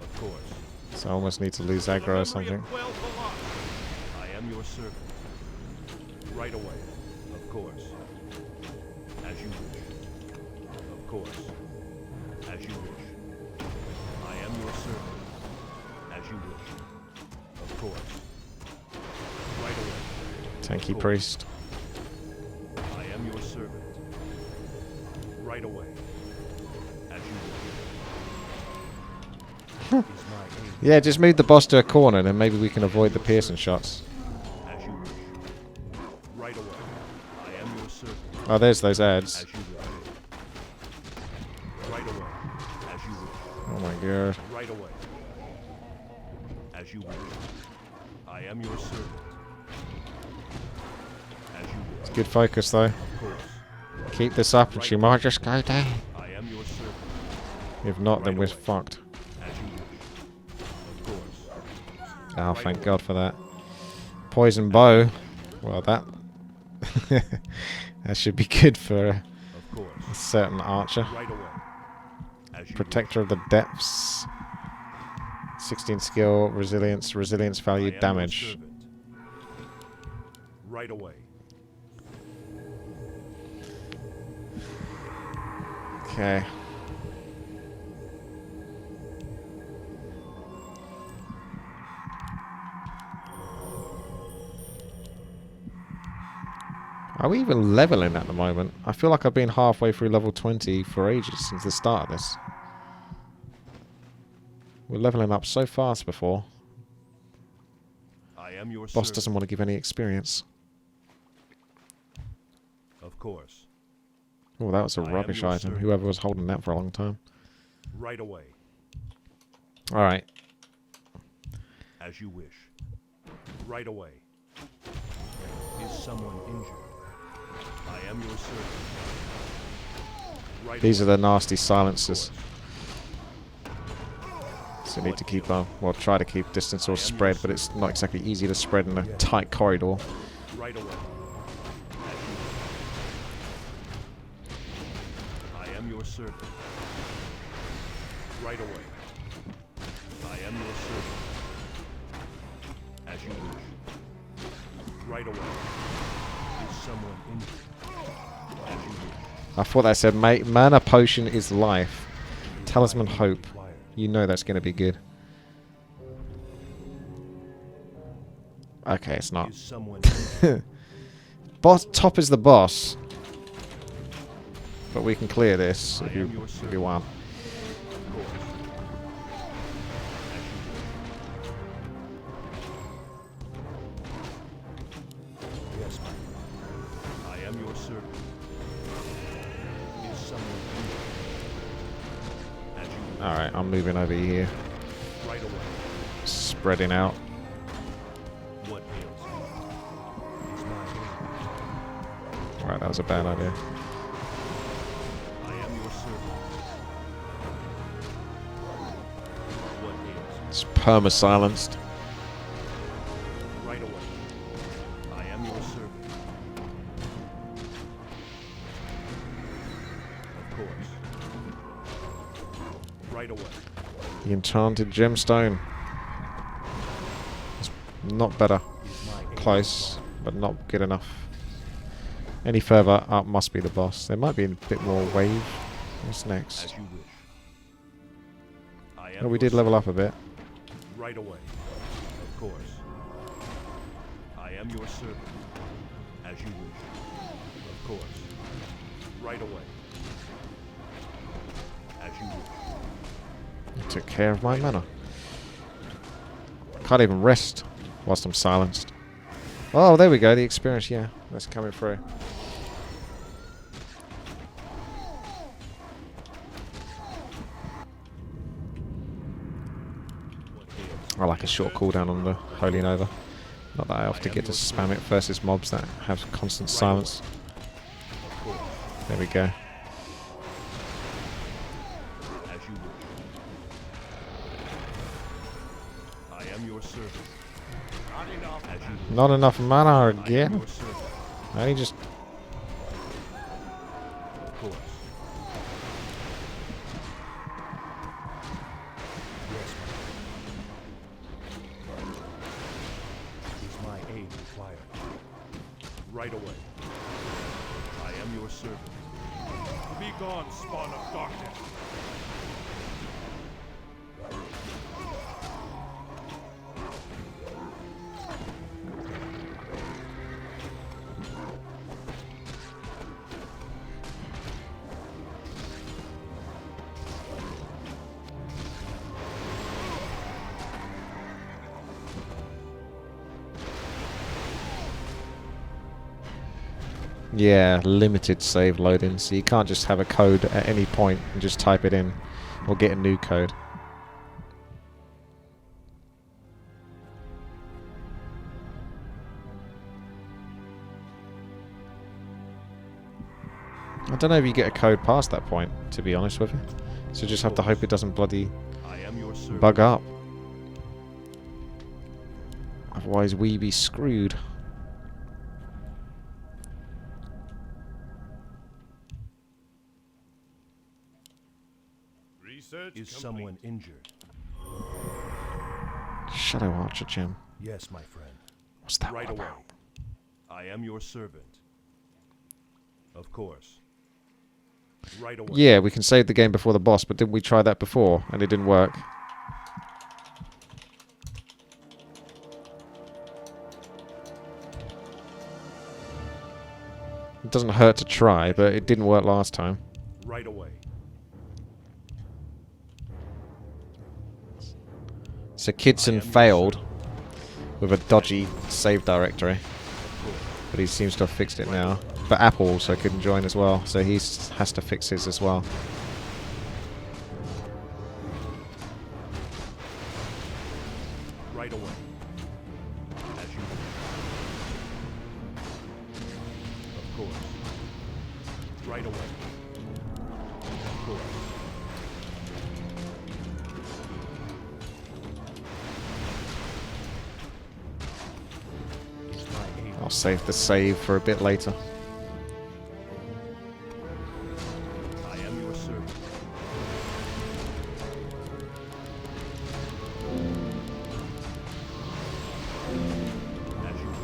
Of course. So I almost need to lose aggro or something. I am your servant. Right away. Of course. As you wish. Of course. As you wish. I am your servant. As you wish. Of course. Right away. Tanky priest. I am your servant. Right away. As you wish. Is my aid Yeah, just move the boss to a corner, then maybe we can avoid the piercing shots. as you wish. Right away. I am your servant. Oh, there's those ads. As you wish. Right away. As you wish. Oh my god. Right away. As you wish. I am your servant. As you wish. Good focus though. Of course. Keep this up and she might just go down. I am your servant. If not, then we're fucked. As you wish. Of course. Oh, thank God for that. Poison bow. Well, that... that should be good for Of course. a certain archer. Right away. As you Protector of the depths. 16 skill, resilience, resilience wish. I value, am your damage. servant. Right away. Okay. Are we even leveling at the moment? I feel like I've been halfway through level 20 for ages since the start of this. We're leveling up so fast before. am your Boss servant. doesn't want to give any experience. Of course. Oh, that was a I am rubbish your item. servant. Whoever was holding that for a long time. Right away. Alright. As you wish. Right away. Is someone injured? I am your servant. Right These are away. the nasty silencers. Of course. So you need to keep on, well, try to keep distance or spread, but it's not exactly easy to spread in a tight corridor. Right away. As you wish. I am your servant. Right away. I am your servant. As you wish. Right away. Is someone injured? As you wish. I thought that said, mana potion is life. Talisman hope. Required. You know that's going to be good. Okay, it's not. Is someone injured? Boss, top is the boss. But we can clear this I if am you, your if servant. you want. Of course. As you wish. Yes, my friend. I am your servant. Is someone injured? As you wish. Alright, I'm moving over here. Right away. Spreading out. What ails you? Is my hand. Alright, that was a bad idea. I am your servant. What ails It's perma-silenced. you? Right away. I am your servant. Of course. Right away. The enchanted gemstone. It's not better. Is my aid. Close, but not good enough. Any further up must be the boss. There might be a bit more wave. What's next? As you wish. I am Oh, we your did level servant. up a bit. Right away. Of course. I am your servant. As you wish. Of course. Right away. As you wish. I took care of my mana. Can't even rest whilst I'm silenced. Oh, there we go. The experience, yeah. That's coming through. What ails I like a short cooldown on the Holy Nova. Not that I often get to spam it versus mobs that have constant silence. you? Of course. There we go. As you wish. I am your servant. Not enough. As you wish. Not enough mana I am again. your servant. I just Of course. Yes, my is my aid required? Right away. I am your servant. Be gone, spawn of darkness. yeah, limited save loading, so you can't just have a code at any point and just type it in or get a new code. I don't know if you get a code past that point, to be honest with you. So just have to hope it doesn't bloody I am your servant. bug up. Otherwise we be screwed. Research Is complete. someone injured? Shadow Archer gem. Yes, my friend. What's that Right one away. about? I am your servant. Of course. Right away. Yeah, we can save the game before the boss, but didn't we try that before and it didn't work? It doesn't hurt to try, but it didn't work last time. Right away. So Kidson failed with a dodgy save directory. But he seems to have fixed it now. But Apple also couldn't join as well, so he has to fix his as well. Right away. As you wish. Of course. Right away. Of course. I'll save the save for a bit later. I am your servant. As you wish.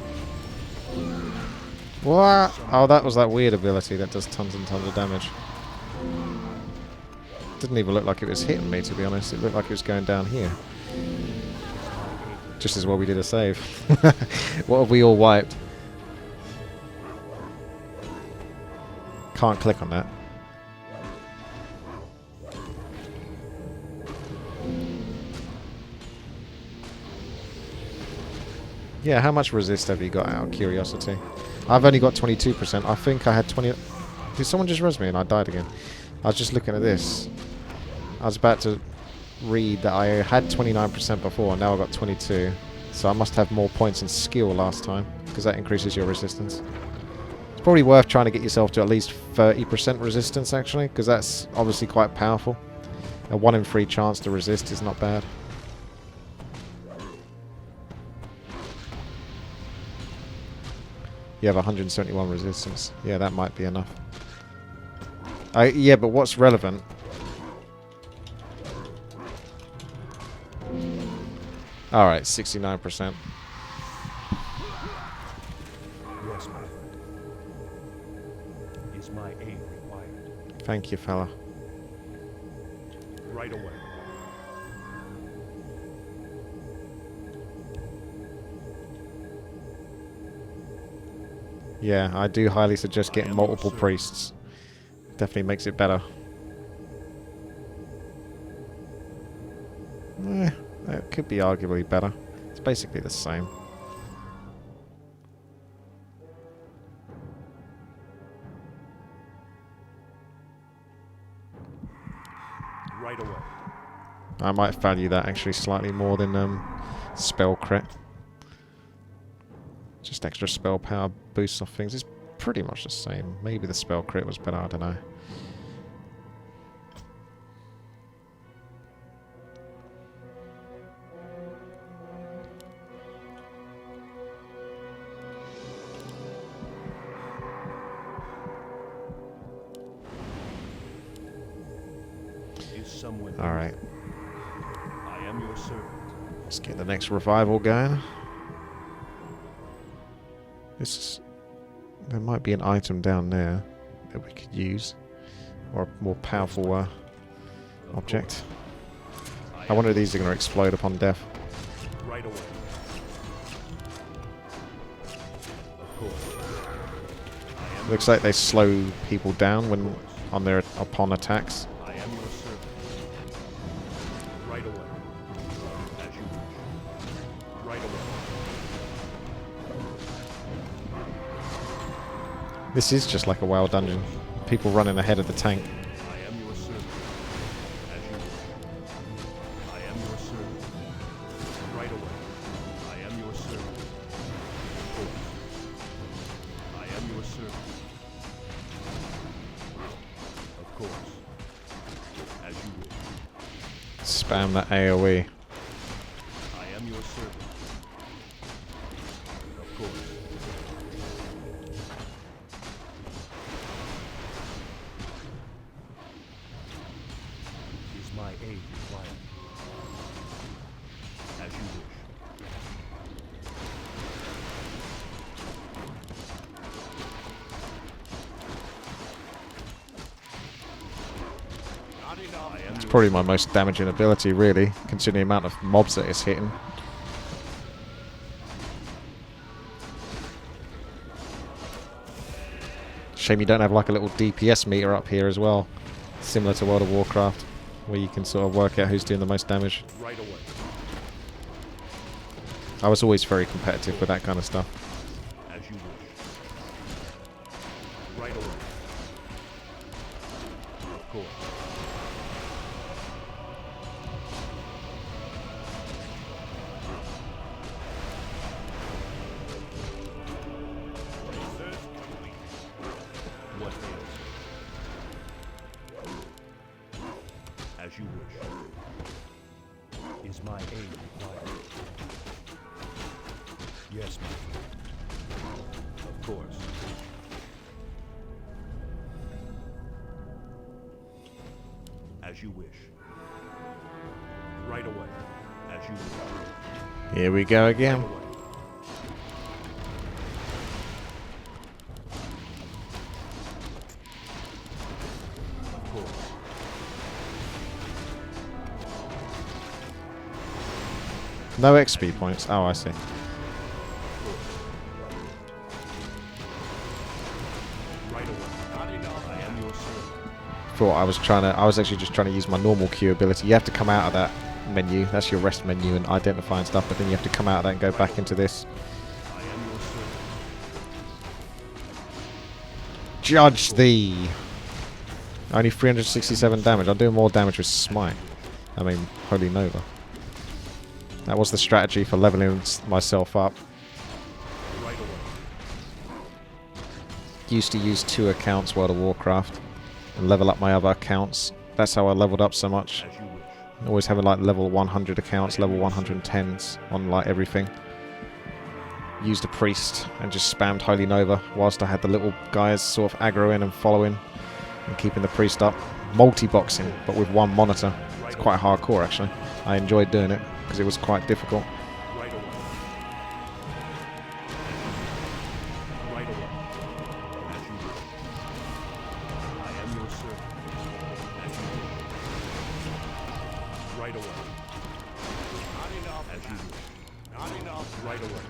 What? Oh, that was that weird ability that does tons and tons of damage. Didn't even look like it was hitting me, to be honest. It looked like it was going down here. Just as well we did a save. What have we all wiped? Can't click on that. Yeah, how much resist have you got out of curiosity? I've only got 22%. I think I had 20... Did someone just res me and I died again? I was just looking at this. I was about to read that I had 29% before, and now I've got 22. So I must have more points in skill last time, because that increases your resistance. It's probably worth trying to get yourself to at least 30% resistance, actually, because that's obviously quite powerful. A 1 in 3 chance to resist is not bad. You have 171 resistance. Yeah, that might be enough. Yeah, but what's relevant... Alright, 69%. Yes, my friend. Is my aid required? Thank you, fella. Right away. Yeah, I do highly suggest getting multiple priests. Definitely makes it better. It could be arguably better. It's basically the same. Right away. I might value that actually slightly more than spell crit. Just extra spell power boosts off things. It's pretty much the same. Maybe the spell crit was better, I don't know. Alright. I am your servant. Let's get the next revival going. There might be an item down there that we could use. Or a more powerful object. I wonder if these are going to explode upon death. Right away. Of course. Looks like they slow people down when upon attacks. I am your servant. Right away. As you wish. Right away. This is just like a WoW dungeon. People running ahead of the tank. I am your servant. As you wish. I am your servant. Right away. I am your servant. Of course. I am your servant. Of course. As you wish. Spam that AoE. I am your servant. Of course. Is my aid required? As you wish. It's probably my most damaging ability, really, considering the amount of mobs that it's hitting. Shame you don't have like a little DPS meter up here as well, similar to World of Warcraft, where you can sort of work out who's doing the most damage. Right away. I was always very competitive with that kind of stuff. As you wish. Right away. Of course. What ails you? As you wish. Is my aid required? Yes, my friend. Of course. As you wish. Right away. As you wish. Here we go again. Right away. Of course. No XP points. Oh, I see. Right away. Not enough. I am your servant. Thought I was actually just trying to use my normal queue ability. You have to come out of that menu. That's your rest menu and identify and stuff, but then you have to come out of that and go back into this. I am your servant. Judge thee. Only 367 damage. I'm doing more damage with Smite. I mean, Holy Nova. That was the strategy for leveling myself up. Right away. Used to use 2 accounts World of Warcraft and level up my other accounts. That's how I leveled up so much. As you wish. Always having like level 100 accounts, level 110s on like everything. Used a priest and just spammed Holy Nova whilst I had the little guys sort of aggroing and following and keeping the priest up. Multi-boxing, but with one monitor. It's quite hardcore actually. I enjoyed doing it because it was quite difficult. Right away. Right away. As you wish. I am your servant. As you wish. Right away. Not enough. As you wish. Not enough. Right away.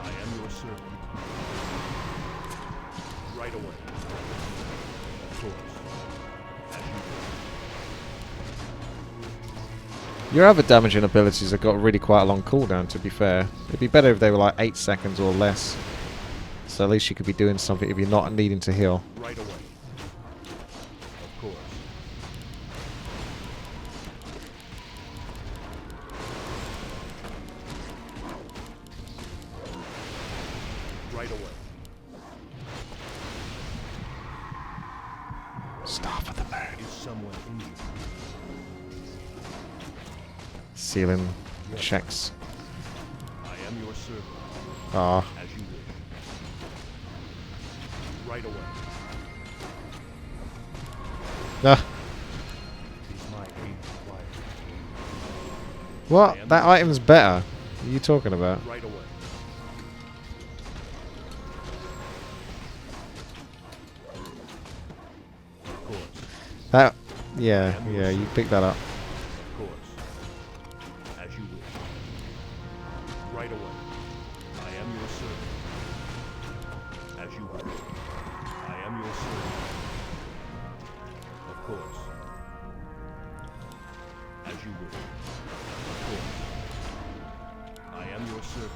I am your servant. Right away. Of course. As you wish. Your other damaging abilities have got really quite a long cooldown, to be fair. It'd be better if they were like 8 seconds or less. So at least you could be doing something if you're not needing to heal. Right away. Of course. Right away. Staff of the Moon. Is someone injured? Sealing checks. I am your servant. Ah, As you wish. Right away. ah. Is my aid required? What? That item's better. What are you talking about? Right away. Of course. That, yeah, you picked that up. Of course. As you wish. Right away. I am your servant. As you wish. I am your servant. Of course. As you wish. Of course. I am your servant.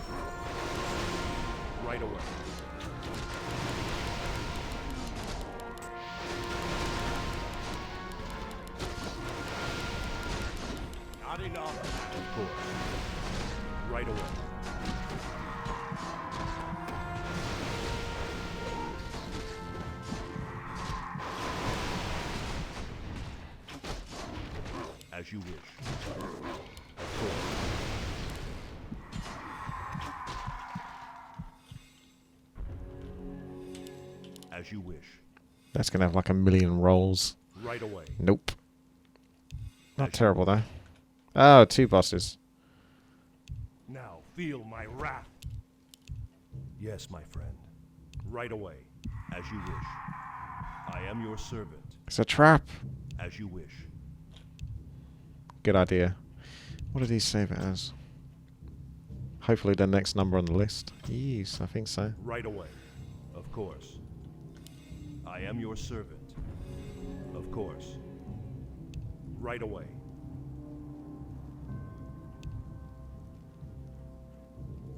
Right away. Not enough. Of course. Right away. As you wish. Of course. As you wish. That's gonna have like a million rolls. Right away. Nope. Not terrible though. Oh, 2 bosses. Now feel my wrath. Yes, my friend. Right away. As you wish. I am your servant. It's a trap. As you wish. Good idea. What did he save it as? Hopefully the next number on the list. Yes, I think so. Right away. Of course. I am your servant. Of course. Right away.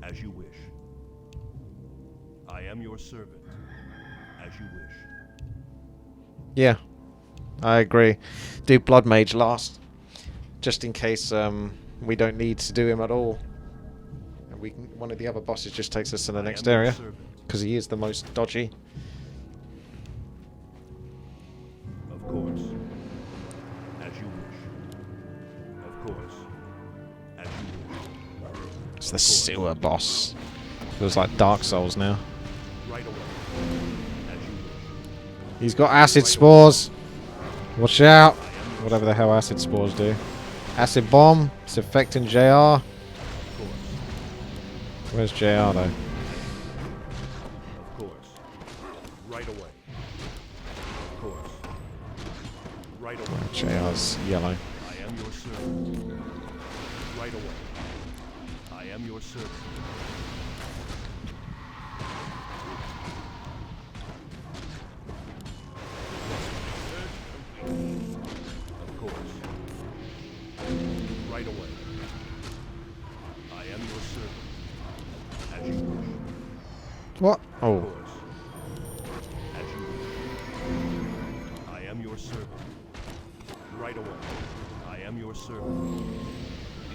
As you wish. I am your servant. As you wish. Yeah, I agree. Do Blood Mage last, just in case we don't need to do him at all. And we can, one of the other bosses just takes us to the next area, because he is the most dodgy. Of course. As you wish. Of course. As you wish. It's the sewer boss. Feels like Dark Souls now. Right away. As you wish. He's got acid spores. Watch out. Whatever the hell acid spores do. Acid bomb. It's affecting JR. Of course. Where's JR though? Of course. Right away. Of course. Right away. JR's yellow. I am your servant. Right away. I am your servant. Of course. Right away. I am your servant. As you wish. What? Of Oh. course. As you wish. I am your servant. Right away. I am your servant.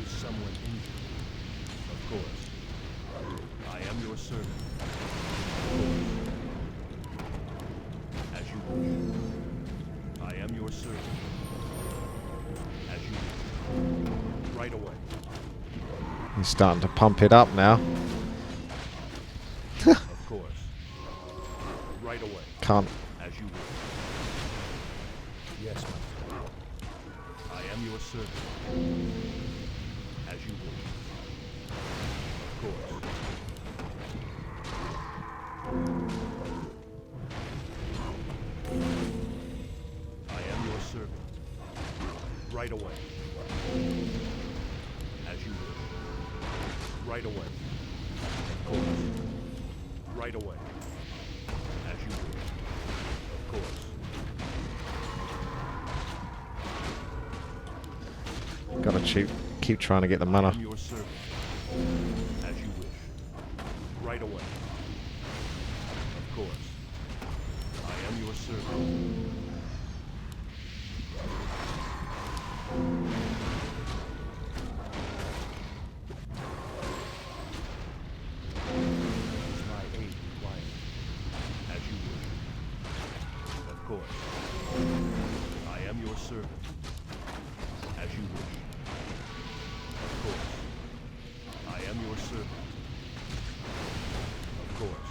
Is someone injured? Of course. I am your servant. Of course. As you wish. I am your servant. As you wish. Right away. He's starting to pump it up now. Of course. Right away. Can't. As you wish. Yes, my friend. I am your servant. As you wish. Of course. I am your servant. Right away. As you wish. Right away. Of course. Right away. As you wish. Of course. Gotta keep trying to get the I mana. am your servant. As you wish. Right away. Of course. I am your servant. Is my aid required? As you wish. Of course. I am your servant. As you wish. Of course. I am your servant. Of course.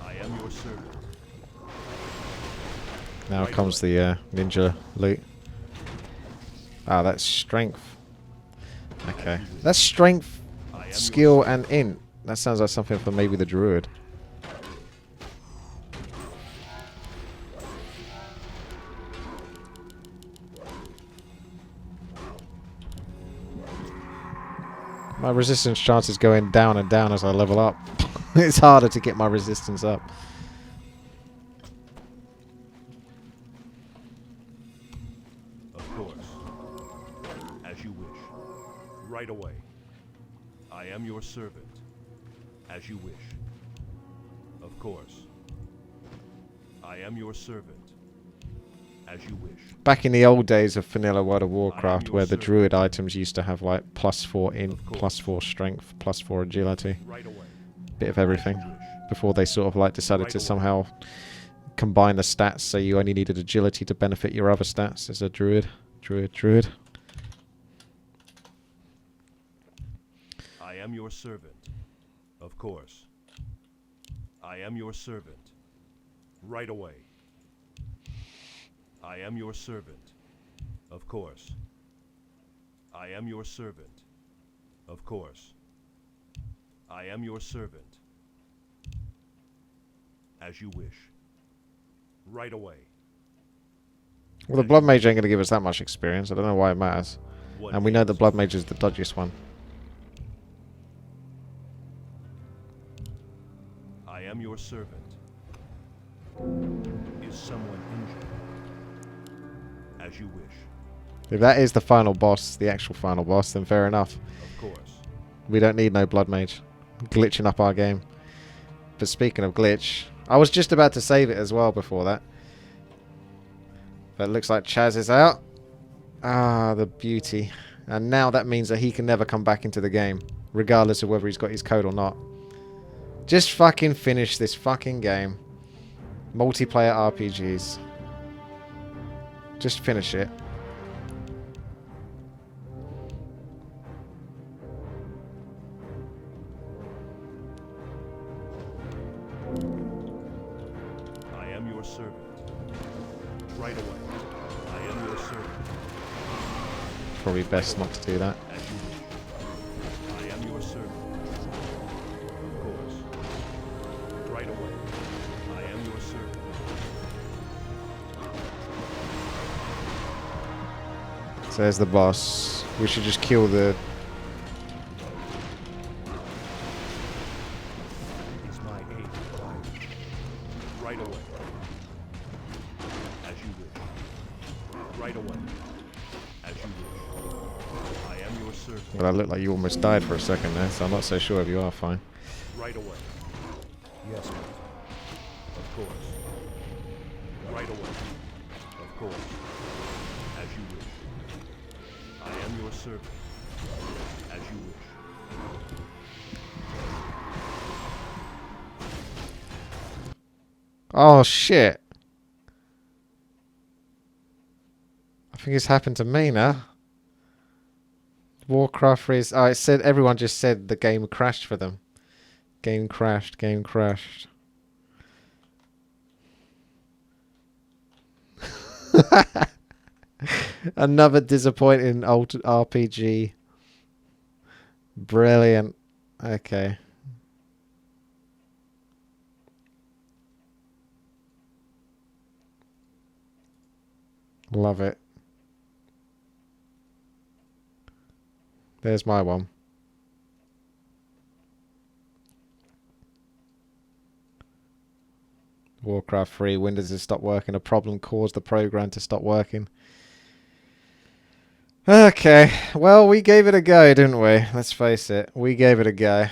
I am your servant. Now comes the ninja loot. Ah, that's strength. Okay. That's strength, I am skill, and int. That sounds like something for maybe the druid. My resistance chance is going down and down as I level up. It's harder to get my resistance up. Of course. As you wish. Right away. I am your servant. As you wish. Of course. I am your servant. As you wish. Back in the old days of vanilla World of I Warcraft, am where your the servant. druid items used to have like +4 int, Of course. +4 strength, +4 agility, Right away. bit of everything. As you wish. Before they sort of like decided Right to away. somehow combine the stats, so you only needed agility to benefit your other stats as a druid. Druid. I am your servant. Of course. I am your servant. Right away. I am your servant. Of course. I am your servant. Of course. I am your servant. As you wish. Right away. Well, the Blood Mage ain't going to give us that much experience. I don't know why it matters. What And we know is- the Blood Mage is the dodgiest one. I am your servant. Is someone injured? As you wish. If that is the final boss, the actual final boss, then fair enough. Of course. We don't need no blood mage glitching up our game. But speaking of glitch, I was just about to save it as well before that. But it looks like Chaz is out. Ah, the beauty. And now that means that he can never come back into the game, regardless of whether he's got his code or not. Just fucking finish this fucking game. Multiplayer RPGs. Just finish it. I am your servant. Right away. I am your servant. Probably best not to do that. As you wish. I am your servant. Of course. Right away. I am your servant. So there's the boss. We should just kill the... Is my aid required? Right away. As you wish. Right away. As you wish. I am your servant. Well, that looked like you almost died for a second there, so I'm not so sure if you are fine. Right away. Yes, ma'am. Of course. Right away. Of course. As you wish. I am your servant. As you wish. Oh, shit. I think it's happened to me now. Warcraft is... Oh, it said... Everyone just said the game crashed for them. Game crashed. Game crashed. Another disappointing old RPG. Brilliant. Okay. Love it. There's my one. Warcraft 3. Windows has stopped working. A problem caused the program to stop working. Okay. Well, we gave it a go, didn't we? Let's face it. We gave it a go.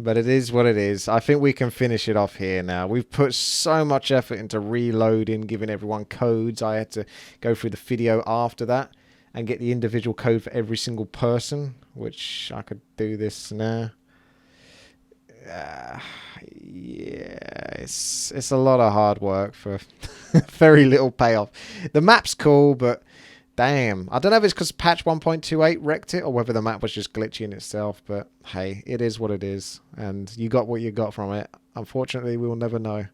But it is what it is. I think we can finish it off here now. We've put so much effort into reloading, giving everyone codes. I had to go through the video after that and get the individual code for every single person, which I could do this now. Yeah, it's a lot of hard work for very little payoff. The map's cool, but damn. I don't know if it's because patch 1.28 wrecked it or whether the map was just glitchy in itself, but hey, it is what it is. And you got what you got from it. Unfortunately, we will never know.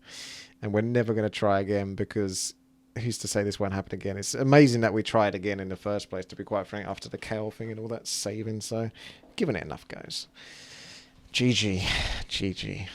And we're never going to try again because who's to say this won't happen again? It's amazing that we tried again in the first place, to be quite frank, after the KO thing and all that saving. So, giving it enough goes. GG. GG.